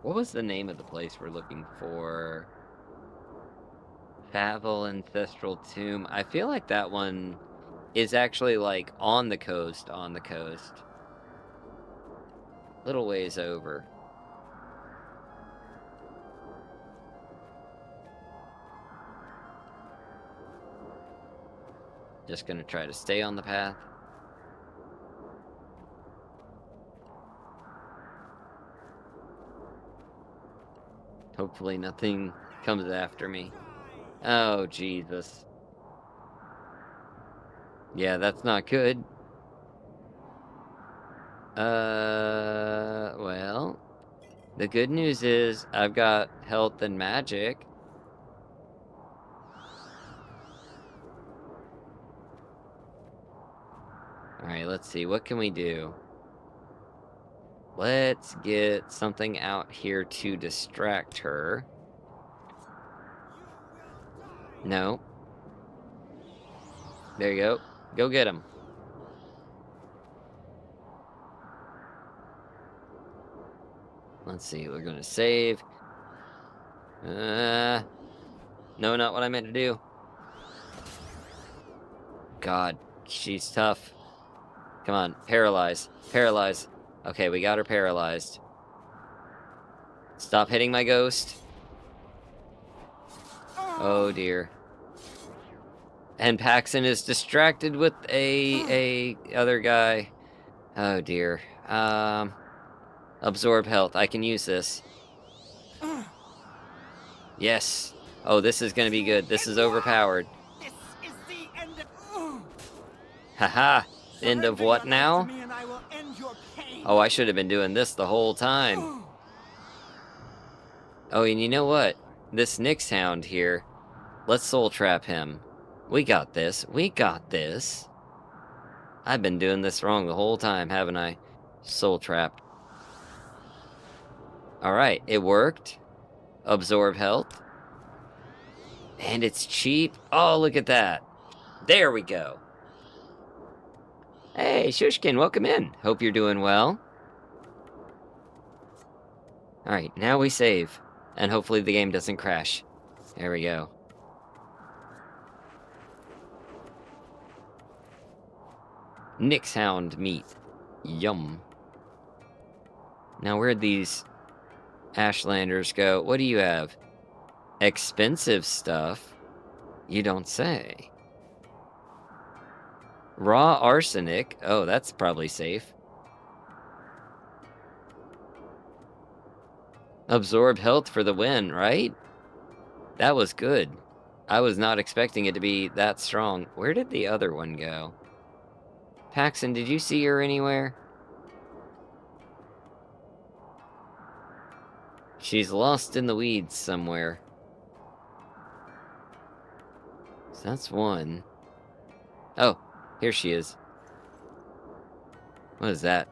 S1: What was the name of the place we're looking for? Favel Ancestral Tomb. I feel like that one is actually, like, on the coast. Little ways over. Just gonna try to stay on the path. Hopefully nothing comes after me. Oh, Jesus. Yeah, that's not good. Well, the good news is I've got health and magic. Alright, let's see. What can we do? Let's get something out here to distract her. No. There you go. Go get him. Let's see. We're gonna save. No, not what I meant to do. God, she's tough. Come on, paralyze. Paralyze. Okay, we got her paralyzed. Stop hitting my ghost. Oh dear. And Paxton is distracted with a other guy. Oh dear. Absorb health. I can use this. Yes. Oh, this is gonna be good. This is overpowered.
S4: This is the end of...
S1: Haha. End of what now? Oh, I should have been doing this the whole time. Oh, and you know what? This Nyx Hound here, let's soul trap him. We got this. We got this. I've been doing this wrong the whole time, haven't I? Soul trapped. Alright, it worked. Absorb health. And it's cheap. Oh, look at that. There we go. Hey, Shushkin, welcome in. Hope you're doing well. Alright, now we save. And hopefully the game doesn't crash. There we go. Nyx Hound meat. Yum. Now where'd these Ashlanders go? What do you have? Expensive stuff? You don't say. Raw arsenic? Oh, that's probably safe. Absorb health for the win, right? That was good. I was not expecting it to be that strong. Where did the other one go? Paxton, did you see her anywhere? She's lost in the weeds somewhere. So that's one. Oh, here she is. What is that?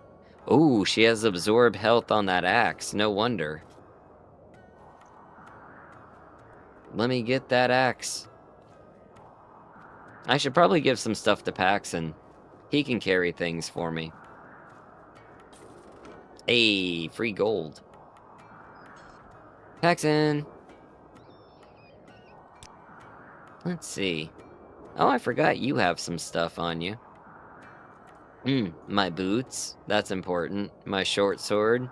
S1: Oh, she has absorb health on that axe. No wonder. Let me get that axe. I should probably give some stuff to Paxton. He can carry things for me. Hey, free gold. Paxton! Let's see. Oh, I forgot you have some stuff on you. My boots. That's important. My short sword.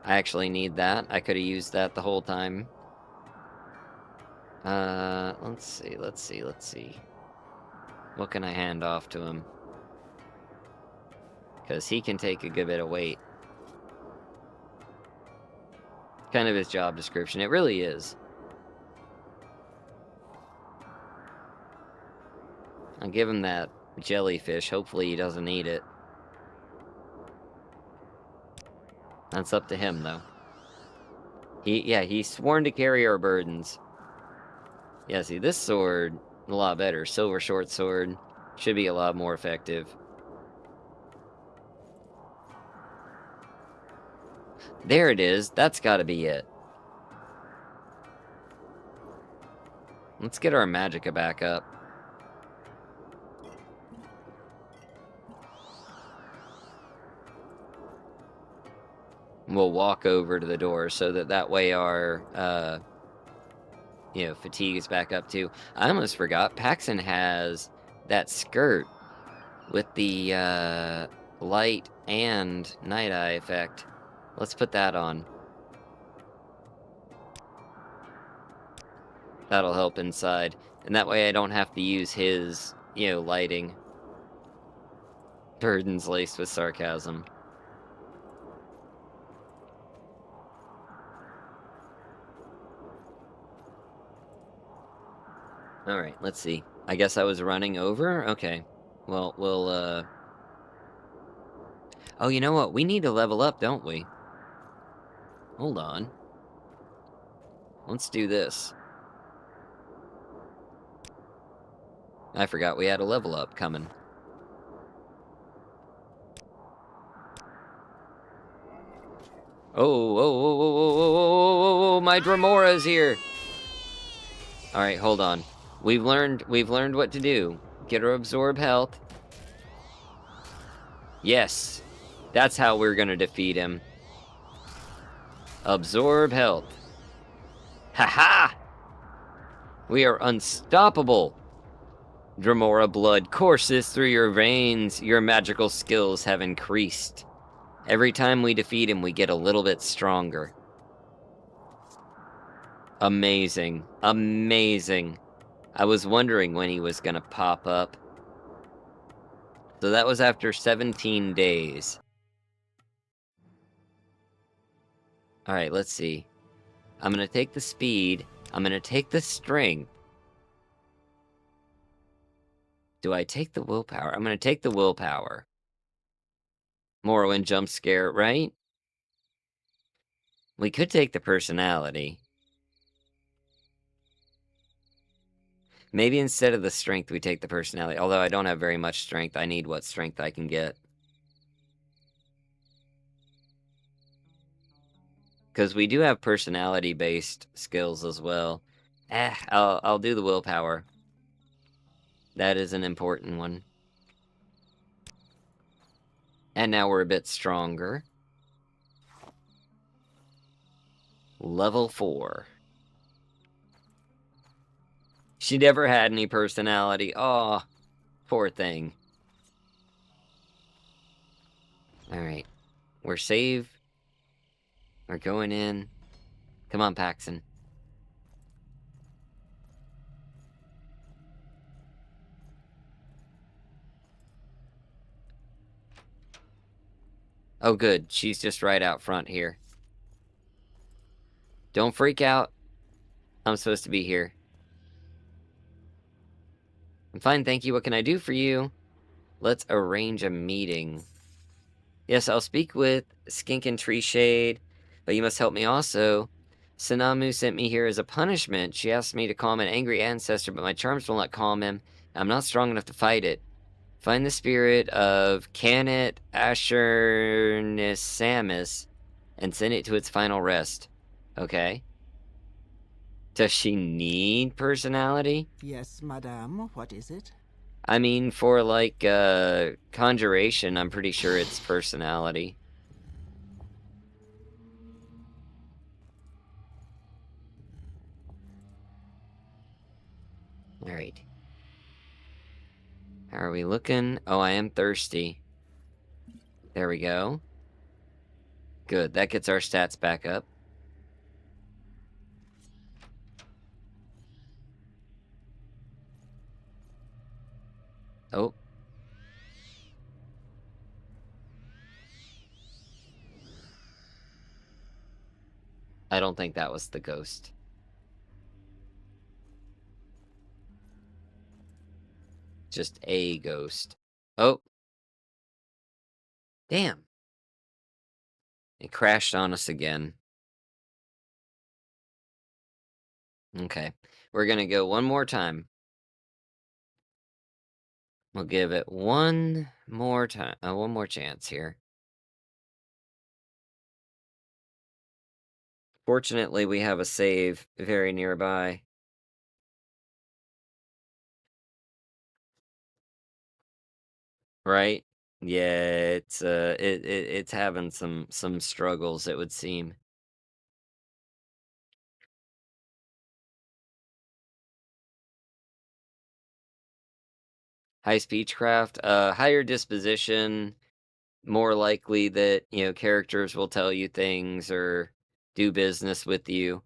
S1: I actually need that. I could have used that the whole time. Let's see. What can I hand off to him? Because he can take a good bit of weight. Kind of his job description. It really is. I'll give him that jellyfish. Hopefully he doesn't eat it. That's up to him, though. He's sworn to carry our burdens. Yeah, see, this sword, a lot better. Silver short sword. Should be a lot more effective. There it is. That's gotta be it. Let's get our magicka back up. We'll walk over to the door so that way our, fatigue is back up too. I almost forgot, Paxton has that skirt with the, light and night eye effect. Let's put that on. That'll help inside. And that way I don't have to use his, lighting. Burdens laced with sarcasm. Alright, let's see. I guess I was running over? Okay. Well, we'll, Oh, you know what? We need to level up, don't we? Hold on. Let's do this. I forgot we had a level up coming. Oh, my Dramora's here! Alright, hold on. We've learned what to do. Get her absorb health. Yes. That's how we're gonna defeat him. Absorb health. Ha-ha! We are unstoppable. Dramora blood courses through your veins. Your magical skills have increased. Every time we defeat him, we get a little bit stronger. Amazing. Amazing. I was wondering when he was gonna pop up. So that was after 17 days. Alright, let's see. I'm gonna take the speed. I'm gonna take the strength. Do I take the willpower? I'm gonna take the willpower. Morrowind jump scare, right? We could take the personality. Maybe instead of the strength, we take the personality. Although I don't have very much strength. I need what strength I can get. Because we do have personality-based skills as well. I'll do the willpower. That is an important one. And now we're a bit stronger. Level 4. She never had any personality. Aw, poor thing. Alright. We're saved. We're going in. Come on, Paxton. Oh, good. She's just right out front here. Don't freak out. I'm supposed to be here. I'm fine, thank you. What can I do for you? Let's arrange a meeting. Yes, I'll speak with Skink and Tree Shade, but you must help me also. Sanamu sent me here as a punishment. She asked me to calm an angry ancestor, but my charms will not calm him. I'm not strong enough to fight it. Find the spirit of Canet Ashernisamus and send it to its final rest. Okay. Does she need personality?
S4: Yes, madame. What is it?
S1: I mean, for, like, conjuration, I'm pretty sure it's personality. Alright. How are we looking? Oh, I am thirsty. There we go. Good, that gets our stats back up. I don't think that was the ghost. Just a ghost. Oh. Damn. It crashed on us again. Okay. We're gonna go one more time. We'll give it one more time. One more chance here. Fortunately, we have a save very nearby. Right? Yeah, it's having some struggles, it would seem. High speechcraft, higher disposition, more likely that, characters will tell you things or do business with you.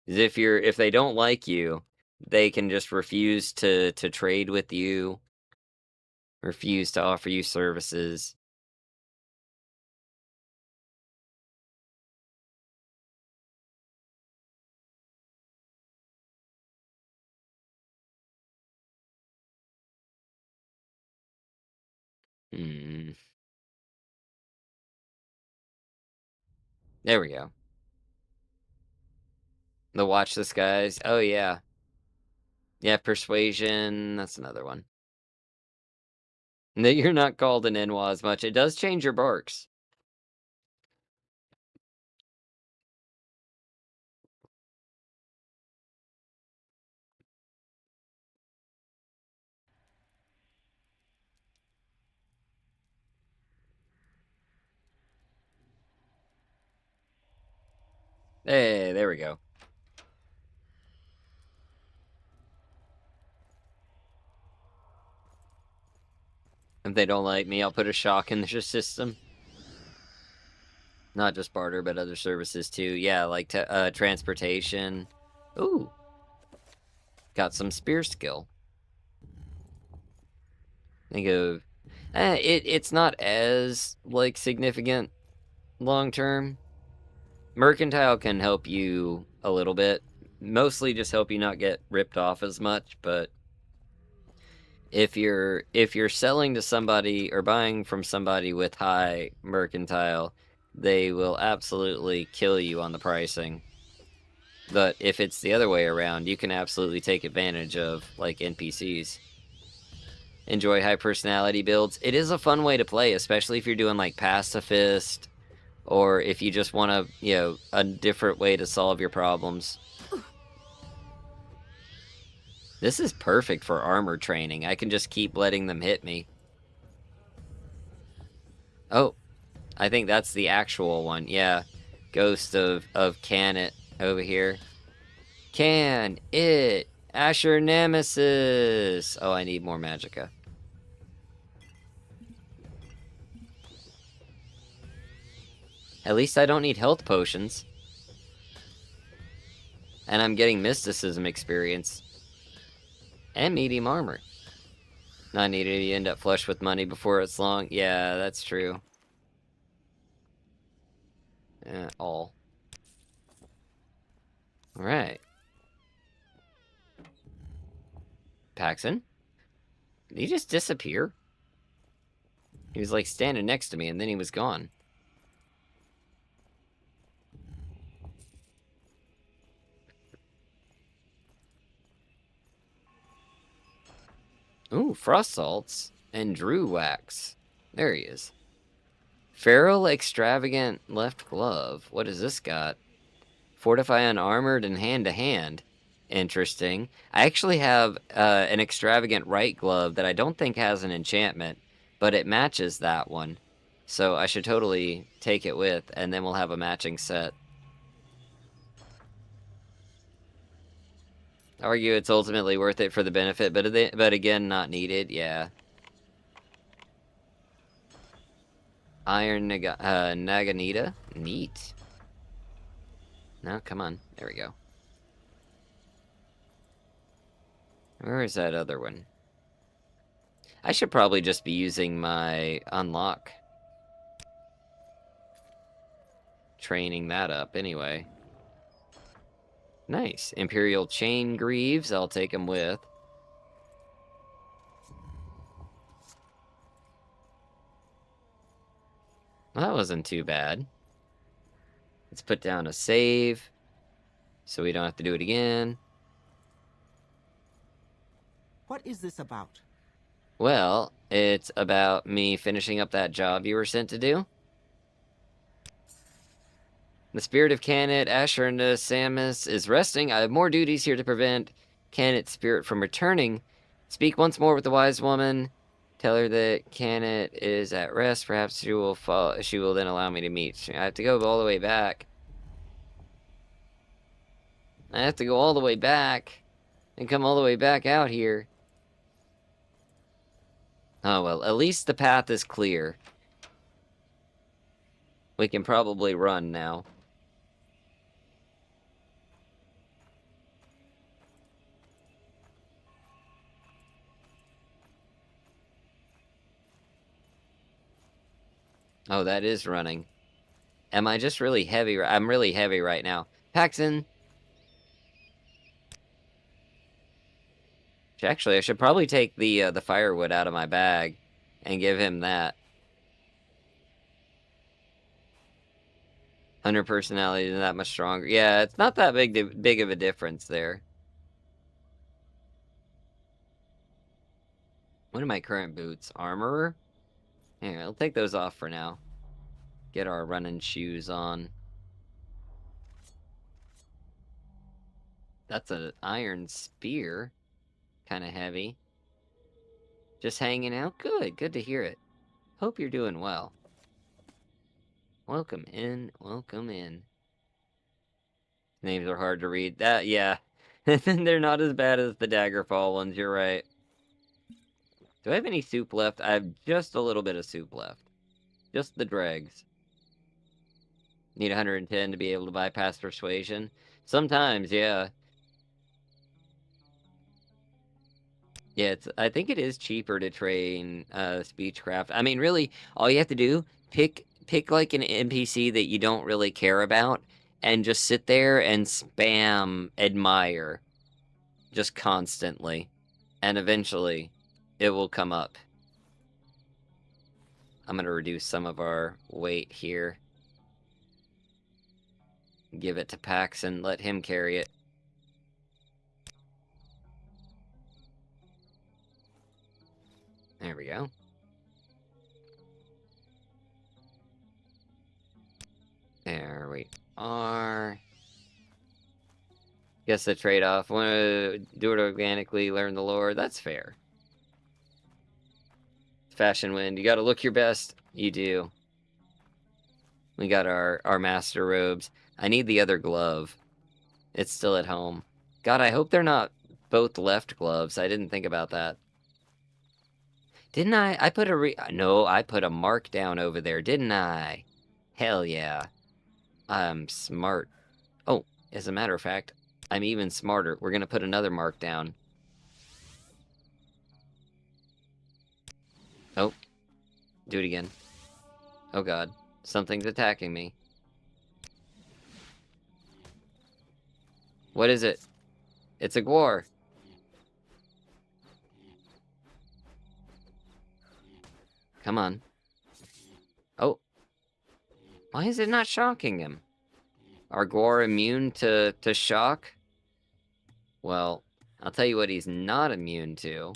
S1: 'Cause if they don't like you, they can just refuse to trade with you, refuse to offer you services. Hmm. There we go. The watch the skies. Oh yeah. Yeah, persuasion, that's another one. No, you're not called an Enwa as much. It does change your barks. Hey, there we go. If they don't like me, I'll put a shock in their system. Not just barter, but other services too. Yeah, like transportation. Ooh. Got some spear skill. Think of... it's not as, like, significant long term. Mercantile can help you a little bit. Mostly just help you not get ripped off as much, but if you're selling to somebody or buying from somebody with high mercantile, they will absolutely kill you on the pricing. But if it's the other way around, you can absolutely take advantage of, like, NPCs. Enjoy high personality builds. It is a fun way to play, especially if you're doing, like, pacifist, or if you just want to, a different way to solve your problems. This is perfect for armor training. I can just keep letting them hit me. Oh, I think that's the actual one. Yeah, Ghost of Can It over here. Can It Asher Nemesis. Oh, I need more magicka. At least I don't need health potions. And I'm getting mysticism experience. And medium armor. Not needed, you end up flush with money before it's long. Yeah, that's true. All. Alright. Paxton? Did he just disappear? He was like standing next to me and then he was gone. Ooh, frost salts and Drew wax. There he is. Feral extravagant left glove. What has this got? Fortify unarmored and hand to hand. Interesting. I actually have an extravagant right glove that I don't think has an enchantment, but it matches that one. So I should totally take it with, and then we'll have a matching set. I argue it's ultimately worth it for the benefit, but again, not needed. Yeah. Iron Naganita? Neat. No, come on. There we go. Where is that other one? I should probably just be using my unlock. Training that up anyway. Nice. Imperial Chain Greaves, I'll take them with. Well, that wasn't too bad. Let's put down a save, so we don't have to do it again.
S4: What is this about?
S1: Well, it's about me finishing up that job you were sent to do. The spirit of Canet, Asher and Samus is resting. I have more duties here to prevent Canet's spirit from returning. Speak once more with the wise woman. Tell her that Canet is at rest. Perhaps she will then allow me to meet. I have to go all the way back. I have to go all the way back and come all the way back out here. Oh well, at least the path is clear. We can probably run now. Oh, that is running. Am I just really heavy? I'm really heavy right now. Paxton! Actually, I should probably take the firewood out of my bag and give him that. Hunter personality is that much stronger. Yeah, it's not that big of a difference there. What are my current boots? Armorer? Here, I'll take those off for now. Get our running shoes on. That's an iron spear. Kind of heavy. Just hanging out? Good, good to hear it. Hope you're doing well. Welcome in, welcome in. Names are hard to read. Yeah. They're not as bad as the Daggerfall ones, you're right. Do I have any soup left? I have just a little bit of soup left. Just the dregs. Need 110 to be able to bypass persuasion. Sometimes, yeah. Yeah, I think it is cheaper to train speechcraft. I mean, really, all you have to do, pick like an NPC that you don't really care about, and just sit there and spam admire. Just constantly. And eventually, it will come up. I'm gonna reduce some of our weight here. Give it to Pax and let him carry it. There we go. There we are. Guess the trade-off. Want to do it organically, learn the lore. That's fair. Fashion wind. You gotta look your best. You do. We got our master robes. I need the other glove. It's still at home. God, I hope they're not both left gloves. I didn't think about that. Didn't I? I put No, I put a mark down over there, didn't I? Hell yeah. I'm smart. Oh, as a matter of fact, I'm even smarter. We're gonna put another mark down. Oh. Do it again. Oh god. Something's attacking me. What is it? It's a Gwar. Come on. Oh. Why is it not shocking him? Are Gwar immune to shock? Well, I'll tell you what he's not immune to.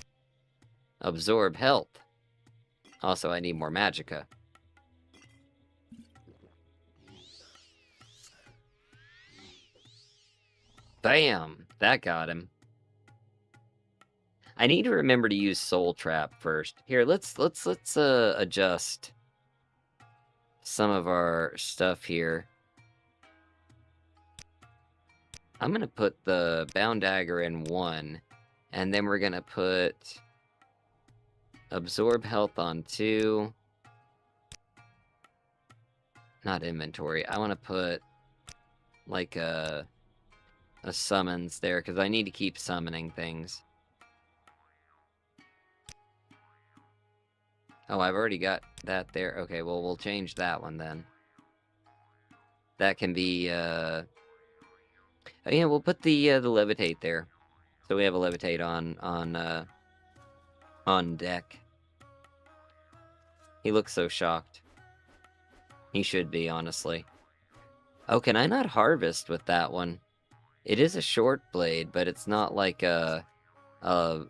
S1: Absorb health. Also, I need more magicka. Bam! That got him. I need to remember to use Soul Trap first. Here, let's adjust some of our stuff here. I'm gonna put the Bound Dagger in 1, and then we're gonna put Absorb Health on 2. Not inventory. I want to put like a summons there, because I need to keep summoning things. Oh, I've already got that there. Okay, well, we'll change that one then. That can be, Oh yeah, we'll put the levitate there. So we have a levitate on deck. He looks so shocked. He should be, honestly. Oh, can I not harvest with that one? It is a short blade, but it's not like a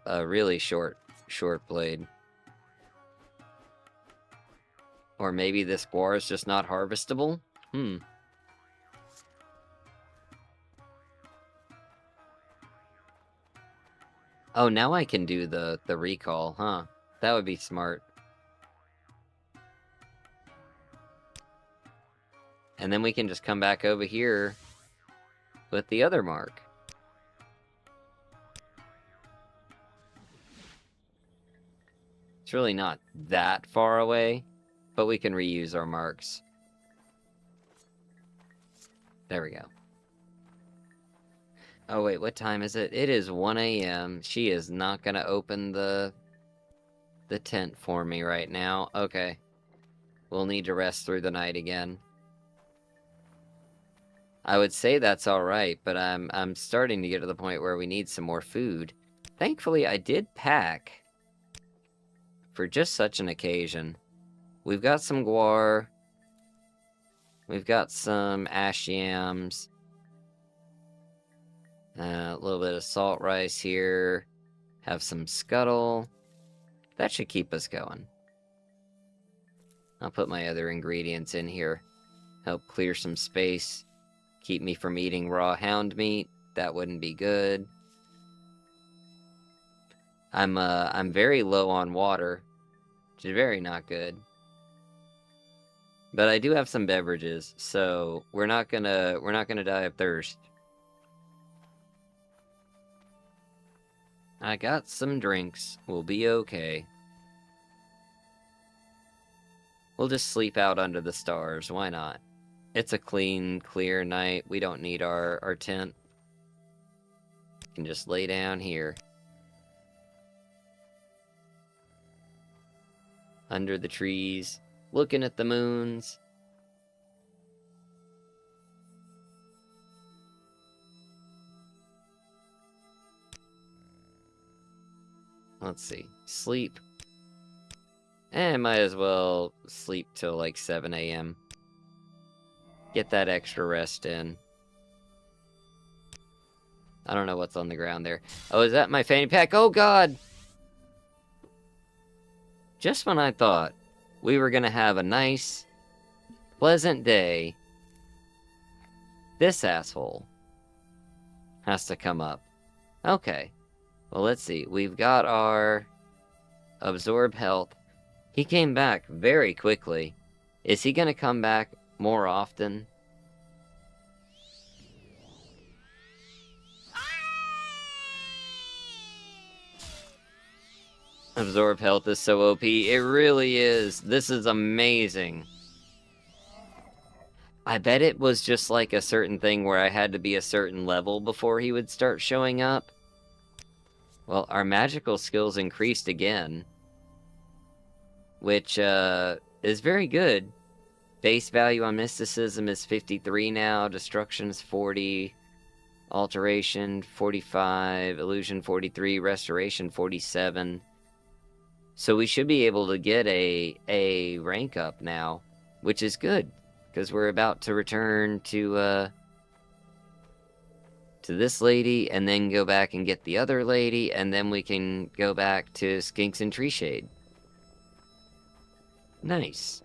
S1: really short blade. Or maybe this guar is just not harvestable? Oh, now I can do the recall, huh? That would be smart. And then we can just come back over here with the other mark. It's really not that far away, but we can reuse our marks. There we go. Oh wait, what time is it? It is 1 a.m. She is not gonna open the tent for me right now. Okay. We'll need to rest through the night again. I would say that's alright, but I'm starting to get to the point where we need some more food. Thankfully, I did pack for just such an occasion. We've got some guar. We've got some ash yams. A little bit of salt rice here. Have some scuttle. That should keep us going. I'll put my other ingredients in here. Help clear some space. Keep me from eating raw hound meat. That wouldn't be good. I'm very low on water, which is very not good. But I do have some beverages, so we're not gonna die of thirst. I got some drinks. We'll be okay. We'll just sleep out under the stars. Why not? It's a clean, clear night. We don't need our tent. We can just lay down here. Under the trees, looking at the moons. Let's see. Sleep. Might as well sleep till like 7 a.m. Get that extra rest in. I don't know what's on the ground there. Oh, is that my fanny pack? Oh, God! Just when I thought we were gonna have a nice, pleasant day, this asshole has to come up. Okay. Well, let's see. We've got our absorb health. He came back very quickly. Is he gonna come back more often? Absorb health is so OP. It really is. This is amazing. I bet it was just like a certain thing where I had to be a certain level before he would start showing up. Well, our magical skills increased again, which is very good. Base value on mysticism is 53 now, destruction is 40, alteration 45, illusion 43, restoration 47. So we should be able to get a rank up now, which is good, because we're about to return to this lady, and then go back and get the other lady, and then we can go back to Skinks and Tree Shade. Nice.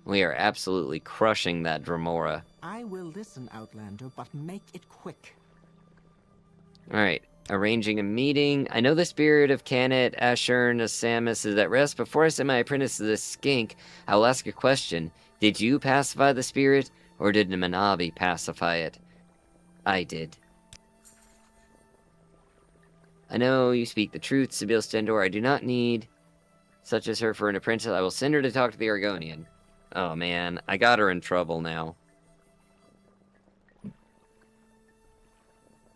S1: We are absolutely crushing that Dremora.
S4: I will listen, Outlander, but make it quick.
S1: Alright, arranging a meeting. I know the spirit of Canet, Ashern, Samus is at rest. Before I send my apprentice to this skink, I will ask a question. Did you pacify the spirit, or did Manabi pacify it? I did. I know you speak the truth, Sybille Stentor. I do not need such as her for an apprentice. I will send her to talk to the Argonian. Oh man, I got her in trouble now.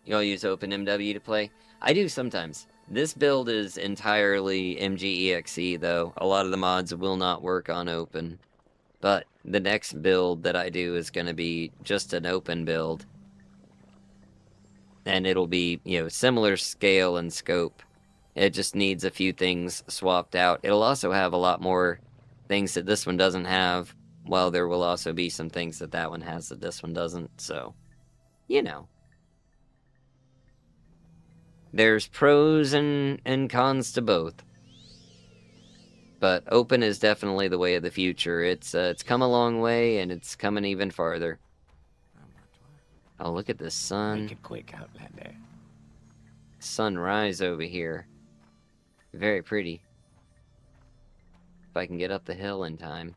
S1: Y'all use OpenMW to play? I do sometimes. This build is entirely MGEXE, though. A lot of the mods will not work on open. But the next build that I do is going to be just an open build. And it'll be, similar scale and scope. It just needs a few things swapped out. It'll also have a lot more things that this one doesn't have, while there will also be some things that that one has that this one doesn't, so, There's pros and cons to both. But open is definitely the way of the future. It's come a long way, and it's coming even farther. Oh, look at the sun.
S7: Make it quick, Outlander.
S1: Sunrise over here. Very pretty. If I can get up the hill in time.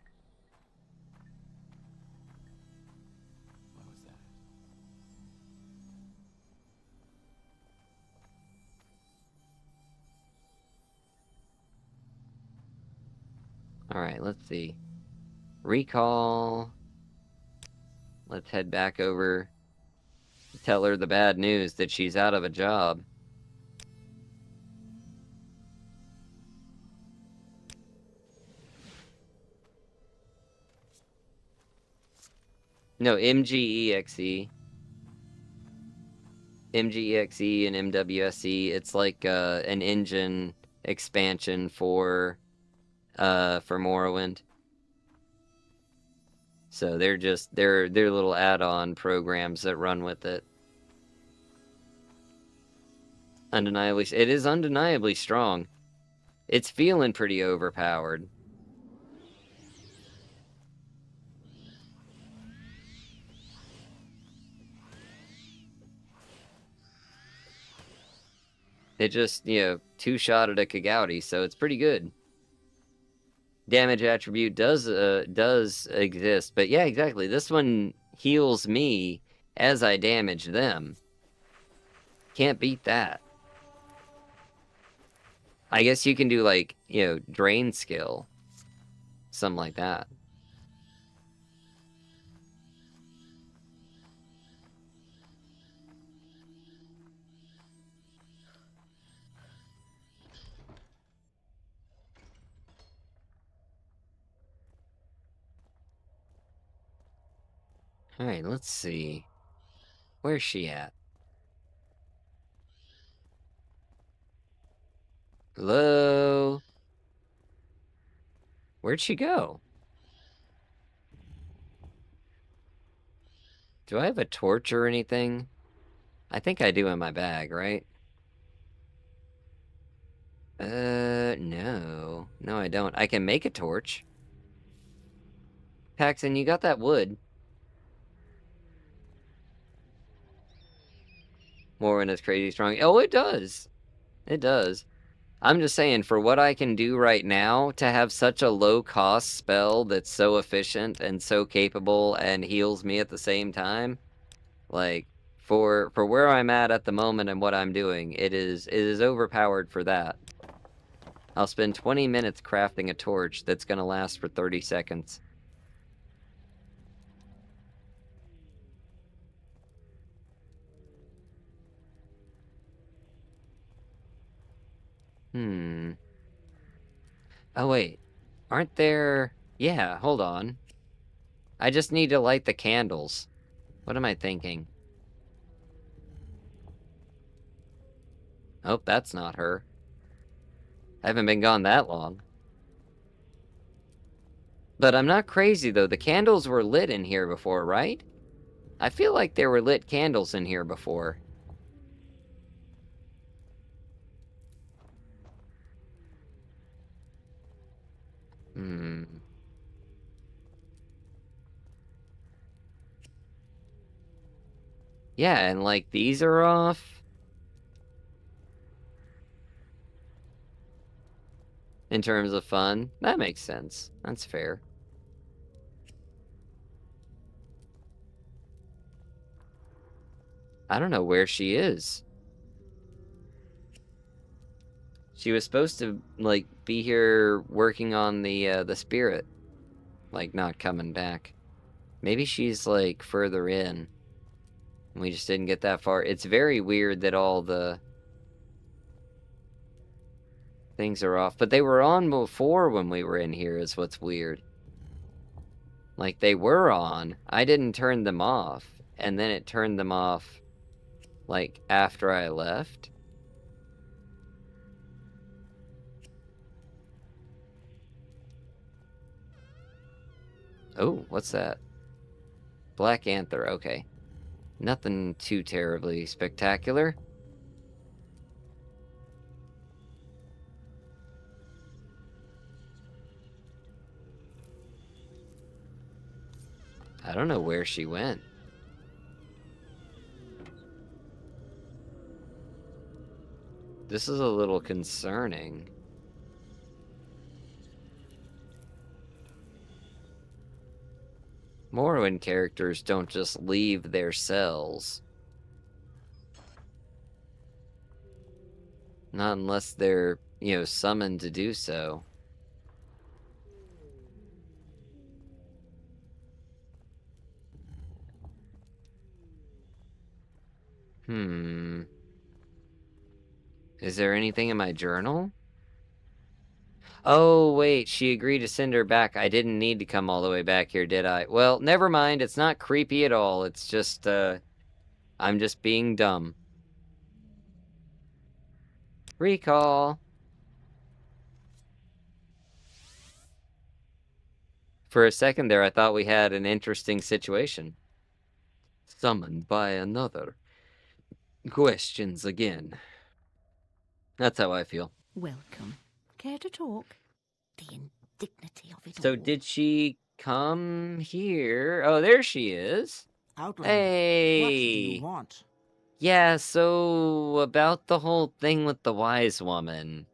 S7: What was that?
S1: Alright, let's see. Recall. Let's head back over. Tell her the bad news that she's out of a job. No, MGEXE. MGEXE and MWSE, it's like an engine expansion for Morrowind. So they're little add-on programs that run with it. It is undeniably strong. It's feeling pretty overpowered. It just, two-shotted a Kagouti, so it's pretty good. Damage attribute does exist, but yeah, exactly. This one heals me as I damage them. Can't beat that. I guess you can do, like, drain skill. Something like that. Alright, let's see. Where's she at? Hello? Where'd she go? Do I have a torch or anything? I think I do in my bag, right? No. No, I don't. I can make a torch. Paxton, you got that wood. Morrowind is crazy strong. Oh, it does. It does. I'm just saying, for what I can do right now, to have such a low-cost spell that's so efficient and so capable and heals me at the same time, like, for where I'm at the moment and what I'm doing, it is overpowered for that. I'll spend 20 minutes crafting a torch that's gonna last for 30 seconds. Oh, wait. Aren't there... Yeah, hold on. I just need to light the candles. What am I thinking? Oh, that's not her. I haven't been gone that long. But I'm not crazy, though. The candles were lit in here before, right? I feel like there were lit candles in here before. Yeah, and like these are off. In terms of fun. That makes sense. That's fair. I don't know where she is. She was supposed to, like, be here working on the spirit. Like, not coming back. Maybe she's, like, further in. We just didn't get that far. It's very weird that all the Things are off. But they were on before when we were in here is what's weird. Like, they were on. I didn't turn them off. And then it turned them off, like, after I left. Oh, what's that? Black Anther, okay. Nothing too terribly spectacular. I don't know where she went. This is a little concerning. Morrowind characters don't just leave their cells. Not unless they're, summoned to do so. Is there anything in my journal? Oh, wait, she agreed to send her back. I didn't need to come all the way back here, did I? Well, never mind. It's not creepy at all. It's just, I'm just being dumb. Recall. For a second there, I thought we had an interesting situation. Summoned by another. Questions again. That's how I feel.
S2: Welcome. Care to talk? The indignity of it
S1: So
S2: all.
S1: did she come here? Oh, there she is.
S4: Outlander, what do
S1: Hey.
S4: you want?
S1: Yeah, so about the whole thing with the wise woman.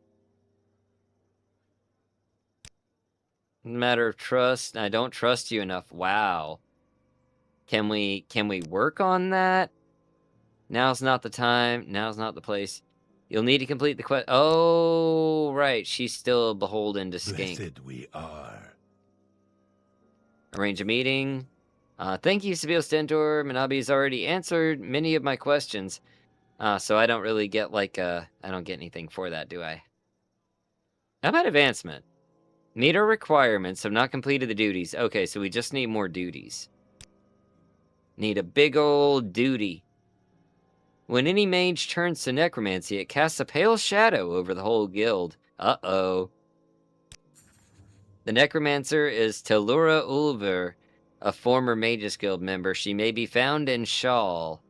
S1: Matter of trust. I don't trust you enough. Wow. Can we work on that? Now's not the time. Now's not the place. You'll need to complete the quest. Oh, right. She's still beholden to Skink.
S7: Blessed we are.
S1: Arrange a meeting. Thank you, Sybille Stentor. Manabi's already answered many of my questions. So I don't really get, I don't get anything for that, do I? How about advancement? Meet our requirements, have not completed the duties. Okay, so we just need more duties. Need a big old duty. When any mage turns to necromancy, it casts a pale shadow over the whole guild. Uh-oh. The necromancer is Telura Ulver, a former Mages Guild member. She may be found in Shawl.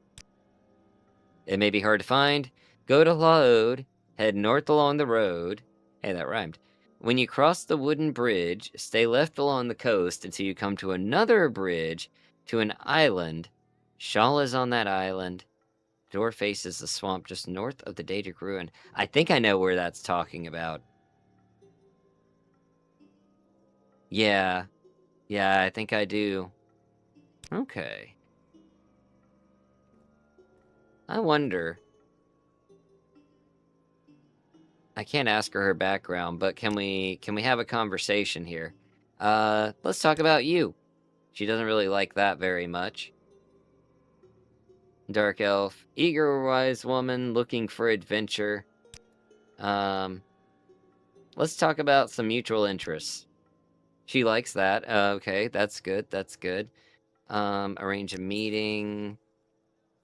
S1: It may be hard to find. Go to Laod, head north along the road. Hey, that rhymed. When you cross the wooden bridge, stay left along the coast until you come to another bridge to an island. Shawl is on that island. The door faces the swamp just north of the Daedric ruin. I think I know where that's talking about. Yeah. Yeah, I think I do. Okay. I wonder. I can't ask her background, but can we have a conversation here? Let's talk about you. She doesn't really like that very much. Dark elf, eager wise woman looking for adventure. Let's talk about some mutual interests. She likes that. Okay, that's good. That's good. Arrange a meeting.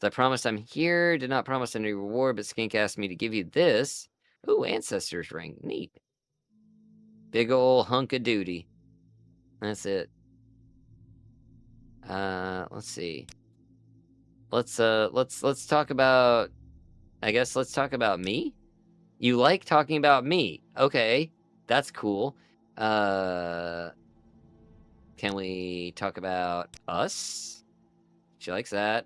S1: As I promised I'm here. Did not promise any reward, but Skink asked me to give you this. Ooh, Ancestor's Ring. Neat. Big ol' hunk of duty. That's it. Let's see. Let's talk about... I guess let's talk about me? You like talking about me. Okay. That's cool. Can we talk about us? She likes that.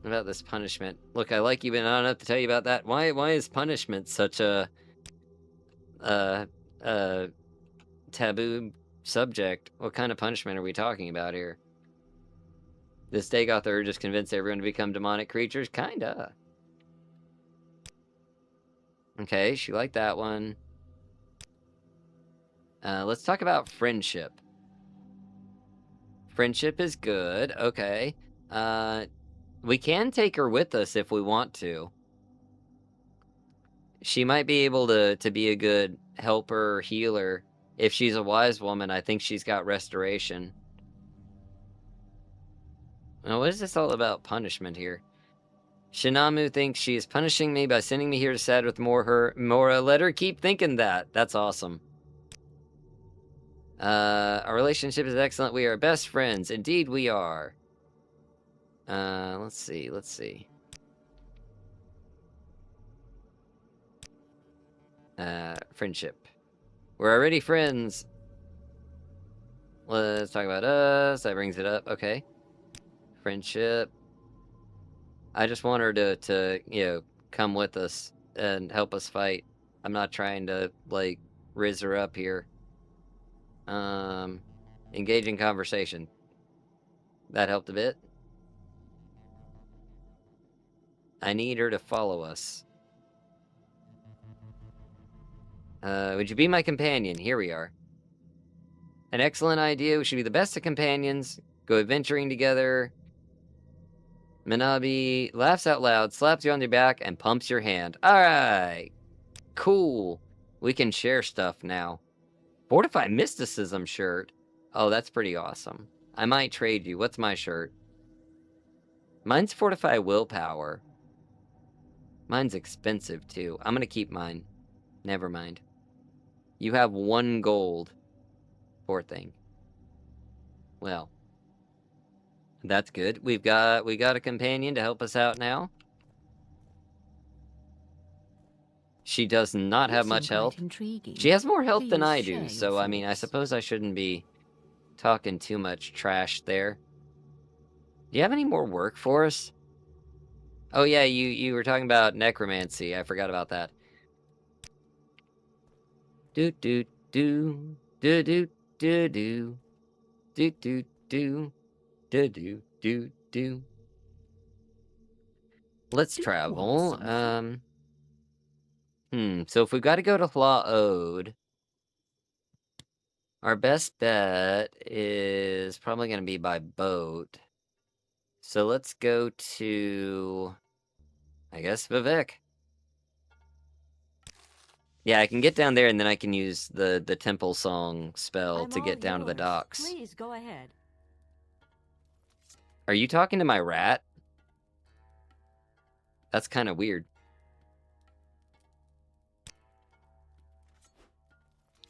S1: What about this punishment? Look, I like you, but not enough to tell you about that. Why is punishment such a taboo subject? What kind of punishment are we talking about here? This Dagoth just convinced everyone to become demonic creatures? Kinda. Okay, she liked that one. Let's talk about friendship. Friendship is good. Okay. We can take her with us if we want to. She might be able to be a good helper or healer. If she's a wise woman, I think she's got restoration. Now, what is this all about punishment here? Shinamu thinks she is punishing me by sending me here to sad with Mora. Let her keep thinking that. That's awesome. Our relationship is excellent. We are best friends. Indeed, we are. Let's see. Friendship. We're already friends. Let's talk about us. That brings it up. Okay. Friendship. I just want her to you know, come with us and help us fight. I'm not trying to, like, riz her up here. Engage in conversation. That helped a bit. I need her to follow us. Would you be my companion? Here we are. An excellent idea. We should be the best of companions. Go adventuring together. Minabi laughs out loud, slaps you on your back, and pumps your hand. Alright. Cool. We can share stuff now. Fortify Mysticism shirt. Oh, that's pretty awesome. I might trade you. What's my shirt? Mine's Fortify Willpower. Mine's expensive, too. I'm gonna keep mine. Never mind. You have 1 gold. Poor thing. Well. That's good. We got a companion to help us out now. She does not have much health. She has more health than I do, so I mean, I suppose I shouldn't be talking too much trash there. Do you have any more work for us? Oh yeah, you were talking about necromancy. I forgot about that. Do do do do do do do do do do do do do do. Let's travel. So if we've got to go to Hla Ode, our best bet is probably going to be by boat. So let's go to, I guess, Vivek. Yeah, I can get down there and then I can use the temple song spell to get down to the docks.
S2: Please go ahead.
S1: Are you talking to my rat? That's kind of weird.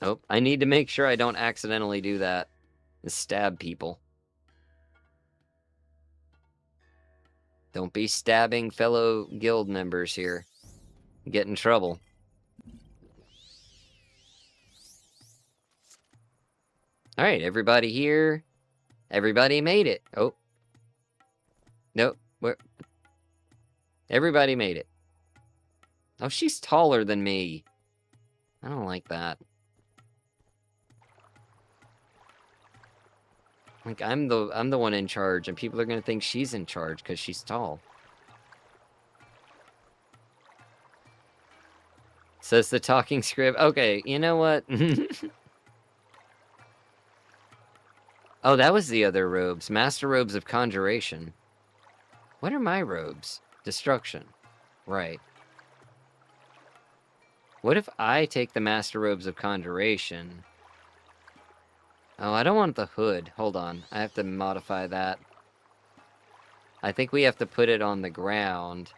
S1: Oh, I need to make sure I don't accidentally do that. And stab people. Don't be stabbing fellow guild members here. Get in trouble. Alright, everybody here. Everybody made it. Oh. Nope. Where? Everybody made it. Oh, she's taller than me. I don't like that. Like, I'm the one in charge, and people are gonna think she's in charge because she's tall. Says the talking script. Okay, you know what? Oh, that was the other robes. Master robes of conjuration. What are my robes? Destruction. Right. What if I take the master robes of conjuration? Oh, I don't want the hood. Hold on. I have to modify that. I think we have to put it on the ground.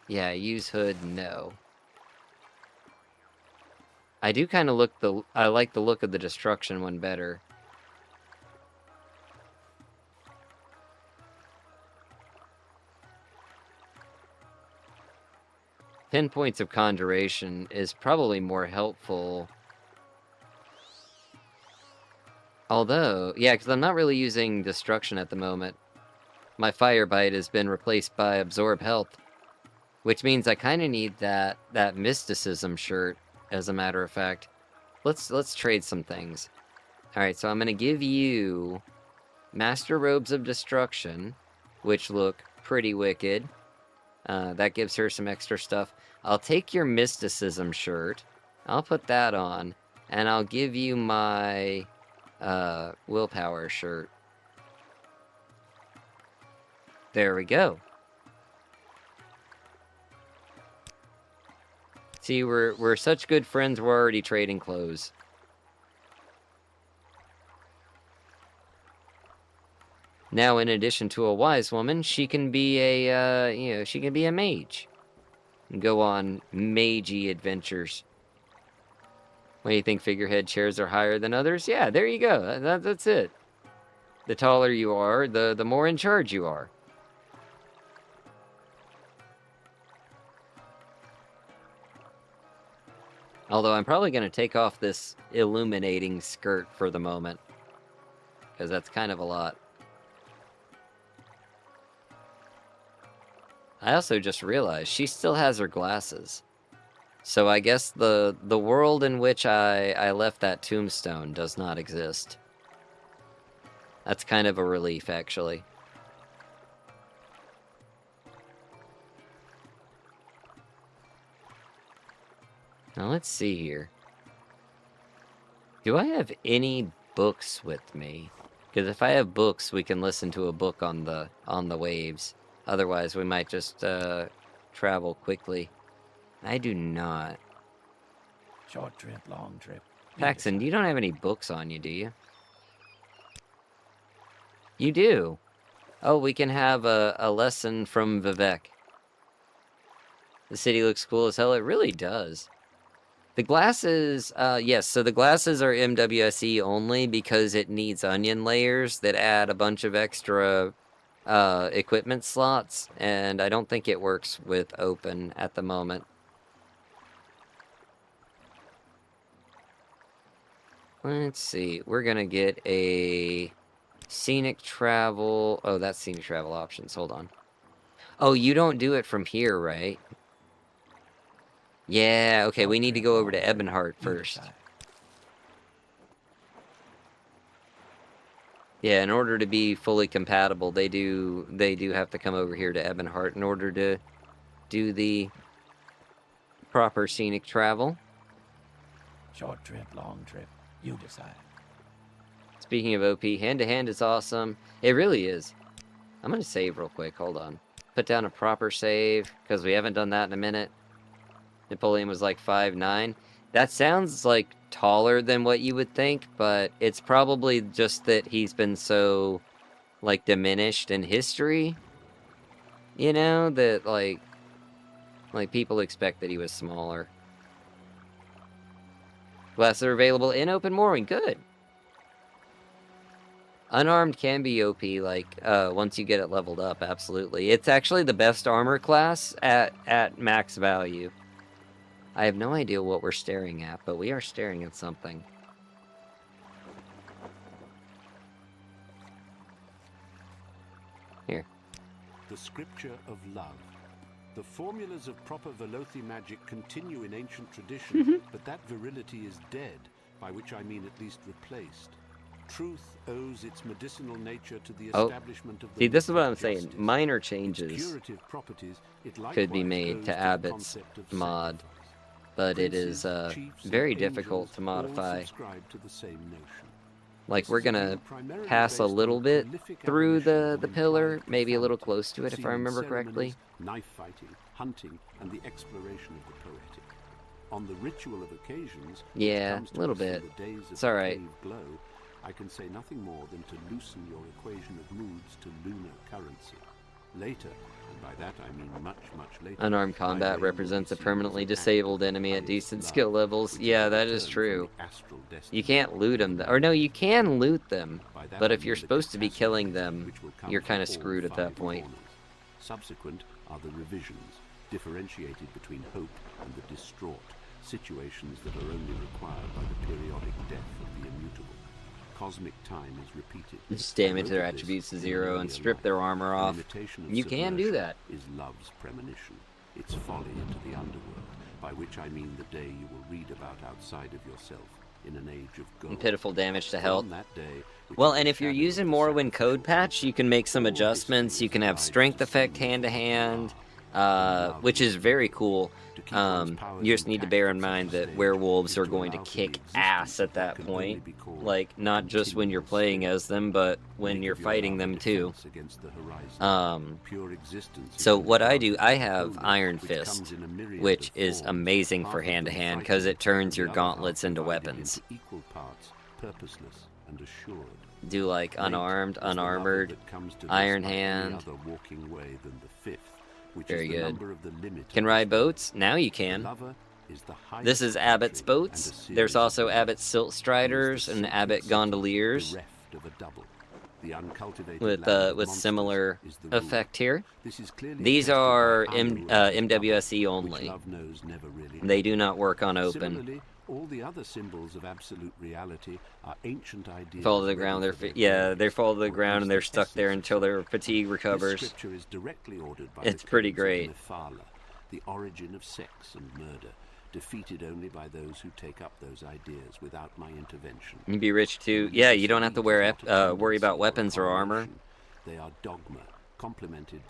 S1: Yeah, use hood, no. I do kind of I like the look of the destruction one better. Pinpoints of conjuration is probably more helpful. Although, yeah, because I'm not really using destruction at the moment. My fire bite has been replaced by absorb health, which means I kind of need that mysticism shirt. As a matter of fact, let's trade some things. All right, so I'm gonna give you Master Robes of Destruction, which look pretty wicked. That gives her some extra stuff. I'll take your mysticism shirt. I'll put that on, and I'll give you my willpower shirt. There we go. See, we're such good friends, we're already trading clothes. Now, in addition to a wise woman, she can be a, she can be a mage. And go on magey adventures. What do you think, figurehead chairs are higher than others? Yeah, there you go. That's it. The taller you are, the more in charge you are. Although I'm probably going to take off this illuminating skirt for the moment. Because that's kind of a lot. I also just realized she still has her glasses. So I guess the world in which I left that tombstone does not exist. That's kind of a relief, actually. Now let's see here. Do I have any books with me? Because if I have books, we can listen to a book on the waves. Otherwise, we might just travel quickly. I do not.
S7: Short trip, long trip.
S1: Paxton, you don't have any books on you, do you? You do. Oh, we can have a lesson from Vivek. The city looks cool as hell. It really does. The glasses, yes, so the glasses are MWSE only because it needs onion layers that add a bunch of extra equipment slots, and I don't think it works with open at the moment. Let's see, we're gonna get a scenic travel. Oh, that's scenic travel options, hold on. Oh, you don't do it from here, right? Yeah, okay, we need to go over to Ebonheart first. Yeah, in order to be fully compatible, they do have to come over here to Ebonheart in order to do the proper scenic travel.
S7: Short trip, long trip. You decide.
S1: Speaking of OP, hand-to-hand is awesome. It really is. I'm gonna save real quick, hold on. Put down a proper save, because we haven't done that in a minute. Napoleon was like 5'9". That sounds like taller than what you would think, but it's probably just that he's been so, like, diminished in history. You know, that, like people expect that he was smaller. Glasses are available in open Morrowind. Good. Unarmed can be OP, like, once you get it leveled up, absolutely. It's actually the best armor class at max value. I have no idea what we're staring at, but we are staring at something. Here.
S9: The scripture of love. The formulas of proper Velothi magic continue in ancient tradition, but that virility is dead, by which I mean at least replaced. Truth owes its medicinal nature to the establishment of the...
S1: See, this is what I'm saying.
S9: Justice.
S1: Minor changes
S9: Curative properties, it
S1: could be
S9: likewise
S1: made
S9: owes
S1: to
S9: the
S1: Abbott's
S9: concept of
S1: mod,
S9: sacrifice.
S1: but it
S9: Princes,
S1: is
S9: chiefs,
S1: very
S9: and
S1: difficult
S9: angels
S1: to
S9: all
S1: modify.
S9: subscribe to the same notion.
S1: Like,
S9: This
S1: we're
S9: is a
S1: gonna
S9: view primarily
S1: pass a
S9: based on
S1: little bit
S9: prolific
S1: through
S9: abolition
S1: the
S9: of
S1: pillar,
S9: implied
S1: maybe a little
S9: profanity,
S1: close to it if
S9: seen
S1: I
S9: in
S1: remember correctly.
S9: ceremonies, knife fighting, hunting, and the exploration of the poetic. On the ritual of occasions, which
S1: Yeah,
S9: comes to
S1: little
S9: us in
S1: bit.
S9: the days of
S1: It's
S9: the
S1: alright.
S9: cave glow, I can say nothing more than to loosen your equation of moods to lunar currency. Later, and by that I mean much, much later,
S1: Unarmed
S9: my
S1: combat
S9: reign will
S1: represents
S9: be
S1: a
S9: seen
S1: permanently
S9: as an
S1: disabled
S9: act of
S1: enemy at
S9: highest
S1: decent
S9: love,
S1: skill levels.
S9: which
S1: Yeah,
S9: is a
S1: that is
S9: return from
S1: true.
S9: the astral
S1: You
S9: destiny
S1: can't
S9: of
S1: loot them,
S9: the
S1: or no, you
S9: universe.
S1: can loot them,
S9: By that
S1: but
S9: I
S1: if you're
S9: mean the
S1: supposed to be killing
S9: catastrophes
S1: them,
S9: which will come
S1: you're
S9: from
S1: kind of
S9: all
S1: screwed at that
S9: 5
S1: point.
S9: corners. Subsequent are the revisions, differentiated between hope and the distraught, situations that are only required by the periodic death of the immutable. Cosmic time is repeated.
S1: Just damage
S9: I
S1: their
S9: wrote of this
S1: attributes to
S9: in an
S1: 0 and
S9: earlier
S1: strip
S9: life.
S1: their armor
S9: An
S1: off.
S9: imitation of
S1: You can do
S9: submersion
S1: that.
S9: is love's premonition, its folly into the underworld, by which I mean the day you will read about outside of yourself in an age of gold.
S1: And pitiful damage to health.
S9: On that day, which
S1: Well,
S9: is
S1: and
S9: the
S1: if you're
S9: shadow of
S1: using
S9: the
S1: Morrowind
S9: sacrificial
S1: code patch, you can make some
S9: all
S1: adjustments.
S9: history
S1: You
S9: is
S1: can have
S9: obliged
S1: strength
S9: to
S1: effect
S9: see you
S1: hand to
S9: for what you
S1: hand.
S9: are.
S1: which is very cool. You just need to bear in mind that werewolves are going to kick ass at that point. Like, not just when you're playing as them, but when you're fighting them too. So what I do, I have Iron Fist, which is amazing for hand-to-hand, because it turns your gauntlets into weapons. Do like unarmed, unarmored, Iron Hand. Very good. Can ride boats? Now you can. This is Abbott's boats. There's also Abbott's Silt Striders and Abbott Gondoliers with similar effect here. These are MWSE only. They do not work on open.
S9: All the other symbols of absolute reality are ancient ideas.
S1: Fall to the ground. They fall to the ground and they're stuck there until their fatigue recovers.
S9: This scripture is directly ordered by
S1: it's pretty great.
S9: The origin of sex and murder, defeated only by those who take up those ideas without my intervention.
S1: You'd be rich too. Yeah, you don't have to worry about weapons or armor.
S9: They are dogma.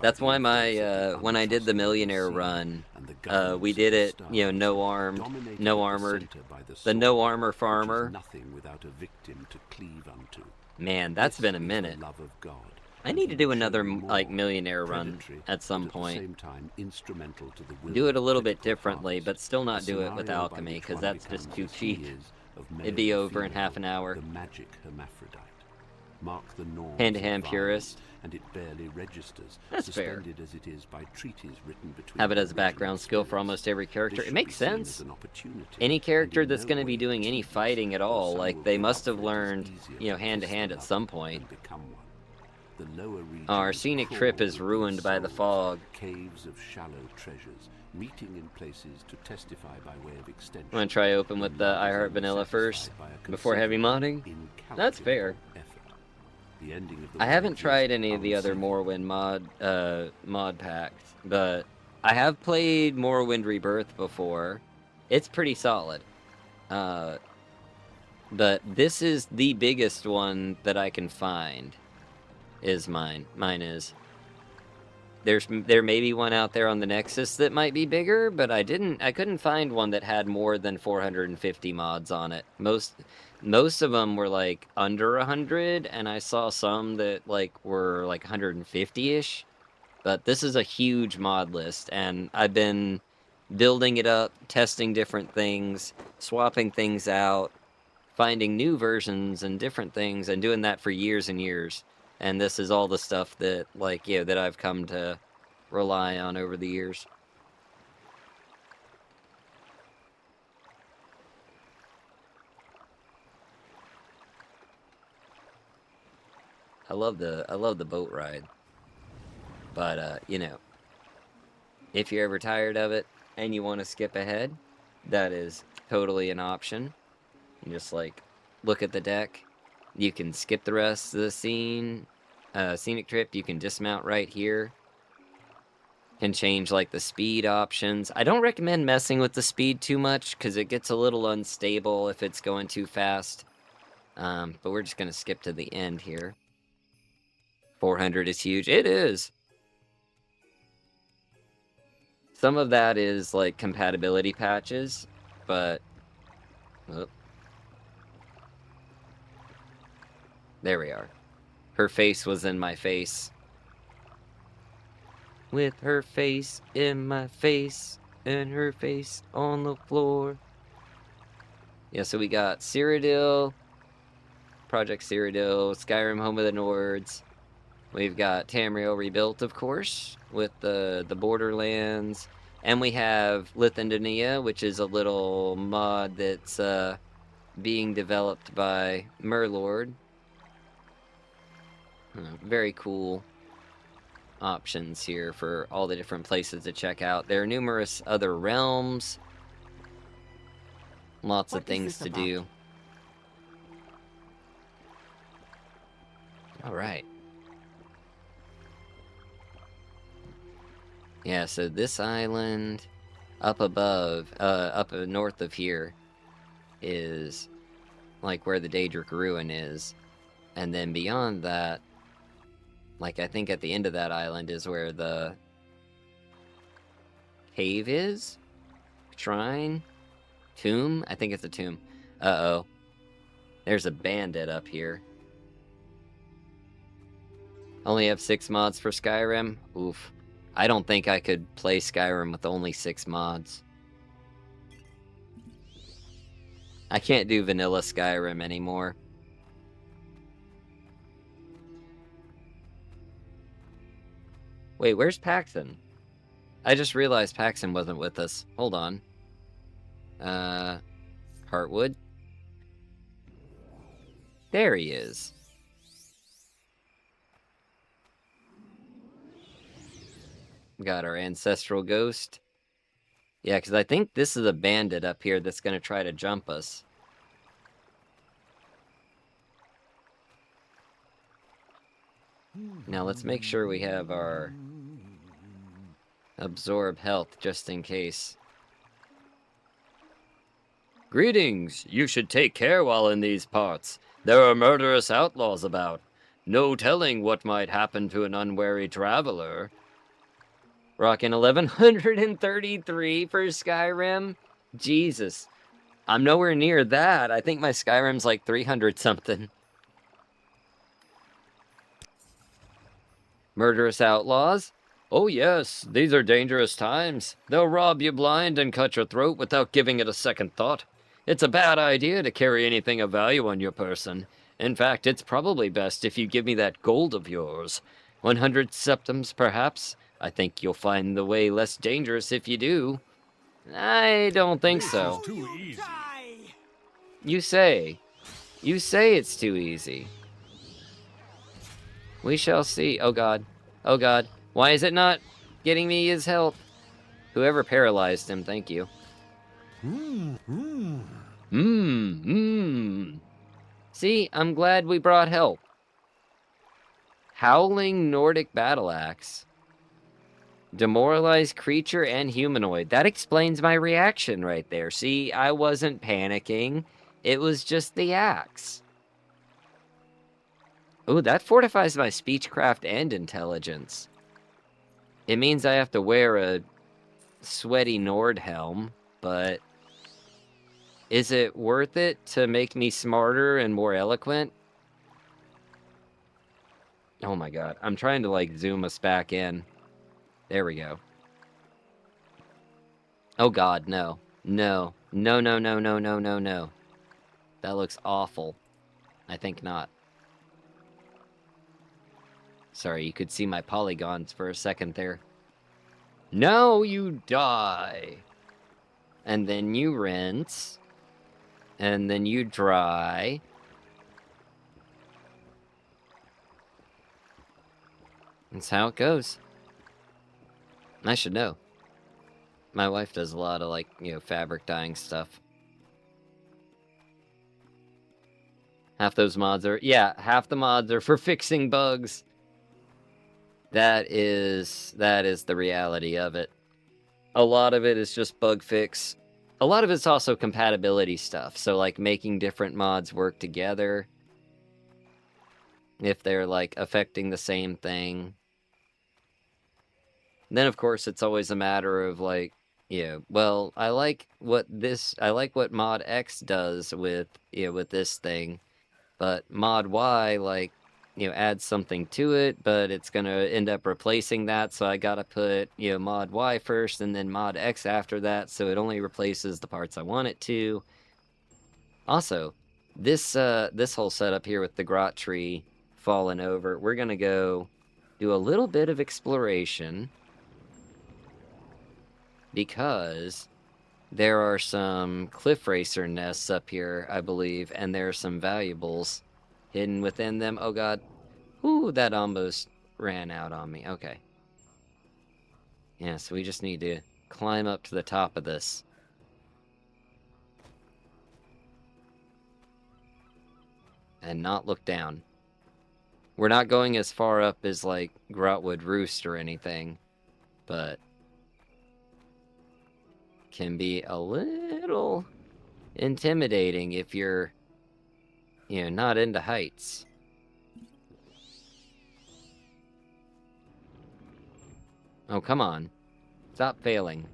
S1: That's why my when I did the millionaire run, we did it, no armed, no armored, the no armor farmer. Man, that's been a minute. I need to do another like millionaire run at some point. Do it a little bit differently, but still not do it with alchemy, because that's just too cheap. It'd be over in half an hour. Hand-to-hand purist.
S9: And it barely registers.
S1: That's fair.
S9: As it is by treaties written between
S1: have it as a background skill for almost every character. It makes sense. Any character that's going to be doing any fighting at all, like they must have learned, hand-to-hand at some point. Our scenic trip is ruined by the fog.
S9: Caves of shallow treasures, meeting in places to testify by way of extension.
S1: I'm going to try open with the I Heart Vanilla first, before heavy modding. That's fair. I haven't tried any of the other Morrowind mod packs, but I have played Morrowind Rebirth before. It's pretty solid. But this is the biggest one that I can find. Is mine. Mine is. There may be one out there on the Nexus that might be bigger, but I couldn't find one that had more than 450 mods on it. Most of them were like under 100, and I saw some that were like 150-ish. But this is a huge mod list, and I've been building it up, testing different things, swapping things out, finding new versions and different things, and doing that for years and years. And this is all the stuff that that I've come to rely on over the years. I love the boat ride. But if you're ever tired of it and you want to skip ahead, that is totally an option. You just look at the deck. You can skip the rest of the scenic trip. You can dismount right here. Can change the speed options. I don't recommend messing with the speed too much because it gets a little unstable if it's going too fast. But we're just gonna skip to the end here. 400 is huge. It is. Some of that is compatibility patches, but there we are. Her face was in my face. With her face in my face and her face on the floor. Yeah, so we got Cyrodiil, Project Cyrodiil, Skyrim Home of the Nords. We've got Tamriel Rebuilt, of course, with the Borderlands. And we have Lithuania, which is a little mod that's being developed by Murlord. Very cool options here for all the different places to check out. There are numerous other realms. Lots of things to do. Alright. Yeah, so this island up above, up north of here is where the Daedric Ruin is. And then beyond that, I think at the end of that island is where the cave is? Shrine? Tomb? I think it's a tomb. Uh-oh. There's a bandit up here. Only have 6 mods for Skyrim? Oof. I don't think I could play Skyrim with only 6 mods. I can't do vanilla Skyrim anymore. Wait, where's Paxton? I just realized Paxton wasn't with us. Hold on. Heartwood? There he is. Got our ancestral ghost. Yeah, because I think this is a bandit up here that's going to try to jump us. Now let's make sure we have our absorb health just in case. Greetings! You should take care while in these parts. There are murderous outlaws about. No telling what might happen to an unwary traveler. Rocking 1133 for Skyrim? Jesus. I'm nowhere near that. I think my Skyrim's like 300 something. Murderous outlaws? Oh yes, these are dangerous times. They'll rob you blind and cut your throat without giving it a second thought. It's a bad idea to carry anything of value on your person. In fact, it's probably best if you give me that gold of yours. 100 septims, perhaps? I think you'll find the way less dangerous if you do. I don't think so.
S3: Too easy.
S1: You say. You say it's too easy. We shall see. Oh god. Oh god. Why is it not getting me his health? Whoever paralyzed him, thank you. See, I'm glad we brought help. Howling Nordic Battle Axe. Demoralized creature and humanoid. That explains my reaction right there. See, I wasn't panicking. It was just the axe. Ooh, that fortifies my speechcraft and intelligence. It means I have to wear a sweaty Nord helm, but is it worth it to make me smarter and more eloquent? Oh my god, I'm trying to like zoom us back in. There we go. Oh god, no. No. No, no, no, no, no, no, no. That looks awful. I think not. Sorry, you could see my polygons for a second there. No, you die. And then you rinse. And then you dry. That's how it goes. I should know. My wife does a lot of, like, you know, fabric dyeing stuff. Half those mods are... Yeah, half the mods are for fixing bugs. That is the reality of it. A lot of it is just bug fix. A lot of it's also compatibility stuff. So, like, making different mods work together. If they're, like, affecting the same thing. Then, of course, it's always a matter of, like, yeah, well, I like what mod X does with, you know, with this thing. But mod Y, like, you know, adds something to it, but it's gonna end up replacing that, so I gotta put, you know, mod Y first and then mod X after that, so it only replaces the parts I want it to. Also, this whole setup here with the grot tree falling over, we're gonna go do a little bit of exploration. Because there are some cliff racer nests up here, I believe, and there are some valuables hidden within them. Oh god. Ooh, that almost ran out on me. Okay. Yeah, so we just need to climb up to the top of this. And not look down. We're not going as far up as, like, Grotwood Roost or anything, but can be a little intimidating if you're, you know, not into heights. Oh, come on. Stop failing.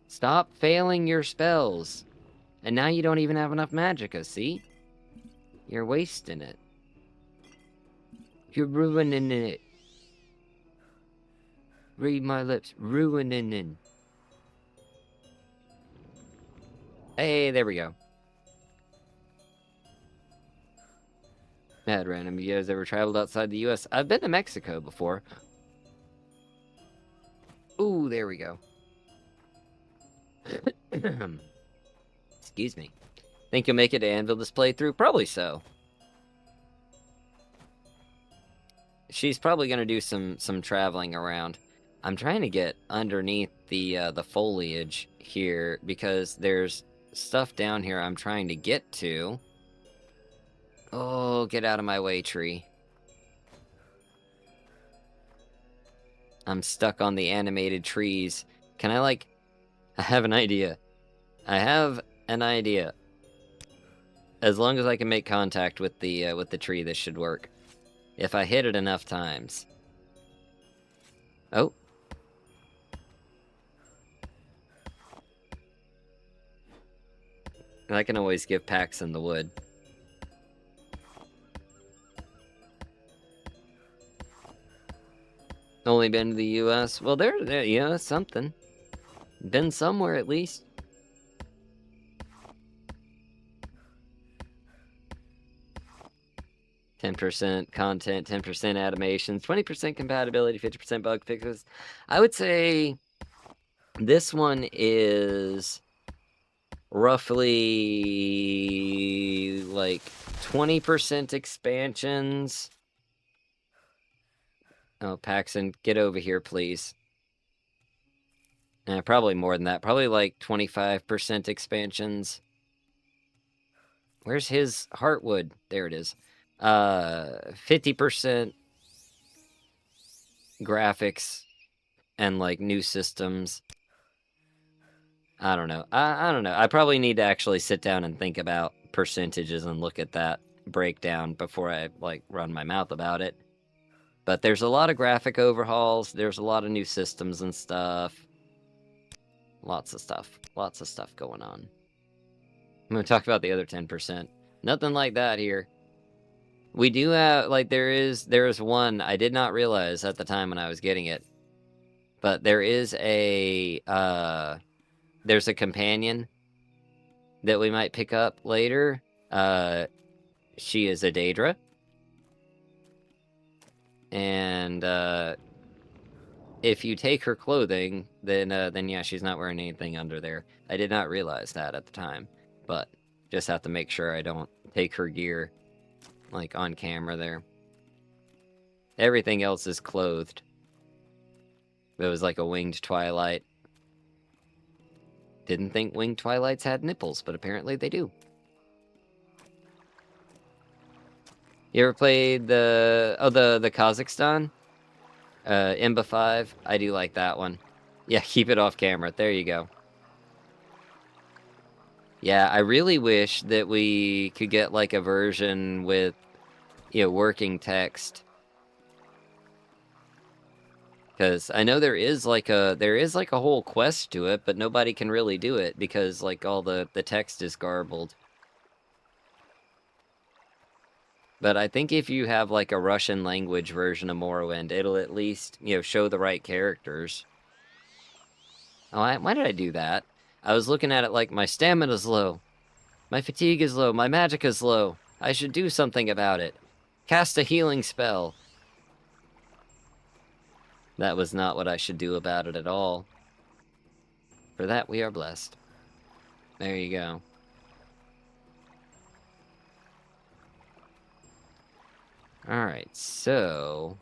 S1: Stop failing your spells. And now you don't even have enough magicka, see? You're wasting it. You're ruining it. Read my lips. Ruining it. Hey, there we go. Mad random. You guys ever traveled outside the US? I've been to Mexico before. Ooh, there we go. Excuse me. Think you'll make it to Anvil this playthrough? Probably so. She's probably gonna do some traveling around. I'm trying to get underneath the foliage here because there's stuff down here I'm trying to get to. Oh, get out of my way, tree. I'm stuck on the animated trees. Can I, like... I have an idea. I have an idea. As long as I can make contact with the tree, this should work. If I hit it enough times. Oh. I can always give packs in the wood. Only been to the US? Well, there, yeah, something. Been somewhere at least. %, content, 10% animations, 20% compatibility, 50% bug fixes. I would say this one is roughly like 20% expansions. Oh, Paxton, get over here, please. Probably more than that. Probably like 25% expansions. Where's his Heartwood? There it is. 50% graphics and like new systems. I don't know. I don't know. I probably need to actually sit down and think about percentages and look at that breakdown before I like run my mouth about it. But there's a lot of graphic overhauls. There's a lot of new systems and stuff. Lots of stuff. Lots of stuff going on. I'm going to talk about the other 10%. Nothing like that here. We do have, like, there is one I did not realize at the time when I was getting it. But there is a, there's a companion that we might pick up later. She is a Daedra. And, if you take her clothing, then yeah, she's not wearing anything under there. I did not realize that at the time. But, just have to make sure I don't take her gear, like, on camera there. Everything else is clothed. It was like a winged twilight. Didn't think winged twilights had nipples, but apparently they do. You ever played the Kazakhstan? Imba 5? I do like that one. Yeah, keep it off camera. There you go. Yeah, I really wish that we could get like a version with, you know, working text. Because I know there is like a whole quest to it, but nobody can really do it because like all the text is garbled. But I think if you have like a Russian language version of Morrowind, it'll at least, you know, show the right characters. Oh, why did I do that? I was looking at it like my stamina's low. My fatigue is low. My magic is low. I should do something about it. Cast a healing spell. That was not what I should do about it at all. For that, we are blessed. There you go. Alright, so...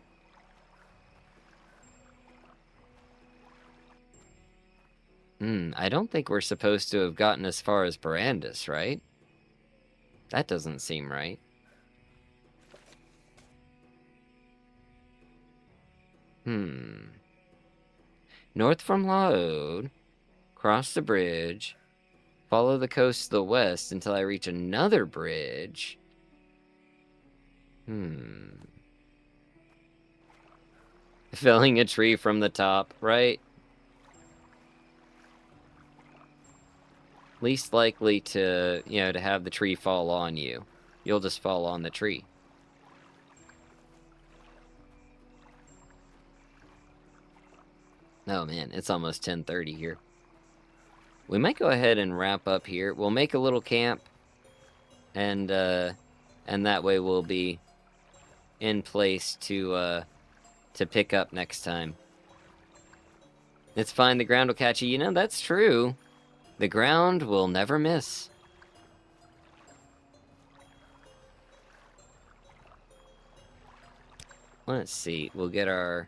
S1: I don't think we're supposed to have gotten as far as Barandus, right? That doesn't seem right. North from Laod, cross the bridge, follow the coast to the west until I reach another bridge. Felling a tree from the top, right? least likely to, you know, to have the tree fall on you. You'll just fall on the tree. Oh man, it's almost 10:30 here. We might go ahead and wrap up here. We'll make a little camp, and that way we'll be in place to pick up next time. It's fine, the ground will catch you. You know, that's true. The ground will never miss. Let's see, we'll get our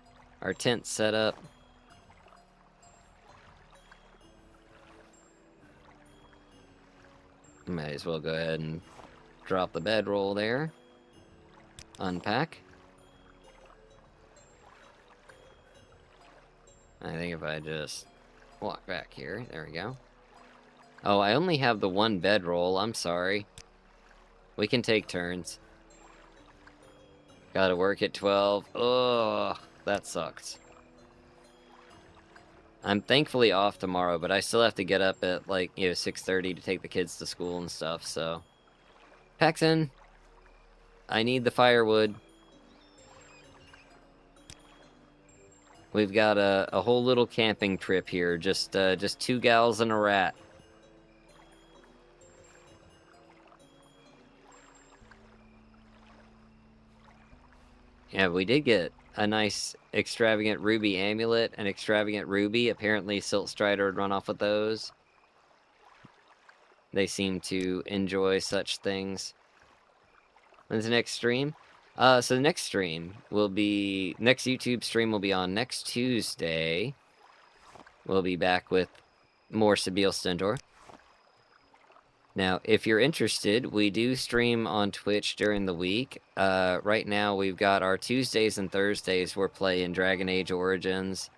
S1: tent set up. Might as well go ahead and drop the bedroll there. Unpack. I think if I just walk back here, there we go. Oh, I only have the one bedroll, I'm sorry. We can take turns. Gotta work at 12. Ugh, that sucks. I'm thankfully off tomorrow, but I still have to get up at, like, you know, 6:30 to take the kids to school and stuff, so... Paxton! I need the firewood. We've got a whole little camping trip here, just 2 gals and a rat. Yeah, we did get a nice extravagant ruby amulet and extravagant ruby. Apparently Silt Strider would run off with those. They seem to enjoy such things. When's the next stream? So the next stream will be... Next YouTube stream will be on next Tuesday. We'll be back with more Sybille Stentor. Now, if you're interested, we do stream on Twitch during the week. Right now, we've got our Tuesdays and Thursdays. We're playing Dragon Age Origins.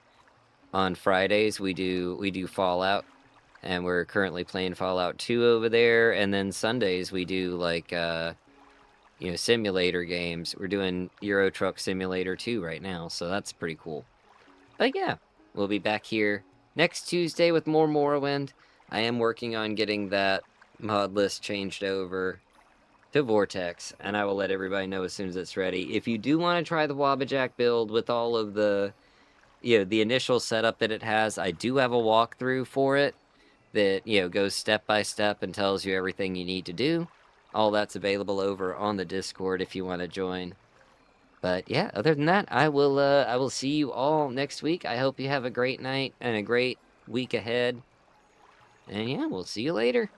S1: On Fridays, we do Fallout, and we're currently playing Fallout 2 over there. And then Sundays, we do like you know, simulator games. We're doing Euro Truck Simulator 2 right now, so that's pretty cool. But yeah, we'll be back here next Tuesday with more Morrowind. I am working on getting that mod list changed over to Vortex, and I will let everybody know as soon as it's ready. If you do want to try the Wabbajack build with all of the, you know, the initial setup that it has, I do have a walkthrough for it that, you know, goes step by step and tells you everything you need to do. All that's available over on the Discord if you want to join. But yeah, other than that, I will see you all next week. I hope you have a great night and a great week ahead. And yeah, we'll see you later.